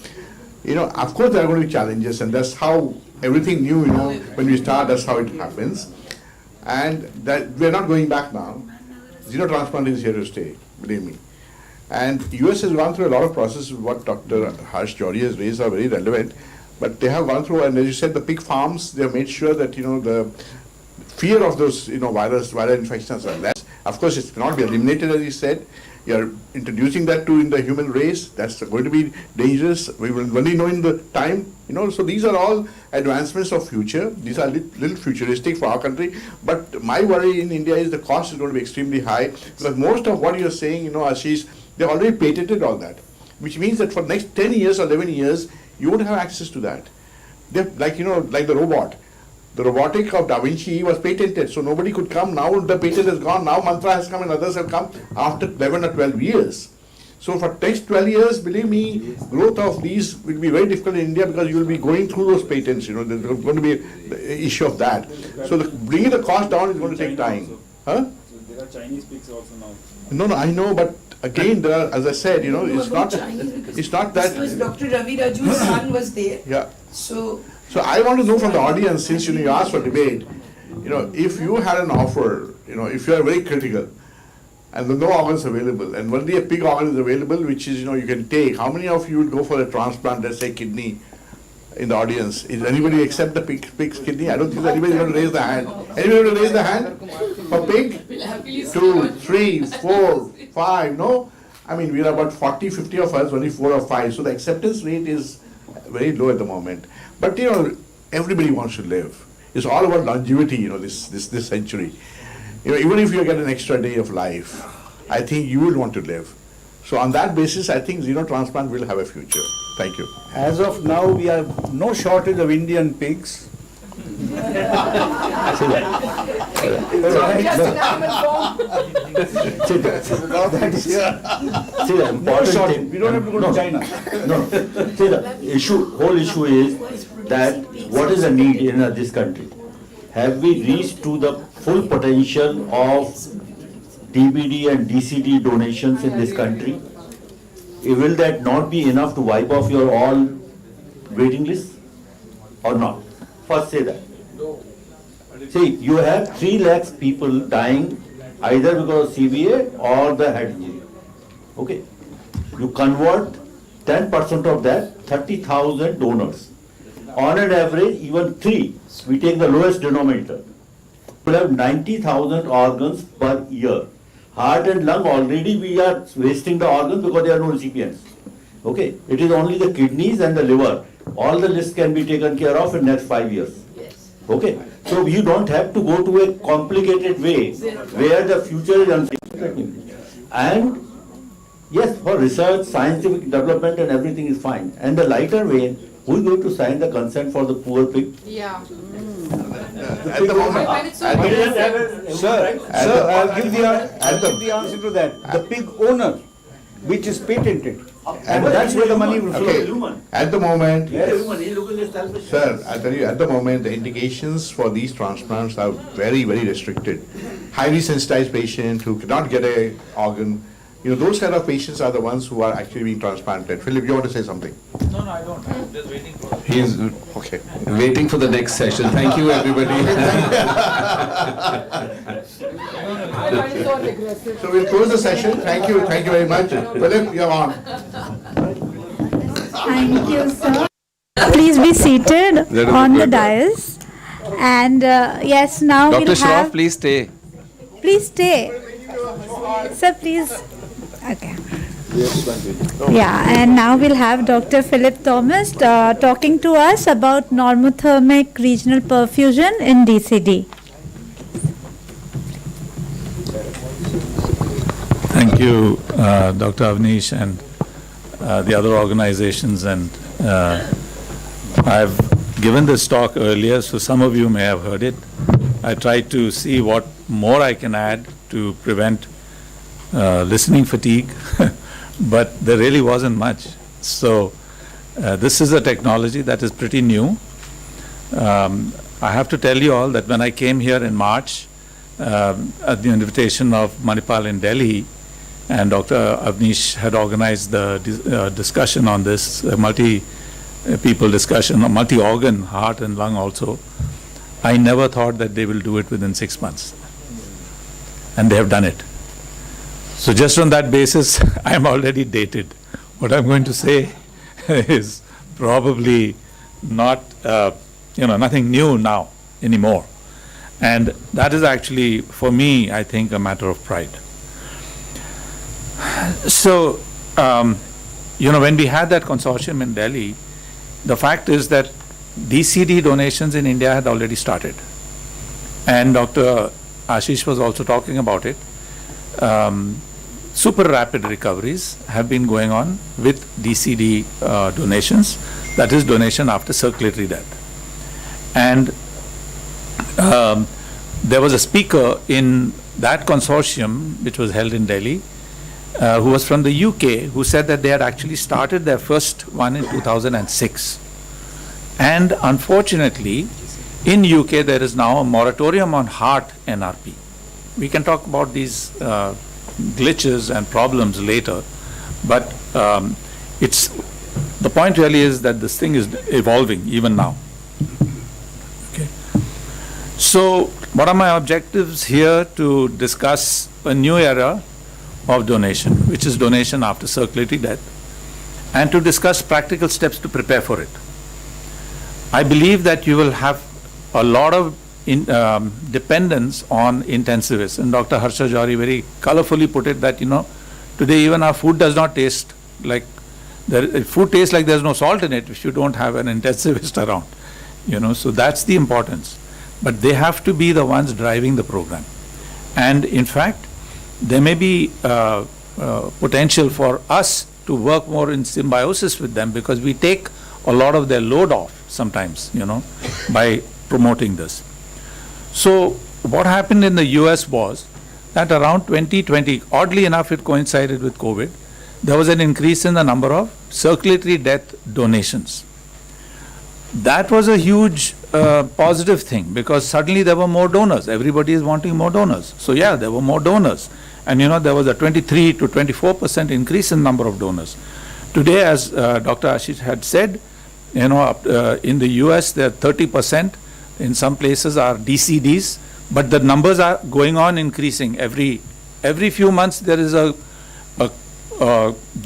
Of course there are going to be challenges, and that's how everything new, when we start, that's how it happens. And that we are not going back now. Xenotransplant is here to stay, believe me. And US has gone through a lot of processes. What Dr. Harsh Jory has raised are very relevant. But they have gone through, and as you said, the pig farms, they have made sure that, the fear of those, viral infections are less. Of course, it cannot be eliminated, as you said. You are introducing that in the human race. That's going to be dangerous. We will only know in the time, So these are all advancements of future. These are little futuristic for our country. But my worry in India is the cost is going to be extremely high. Because most of what you're saying, Ashish, they already patented all that. Which means that for the next 10 years or 11 years, you won't have access to that. Like the robot. The robotic of Da Vinci was patented, so nobody could come. Now the patent is gone. Now Mantra has come and others have come after 11 or 12 years. So for next 12 years, believe me, growth of these will be very difficult in India because you will be going through those patents. There's going to be the issue of that. So bringing the cost down is going to take time. Huh? There are Chinese pigs also now. No, I know, but again, there are, as I said, it's not that. This was Dr. Ravi Raju's son was there. Yeah. So I want to know from the audience, since you asked for debate, if you had an offer, if you are very critical, and there are no organs available, and only a pig organ is available, which is, you can take, how many of you would go for a transplant, let's say kidney, in the audience? Is anybody accept the pig's kidney? I don't think anybody is going to raise the hand. Anybody going to raise the hand for pig? 2, 3, 4, 5, no? I mean, we are about 40, 50 of us, only 4 or 5, so the acceptance rate is very low at the moment. But everybody wants to live. It's all about longevity, this century. Even if you get an extra day of life, I think you will want to live. So on that basis, I think xenotransplant will have a future. Thank you. As of now, we have no shortage of Indian pigs. We don't have to go to China. No. See, the whole issue is that what is the need in this country? Have we reached to the full potential of DBD and DCD donations in this country? Will that not be enough to wipe off your all waiting list or not? First say that. See, you have 3 lakhs people dying either because of CVA or the head injury. Okay. You convert 10% of that, 30,000 donors. On an average, even 3, we take the lowest denominator. We have 90,000 organs per year. Heart and lung, already we are wasting the organs because there are no recipients. Okay. It is only the kidneys and the liver. All the lists can be taken care of in next 5 years. Okay. So you don't have to go to a complicated way where the future is uncertain. And yes, for research, scientific development and everything is fine. And the lighter way, who is going to sign the consent for the poor pig? Yeah. At the moment, I'll give the answer to that. The pig owner, which is patented, and that's where the money will flow. Okay. At the moment, Yes. sir, I tell you, at the moment, the indications for these transplants are very, very restricted. Highly sensitized patient who cannot get a organ, those kind of patients are the ones who are actually being transplanted. Philip, you want to say something? No, I don't. I'm just waiting for it. He's Okay. waiting for the next session. Thank you, everybody. So we'll close the session. Thank you very much. Philip, you're on. Thank you, sir. Please be seated on the dais. And yes, now Dr. we'll Shroff, have... please stay. Please stay. Sir, please. Okay. Yeah, and now we'll have Dr. Philip Thomas talking to us about normothermic regional perfusion in DCD. Thank you, Dr. Avnish and the other organizations. And I've given this talk earlier, so some of you may have heard it. I tried to see what more I can add to prevent listening fatigue, but there really wasn't much. So this is a technology that is pretty new. I have to tell you all that when I came here in March, at the invitation of Manipal in Delhi, and Dr. Avnish had organized the discussion on this, multi-people discussion, multi-organ, heart and lung also. I never thought that they will do it within 6 months. And they have done it. So just on that basis, I am already dated. What I'm going to say is probably not, nothing new now anymore. And that is actually, for me, I think, a matter of pride. So, when we had that consortium in Delhi, the fact is that DCD donations in India had already started. And Dr. Ashish was also talking about it. Super rapid recoveries have been going on with DCD donations, that is donation after circulatory death. And there was a speaker in that consortium, which was held in Delhi, who was from the UK, who said that they had actually started their first one in 2006. And unfortunately, in UK there is now a moratorium on heart NRP, we can talk about these glitches and problems later, but the point really is that this thing is evolving even now. Okay. So what are my objectives here? To discuss a new era of donation, which is donation after circulatory death, and to discuss practical steps to prepare for it. I believe that you will have a lot of dependence on intensivists, and Dr. Harsha Jari very colorfully put it that, today even our food does not taste like, food tastes like there's no salt in it if you don't have an intensivist around, so that's the importance. But they have to be the ones driving the program. And in fact, there may be potential for us to work more in symbiosis with them, because we take a lot of their load off sometimes, by promoting this. So what happened in the US was that around 2020, oddly enough it coincided with COVID, there was an increase in the number of circulatory death donations. That was a huge positive thing, because suddenly there were more donors. Everybody is wanting more donors. So yeah, there were more donors. And there was a 23 to 24% increase in number of donors. Today, as Dr. Ashish had said, in the US there are 30%, in some places are DCDs, but the numbers are going on increasing. Every few months there is a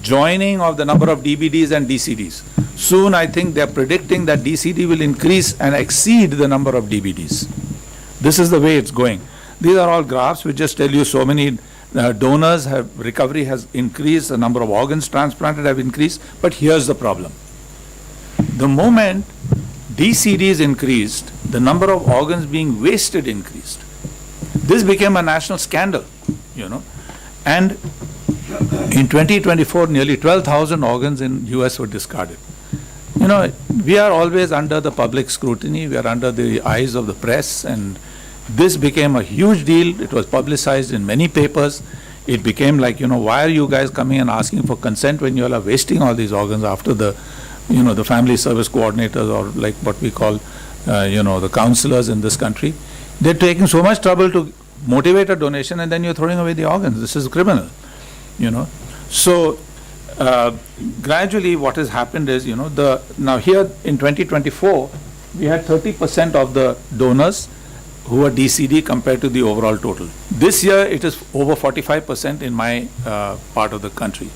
joining of the number of DBDs and DCDs. Soon I think they are predicting that DCD will increase and exceed the number of DBDs. This is the way it's going. These are all graphs which just tell you so many donors have, recovery has increased, the number of organs transplanted have increased, but here's the problem. The moment DCDs increased, the number of organs being wasted increased. This became a national scandal, and in 2024, nearly 12,000 organs in US were discarded. We are always under the public scrutiny, we are under the eyes of the press, and this became a huge deal. It was publicized in many papers. It became like, why are you guys coming and asking for consent when you all are wasting all these organs after the, the family service coordinators, or like what we call, the counselors in this country. They're taking so much trouble to motivate a donation, and then you're throwing away the organs. This is criminal, So gradually what has happened is, now here in 2024, we had 30% of the donors who are DCD compared to the overall total. This year it is over 45% in my part of the country.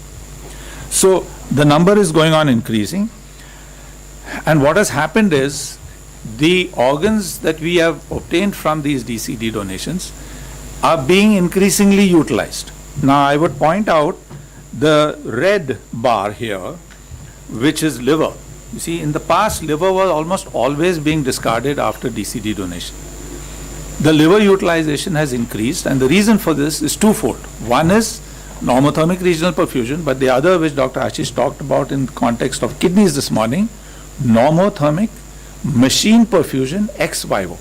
So the number is going on increasing, and what has happened is the organs that we have obtained from these DCD donations are being increasingly utilized. Now I would point out the red bar here, which is liver. You see, in the past, liver was almost always being discarded after DCD donation. The liver utilization has increased, and the reason for this is twofold. One is normothermic regional perfusion, but the other, which Dr. Ashish talked about in context of kidneys this morning, normothermic machine perfusion ex vivo.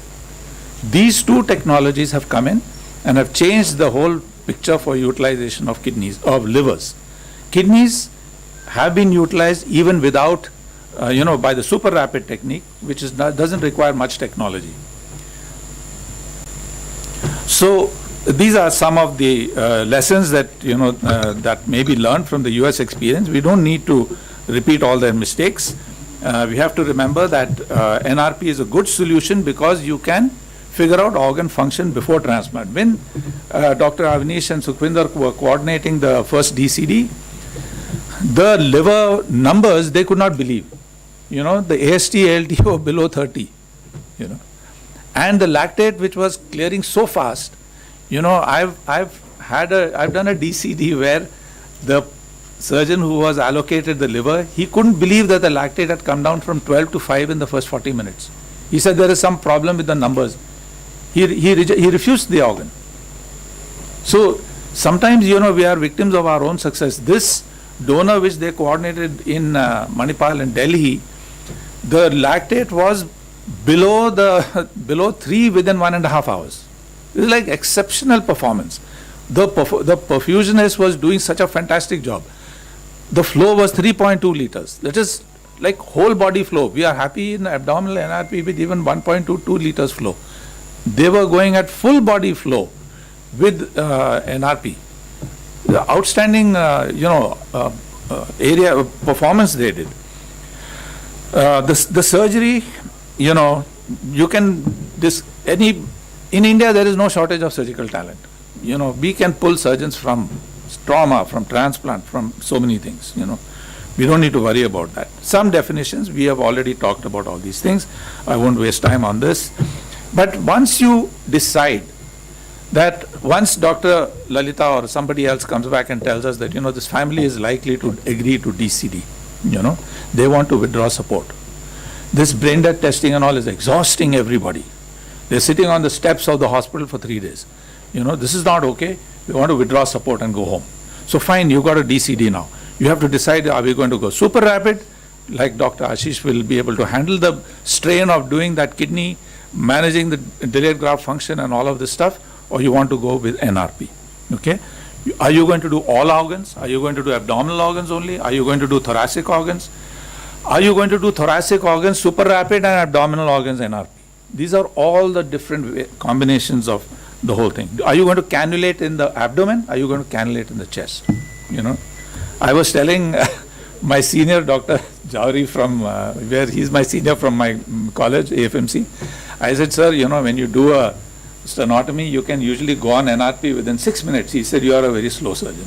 These two technologies have come in and have changed the whole picture for utilization of kidneys, of livers. Kidneys have been utilized even without, by the super rapid technique, which doesn't require much technology. So these are some of the lessons that that may be learned from the US experience. We don't need to repeat all their mistakes. We have to remember that NRP is a good solution because you can figure out organ function before transplant. When Dr. Avnish and Sukhvinder were coordinating the first DCD, the liver numbers they could not believe. The AST, ALT were below 30. And the lactate, which was clearing so fast, I've done a DCD where the surgeon who was allocated the liver, he couldn't believe that the lactate had come down from 12 to 5 in the first 40 minutes. He said there is some problem with the numbers. He refused the organ. So sometimes, we are victims of our own success. This donor which they coordinated in Manipal and Delhi, the lactate was below 3 within 1.5 hours. It is like exceptional performance. The perfusionist was doing such a fantastic job. The flow was 3.2 liters. That is like whole body flow. We are happy in abdominal NRP with even 1.22 liters flow. They were going at full body flow with NRP. The outstanding, area of performance they did. The surgery, you can, in India there is no shortage of surgical talent. We can pull surgeons from trauma, from transplant, from so many things, We don't need to worry about that. Some definitions, we have already talked about all these things. I won't waste time on this. But once you decide that, once Dr. Lalita or somebody else comes back and tells us that, this family is likely to agree to DCD, they want to withdraw support. This brain death testing and all is exhausting everybody. They're sitting on the steps of the hospital for 3 days. This is not okay. We want to withdraw support and go home. So fine, you got a DCD now. You have to decide, are we going to go super rapid, like Dr. Ashish will be able to handle the strain of doing that kidney, managing the delayed graft function and all of this stuff, or you want to go with NRP, okay? Are you going to do all organs? Are you going to do abdominal organs only? Are you going to do thoracic organs? Are you going to do thoracic organs, super rapid, and abdominal organs NRP? These are all the different combinations of the whole thing. Are you going to cannulate in the abdomen? Are you going to cannulate in the chest? I was telling my senior, Dr. Jowhari, from where he's my senior from my college, AFMC. I said, sir, when you do a sternotomy, you can usually go on NRP within 6 minutes. He said, you are a very slow surgeon.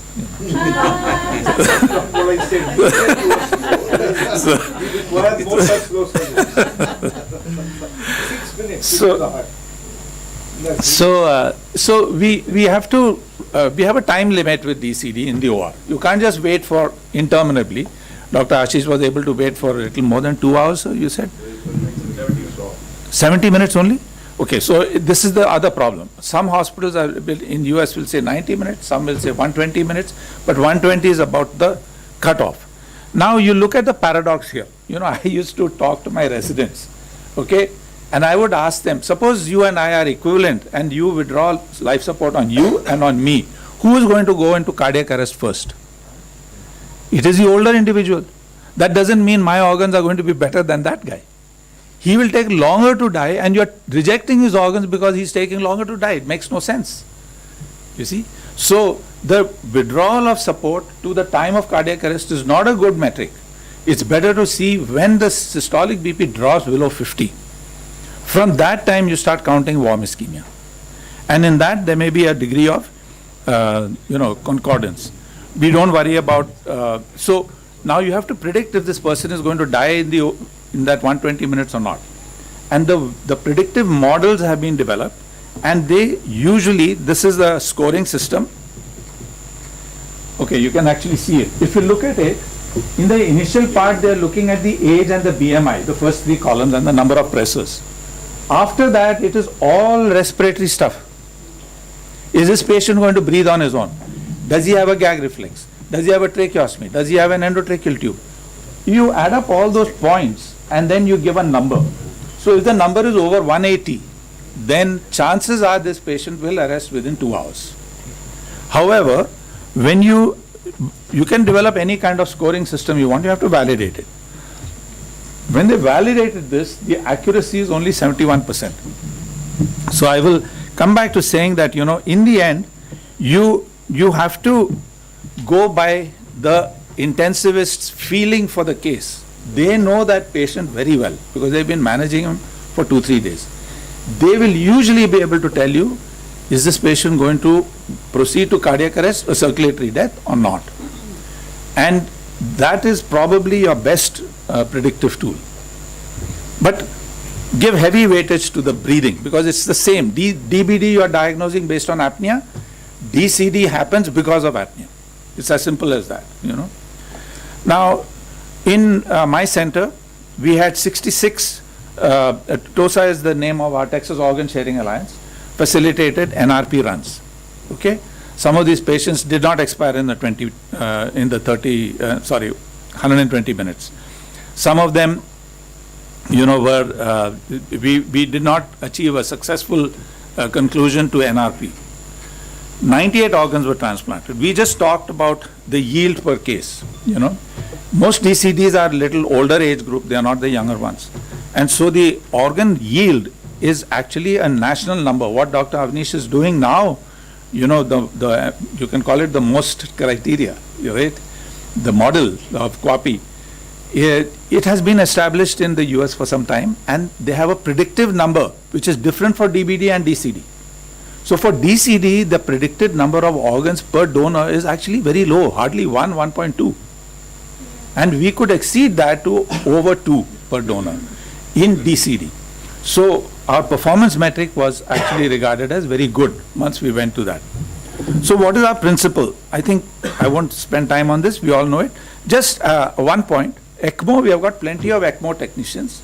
So we have to, we have a time limit with DCD in the OR. You can't just wait for interminably. Dr. Ashish was able to wait for a little more than 2 hours, you said? 70 minutes only? Okay, so this is the other problem. Some hospitals in US will say 90 minutes, some will say 120 minutes, but 120 is about the cutoff. Now you look at the paradox here. I used to talk to my residents, okay? And I would ask them, suppose you and I are equivalent and you withdraw life support on you and on me, who is going to go into cardiac arrest first? It is the older individual. That doesn't mean my organs are going to be better than that guy. He will take longer to die and you're rejecting his organs because he's taking longer to die. It makes no sense. You see? So the withdrawal of support to the time of cardiac arrest is not a good metric. It's better to see when the systolic BP drops below 50. From that time you start counting warm ischemia. And in that there may be a degree of concordance. We don't worry about, so now you have to predict if this person is going to die in that 120 minutes or not. And the predictive models have been developed, and they usually, this is the scoring system. Okay, you can actually see it. If you look at it, in the initial part they are looking at the age and the BMI, the first 3 columns, and the number of pressors. After that it is all respiratory stuff. Is this patient going to breathe on his own? Does he have a gag reflex? Does he have a tracheostomy? Does he have an endotracheal tube? You add up all those points and then you give a number. So if the number is over 180, then chances are this patient will arrest within 2 hours. However, when you can develop any kind of scoring system you want, you have to validate it. When they validated this, the accuracy is only 71%. So I will come back to saying that, in the end, you have to go by the intensivist's feeling for the case. They know that patient very well because they've been managing him for 2-3 days. They will usually be able to tell you, is this patient going to proceed to cardiac arrest or circulatory death or not? And that is probably your best predictive tool. But give heavy weightage to the breathing because it's the same. DBD you are diagnosing based on apnea. DCD happens because of apnea. It's as simple as that, Now, in my center, we had 66, TOSA is the name of our Texas Organ Sharing Alliance, facilitated NRP runs, okay? Some of these patients did not expire in the 120 minutes. Some of them, were, we did not achieve a successful conclusion to NRP. 98 organs were transplanted. We just talked about the yield per case, Most DCDs are little older age group, they are not the younger ones. And so the organ yield is actually a national number. What Dr. Avnish is doing now you know, you can call it the most criteria, right? The model of QAPI. It has been established in the US for some time, and they have a predictive number which is different for DBD and DCD. So for DCD, the predicted number of organs per donor is actually very low, hardly 1, 1.2. And we could exceed that to over 2 per donor in DCD. So our performance metric was actually regarded as very good once we went to that. So what is our principle? I think I won't spend time on this, we all know it. Just one point, ECMO, we have got plenty of ECMO technicians.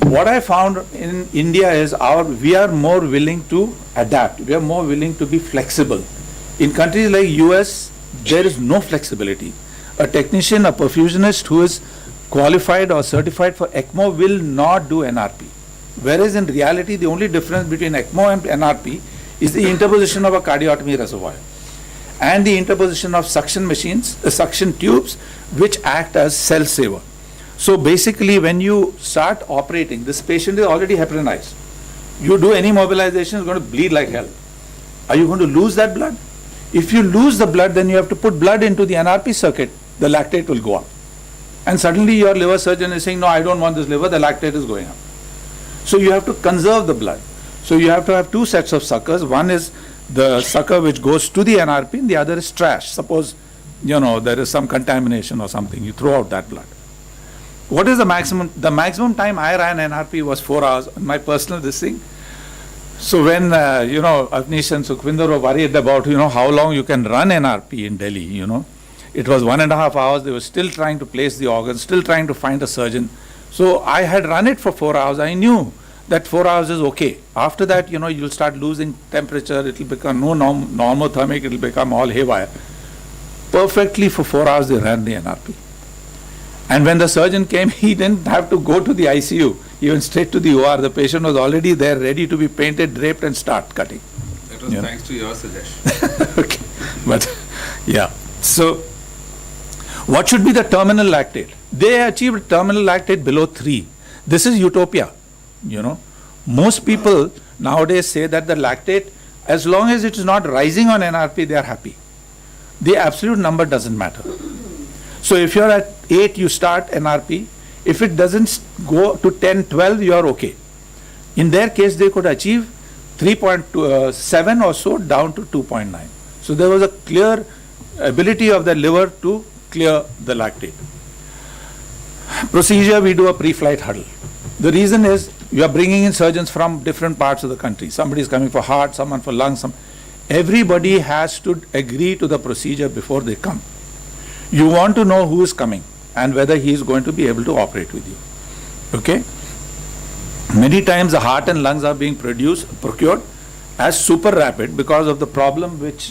What I found in India is we are more willing to adapt, we are more willing to be flexible. In countries like US, there is no flexibility. A technician, a perfusionist who is qualified or certified for ECMO will not do NRP. Whereas in reality, the only difference between ECMO and NRP is the interposition of a cardiotomy reservoir and the interposition of suction machines, suction tubes, which act as cell saver. So basically, when you start operating, this patient is already heparinized. You do any mobilization, it's going to bleed like hell. Are you going to lose that blood? If you lose the blood, then you have to put blood into the NRP circuit. The lactate will go up. And suddenly your liver surgeon is saying, no, I don't want this liver, the lactate is going up. So you have to conserve the blood. So you have to have two sets of suckers. One is the sucker which goes to the NRP, and the other is trash. Suppose, you know, there is some contamination or something, you throw out that blood. What is the maximum? The maximum time I ran NRP was 4 hours, my personal this thing. So when, you know, Avnish and Sukhvinder were worried about, you know, how long you can run NRP in Delhi, you know. It was 1.5 hours, they were still trying to place the organ, still trying to find a surgeon. So I had run it for 4 hours, I knew that 4 hours is okay. After that, you know, you'll start losing temperature, it will become no normothermic, it will become all haywire. Perfectly for 4 hours they ran the NRP. And when the surgeon came, he didn't have to go to the ICU, he went straight to the OR. The patient was already there, ready to be painted, draped, and start cutting. That was thanks to your suggestion. Okay, but yeah. So, what should be the terminal lactate? They achieved terminal lactate below 3. This is utopia, you know. Most people nowadays say that the lactate, as long as it is not rising on NRP, they are happy. The absolute number doesn't matter. So if you're at 8, you start NRP. If it doesn't go to 10, 12, you are okay. In their case, they could achieve 3.7 or so down to 2.9. So there was a clear ability of the liver to clear the lactate. Procedure, we do a pre-flight huddle. The reason is you are bringing in surgeons from different parts of the country. Somebody is coming for heart, someone for lungs. Everybody has to agree to the procedure before they come. You want to know who is coming and whether he is going to be able to operate with you. Okay? Many times the heart and lungs are being procured as super rapid because of the problem which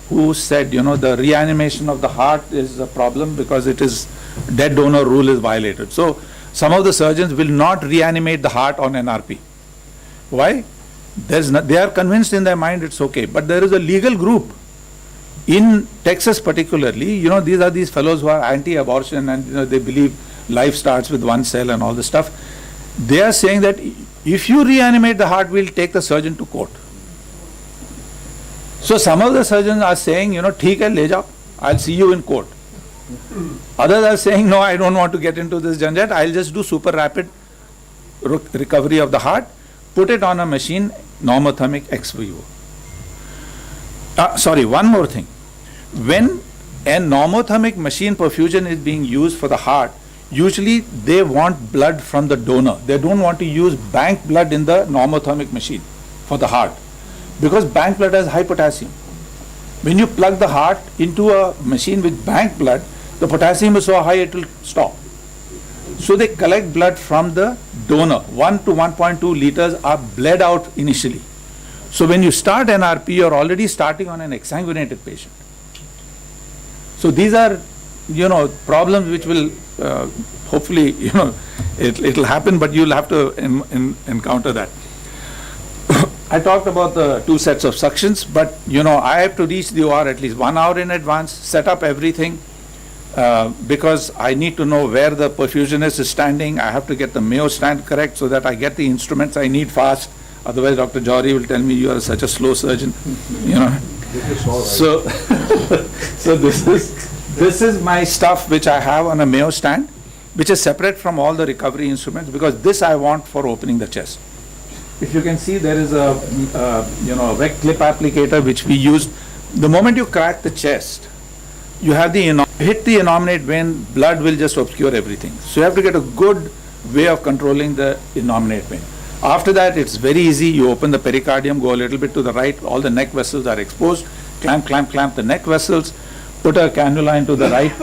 who said, you know, the reanimation of the heart is a problem because it is dead donor rule is violated. So some of the surgeons will not reanimate the heart on NRP. Why? They are convinced in their mind it's okay, but there is a legal group in Texas particularly, you know, these are these fellows who are anti-abortion and, you know, they believe life starts with one cell and all this stuff. They are saying that if you reanimate the heart, we'll take the surgeon to court. So some of the surgeons are saying, you know, theek hai, le jao, I'll see you in court. Others are saying, no, I don't want to get into this janjat, I'll just do super rapid recovery of the heart, put it on a machine, normothermic ex vivo. Sorry, one more thing. When a normothermic machine perfusion is being used for the heart, usually they want blood from the donor. They don't want to use bank blood in the normothermic machine for the heart, because bank blood has high potassium. When you plug the heart into a machine with bank blood, the potassium is so high it will stop. So they collect blood from the donor. 1 to 1.2 liters are bled out initially. So when you start NRP, you're already starting on an exsanguinated patient. So these are, you know, problems which will hopefully, you know, it'll happen, but you'll have to encounter that. I talked about the 2 sets of suctions, but, you know, I have to reach the OR at least 1 hour in advance, set up everything, because I need to know where the perfusionist is standing. I have to get the Mayo stand correct so that I get the instruments I need fast. Otherwise, Dr. Jowhary will tell me you are such a slow surgeon, you know. So, so this is my stuff which I have on a Mayo stand, which is separate from all the recovery instruments, because this I want for opening the chest. If you can see, there is a wet clip applicator which we use. The moment you crack the chest, you have hit the innominate vein, blood will just obscure everything. So you have to get a good way of controlling the innominate vein. After that, it's very easy. You open the pericardium, go a little bit to the right, all the neck vessels are exposed, clamp the neck vessels, put a cannula into the right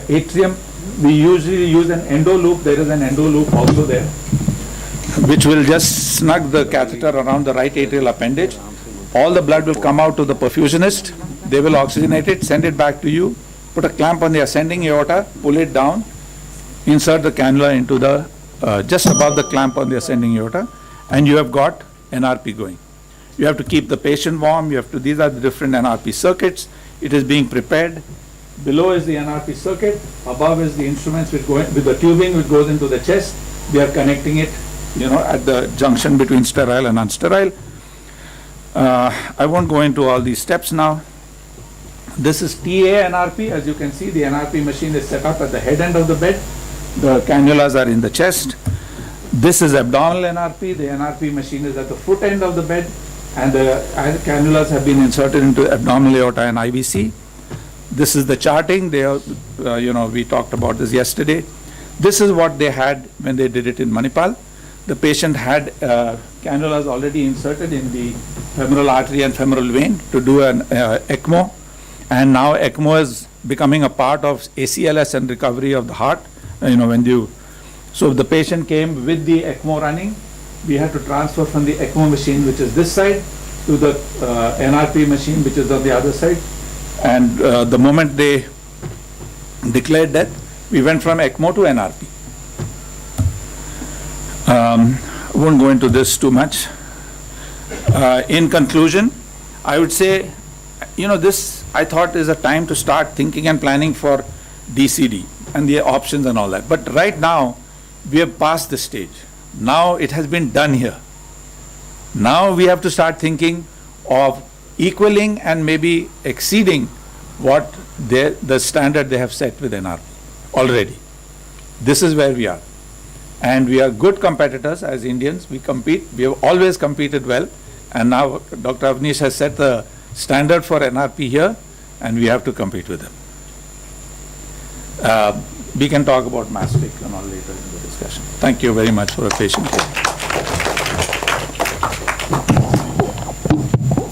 atrium. We usually use an endo loop. There is an endo loop also there, which will just snug the catheter around the right atrial appendage. All the blood will come out to the perfusionist. They will oxygenate it, send it back to you, put a clamp on the ascending aorta, pull it down, insert the cannula into the, just above the clamp on the ascending aorta, and you have got NRP going. You have to keep the patient warm. These are the different NRP circuits. It is being prepared. Below is the NRP circuit. Above is the instruments which go with the tubing which goes into the chest. We are connecting it, at the junction between sterile and unsterile. I won't go into all these steps now. This is TA NRP. As you can see, the NRP machine is set up at the head end of the bed. The cannulas are in the chest. This is abdominal NRP. The NRP machine is at the foot end of the bed, and the cannulas have been inserted into abdominal aorta and IVC. This is the charting. We talked about this yesterday. This is what they had when they did it in Manipal. The patient had cannulas already inserted in the femoral artery and femoral vein to do an ECMO, and now ECMO is becoming a part of ACLS and recovery of the heart. So the patient came with the ECMO running. We had to transfer from the ECMO machine, which is this side, to the NRP machine, which is on the other side. And the moment they declared death, we went from ECMO to NRP. I won't go into this too much. In conclusion, I would say, this I thought is a time to start thinking and planning for DCD and the options and all that. But right now, we have passed the stage. Now it has been done here. Now we have to start thinking of equaling and maybe exceeding what the standard they have set with NRP already. This is where we are. And we are good competitors as Indians. We compete. We have always competed well. And now Dr. Avnish has set the standard for NRP here, and we have to compete with them. We can talk about mastic and all later in the discussion. Thank you very much for a patient hearing.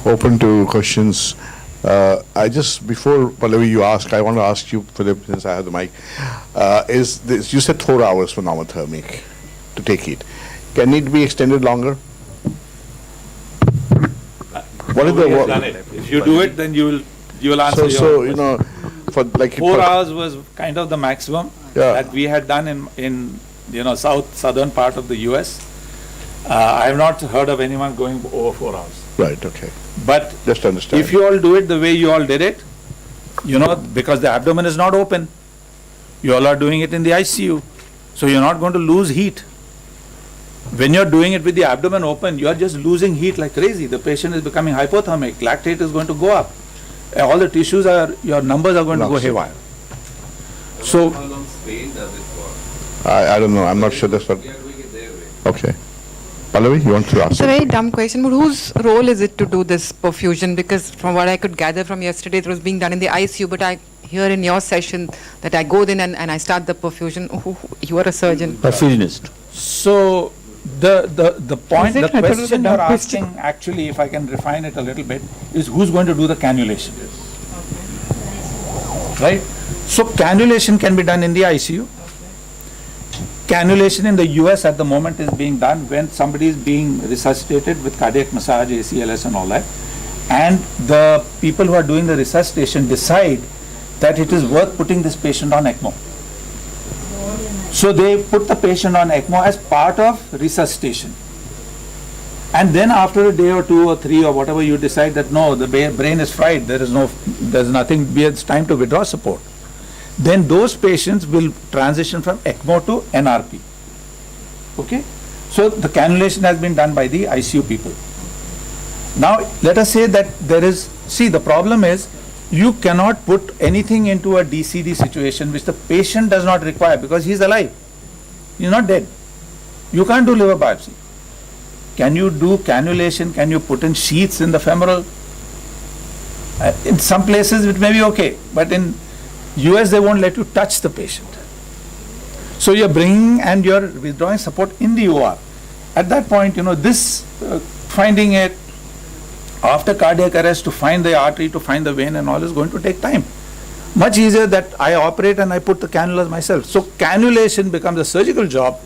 Open to questions. I just, before Pallavi you ask, I want to ask you, Philip, since I have the mic, is this, you said 4 hours for normothermic to take it. Can it be extended longer? What is the Done it. If you do it, then you will answer your question. For like 4 hours was kind of the maximum that we had done in southern part of the US. I have not heard of anyone going over 4 hours. Right, okay. But just understand. If you all do it the way you all did it, because the abdomen is not open, you all are doing it in the ICU, so you're not going to lose heat. When you're doing it with the abdomen open, you are just losing heat like crazy. The patient is becoming hypothermic. Lactate is going to go up. All the tissues your numbers are going to go haywire. So, how long Spain does it for? I don't know. I'm not sure that's what. We are doing it their way. Okay. Pallavi, you want to ask? It's a very dumb question, but whose role is it to do this perfusion? Because from what I could gather from yesterday, it was being done in the ICU, but I hear in your session that I go in and I start the perfusion. You are a surgeon. Perfusionist. So, the point, the question you're asking, actually, if I can refine it a little bit, is who's going to do the cannulation? Right? So, cannulation can be done in the ICU. Cannulation in the US at the moment is being done when somebody is being resuscitated with cardiac massage, ACLS and all that. And the people who are doing the resuscitation decide that it is worth putting this patient on ECMO. So they put the patient on ECMO as part of resuscitation. And then after a day or 2 or 3 or whatever you decide that no, the brain is fried, there's nothing, it's time to withdraw support. Then those patients will transition from ECMO to NRP. Okay? So the cannulation has been done by the ICU people. Now, let us say that there is, see, the problem is, you cannot put anything into a DCD situation which the patient does not require because he is alive. He is not dead. You can't do liver biopsy. Can you do cannulation? Can you put in sheaths in the femoral? In some places it may be okay, but in US they won't let you touch the patient. So you're bringing and you're withdrawing support in the OR. At that point, this finding it after cardiac arrest to find the artery, to find the vein and all is going to take time. Much easier that I operate and I put the cannulas myself. So cannulation becomes a surgical job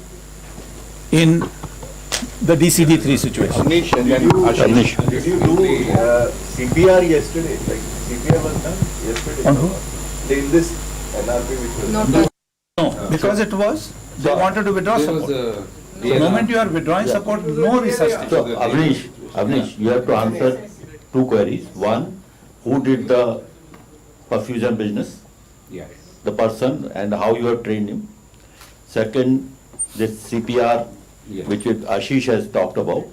in the DCD3 situation. Did you do CPR yesterday? Like CPR was done yesterday? On who? In this NRP which was No, because it was, they wanted to withdraw support. The moment you are withdrawing support, no resuscitation. So, Avnish, you have to answer two queries. One, who did the perfusion business? Yes. The person and how you have trained him. Second, this CPR, which Ashish has talked about.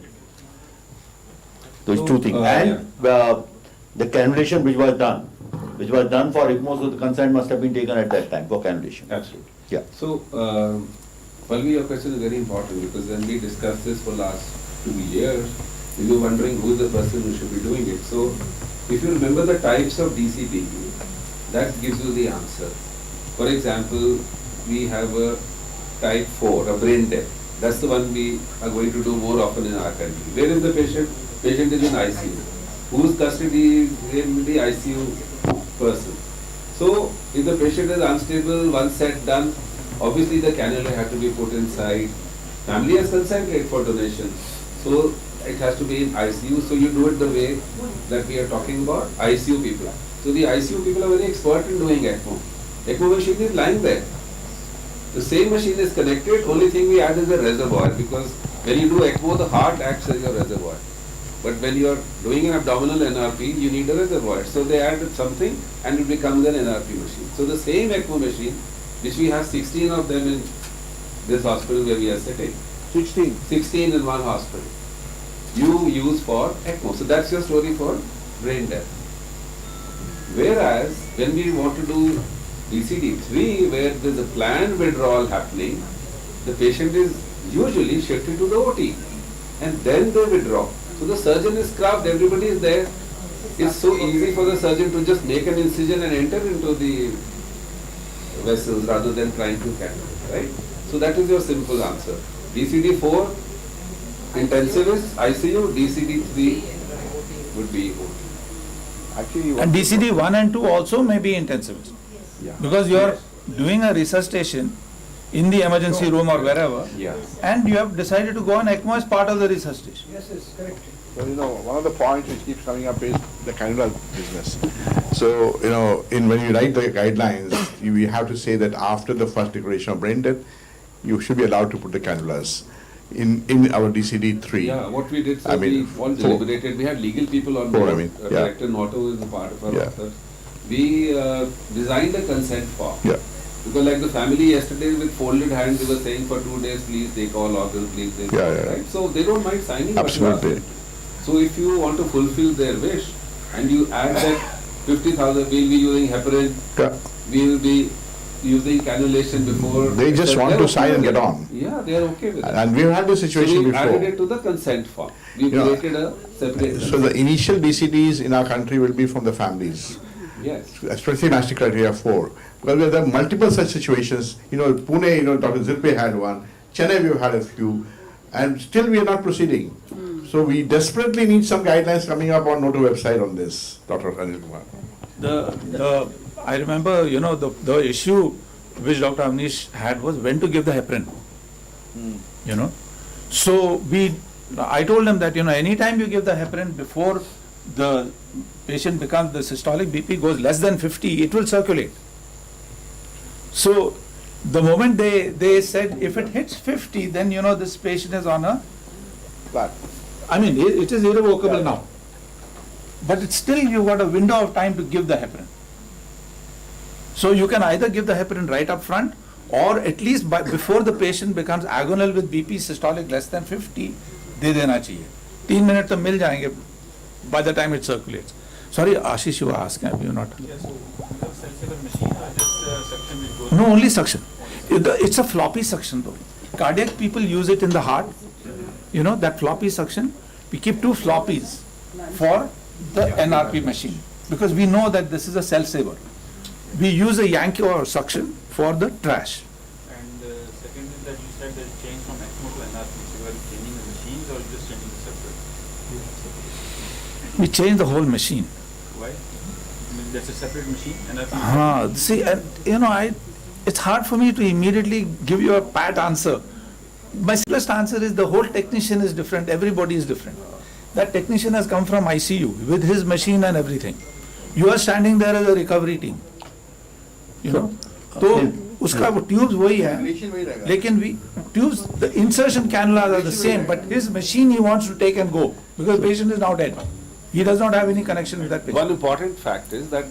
Those two things. And the cannulation which was done for ECMO, so the consent must have been taken at that time for cannulation. Absolutely. Yeah. So, Palvi, your question is very important because when we discussed this for last 2 years, we were wondering who is the person who should be doing it. So, if you remember the types of DCD, that gives you the answer. For example, we have a type 4, a brain death. That's the one we are going to do more often in our country. Where is the patient? Patient is in ICU. Whose custody is in the ICU person? So, if the patient is unstable, one set done, obviously the cannula has to be put inside. Family has consented for donation. So, it has to be in ICU. So, you do it the way that we are talking about, ICU people. So, the ICU people are very expert in doing ECMO. ECMO machine is lying there. The same machine is connected, only thing we add is a reservoir because when you do ECMO, the heart acts as your reservoir. But when you are doing an abdominal NRP, you need a reservoir. So they added something and it becomes an NRP machine. So the same ECMO machine, which we have 16 of them in this hospital where we are sitting. 16? 16 in one hospital. You use for ECMO. So that's your story for brain death. Whereas when we want to do DCD3, where there's a planned withdrawal happening, the patient is usually shifted to the OT and then they withdraw. So the surgeon is scrubbed, everybody is there. It's so easy for the surgeon to just make an incision and enter into the vessels rather than trying to cannulate, right? So that is your simple answer. DCD4, intensivist, ICU, DCD3 would be OT. Actually, and DCD 1 and 2 also may be intensivist. Yeah. Because you are doing a resuscitation in the emergency room or wherever, and you have decided to go on ECMO as part of the resuscitation. Yes, yes, correct. So, one of the points which keeps coming up is the cannula business. So, when you write the guidelines, we have to say that after the first declaration of brain death, you should be allowed to put the cannulas in our DCD3. Yeah, what we did, so we all deliberated. We had legal people on board. Director Notto is a part of our office. We designed a consent form. Yeah. Because like the family yesterday with folded hands, they were saying for 2 days, please take all organs, please take all, right? So they don't mind signing. Absolutely. So if you want to fulfill their wish and you add that 50,000, we'll be using heparin, we will be using cannulation before. They just want to sign and get on. Yeah, they are okay with it. And we've had this situation so we before. added it to the consent form. We created a separate. So the initial DCDs in our country will be from the families. Yes. Especially national criteria 4. Because there are multiple such situations. Pune, Dr. Zirpe had one. Chennai, we've had a few. And still we are not proceeding. So we desperately need some guidelines coming up on Notto website on this, Dr. Anil Kumar. I remember, the issue which Dr. Avnish had was when to give the heparin. So I told him that, anytime you give the heparin before the patient becomes, the systolic BP goes less than 50, it will circulate. So the moment they said if it hits 50, then this patient is on a flat. I mean, it is irrevocable now. But it's still, you've got a window of time to give the heparin. So you can either give the heparin right up front, or at least before the patient becomes agonal with BP systolic less than 50, दे देना चाहिए. 3 minutes तो मिल जाएंगे by the time it circulates. Sorry, Ashish, you were asking, you not. Yeah, so sensible machine or just suction which goes? No, only suction. It's a floppy suction though. Cardiac people use it in the heart. You know, that floppy suction. We keep 2 floppies for the NRP machine because we know that this is a cell saver. We use a Yankee or suction for the trash. And second is that you said that change from ECMO to NRP, so you are changing the machines or just changing the separate? We change the whole machine. Why? I mean, that's a separate machine, NRP? See, it's hard for me to immediately give you a pat answer. My simplest answer is the whole technician is different, everybody is different. That technician has come from ICU with his machine and everything. You are standing there as a recovery team. You know? So, उसका वो tubes वही है, लेकिन tubes, the insertion cannulas are the same, but his machine he wants to take and go because patient is now dead. He does not have any connection with that patient. One important fact is that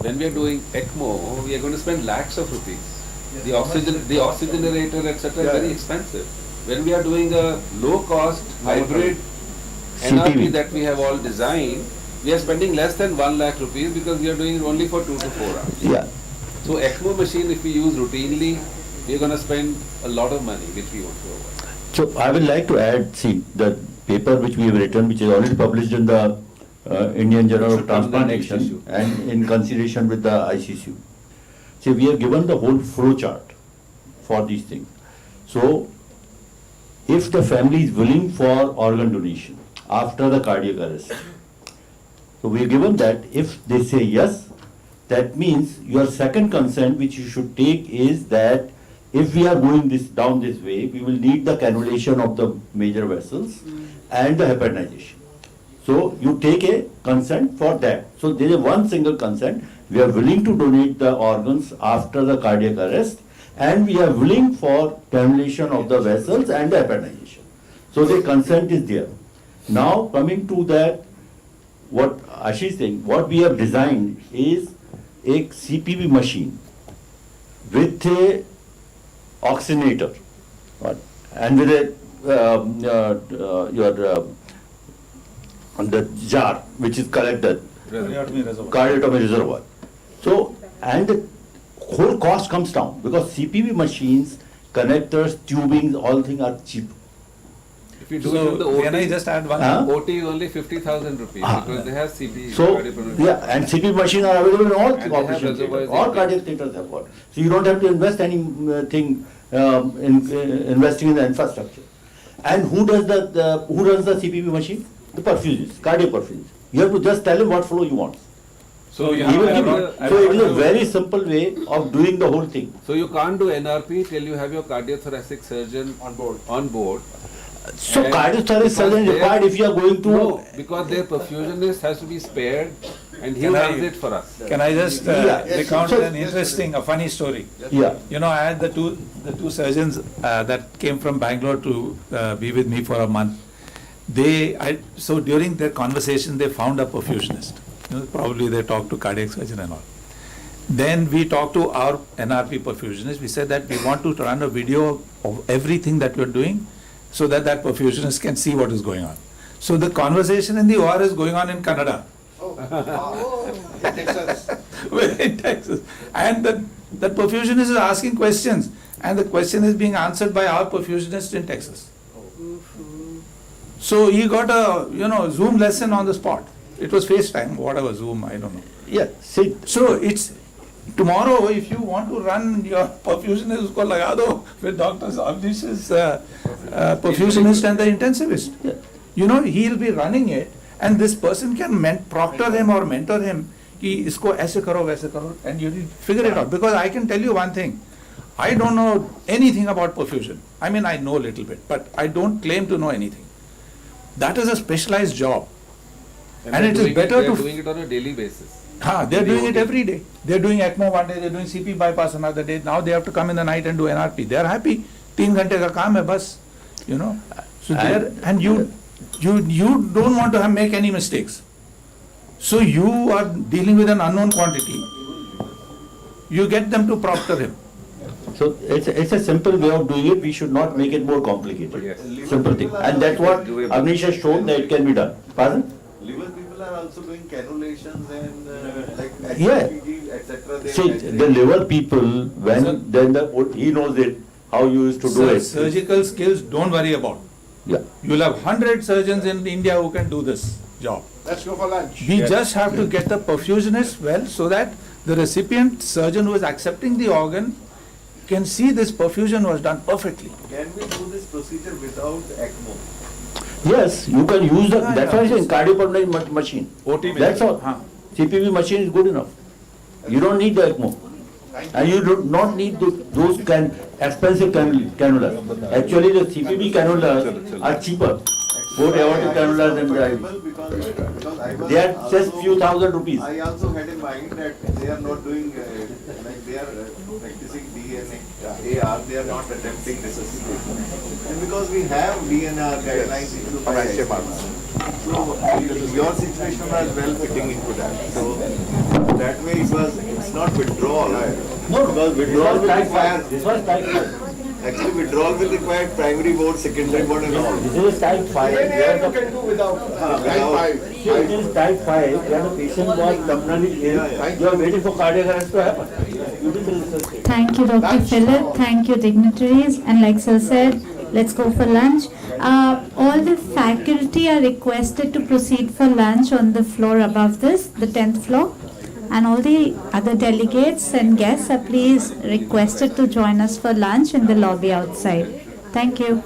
when we are doing ECMO, we are going to spend lakhs of rupees. The oxygenator, etc. is very expensive. When we are doing a low-cost hybrid NRP that we have all designed, we are spending less than 1 lakh rupees because we are doing it only for 2 to 4 hours. Yeah. So ECMO machine, if we use routinely, we are going to spend a lot of money, which we want to avoid. So I would like to add, see, the paper which we have written, which is already published in the Indian Journal of Transplantation and in consideration with the ICCM. See, we have given the whole flow chart for these things. So, if the family is willing for organ donation after the cardiac arrest, so we have given that if they say yes, that means your second consent which you should take is that if we are going down this way, we will need the cannulation of the major vessels and the heparinization. So you take a consent for that. So there is one single consent. We are willing to donate the organs after the cardiac arrest, and we are willing for cannulation of the vessels and the heparinization. So the consent is there. Now coming to that, what Ashish is saying, what we have designed is a CPB machine with a oxygenator and with a the jar which is collected, cardiotomy reservoir. So, and the whole cost comes down because CPB machines, connectors, tubings, all things are cheap. If you do it in the OT, can I just add one? OT is only 50,000 rupees because they have CP. So, yeah, and CPB machines are available in all operation theaters, all cardiac theaters have got. So you don't have to invest anything investing in the infrastructure. And who does who runs the CPB machine? The perfusers, cardiac perfusers. You have to just tell him what flow you want. So it is a very simple way of doing the whole thing. So you can't do NRP till you have your cardiothoracic surgeon on board. So cardiothoracic surgeon required if you are going to... No, because their perfusionist has to be spared and he runs it for us. Can I just recount a funny story? Yeah. You know, I had the two surgeons that came from Bangalore to be with me for a month. So during their conversation, they found a perfusionist. You know, probably they talked to cardiac surgeon and all. Then we talked to our NRP perfusionist. We said that we want to run a video of everything that we're doing so that perfusionist can see what is going on. So the conversation in the OR is going on in Kannada. In Texas. In Texas. And that perfusionist is asking questions and the question is being answered by our perfusionist in Texas. So he got a Zoom lesson on the spot. It was FaceTime, whatever, Zoom, I don't know. Yeah, see. So it's tomorrow if you want to run your perfusionist, usko laga do with Dr. Avnish's perfusionist and the intensivist. Yeah. You know, he'll be running it and this person can proctor him or mentor him ki isko aise karo, waise karo, and you figure it out. Because I can tell you one thing, I don't know anything about perfusion. I mean, I know a little bit, but I don't claim to know anything. That is a specialized job. And it is better to... They are doing it on a daily basis. They are doing it every day. They are doing ECMO one day, they are doing CP bypass another day. Now they have to come in the night and do NRP. They are happy. 3 घंटे का काम है बस. You know. So and you don't want to make any mistakes. So you are dealing with an unknown quantity. You get them to proctor him. So it's a simple way of doing it, we should not make it more complicated. Simple thing. And that's what Avnish has shown that it can be done. Pardon? Liver people are also doing cannulations and like Yeah. HPG, etc. They See, the liver people, when then he knows it, how you used to do Sir, it. surgical skills, don't worry about. Yeah. You'll have 100 surgeons in India who can do this job. Let's go for lunch. We just have to get the perfusionist well so that the recipient surgeon who is accepting the organ can see this perfusion was done perfectly. Can we do this procedure without ECMO? Yes, you can use the, that's why I'm saying cardiopulmonary machine. OT That's all. CPV machine is good enough. You don't need the ECMO. And you do not need those expensive cannulas. Actually, the CPV cannulas are cheaper. Both aortic cannulas and the they are just few thousand rupees. I also had in mind that they are not doing, like they are practicing DNA, AR, they are not attempting resuscitation. And because we have DNR guidelines into so your situation was well fitting into that. So that way it's not withdrawal. No, because withdrawal will require, this was type 5. actually withdrawal will require primary board, secondary board and all. This is type 5. You can do without. Type 5. See, it is type 5, where the patient was terminally ill, you are waiting for cardiac arrest to happen. You didn't resuscitate. Thank you, Dr. Philip. Thank you, dignitaries. And like Sir said, let's go for lunch. All the faculty are requested to proceed for lunch on the floor above this, the 10th floor. And all the other delegates and guests are please requested to join us for lunch in the lobby outside. Thank you.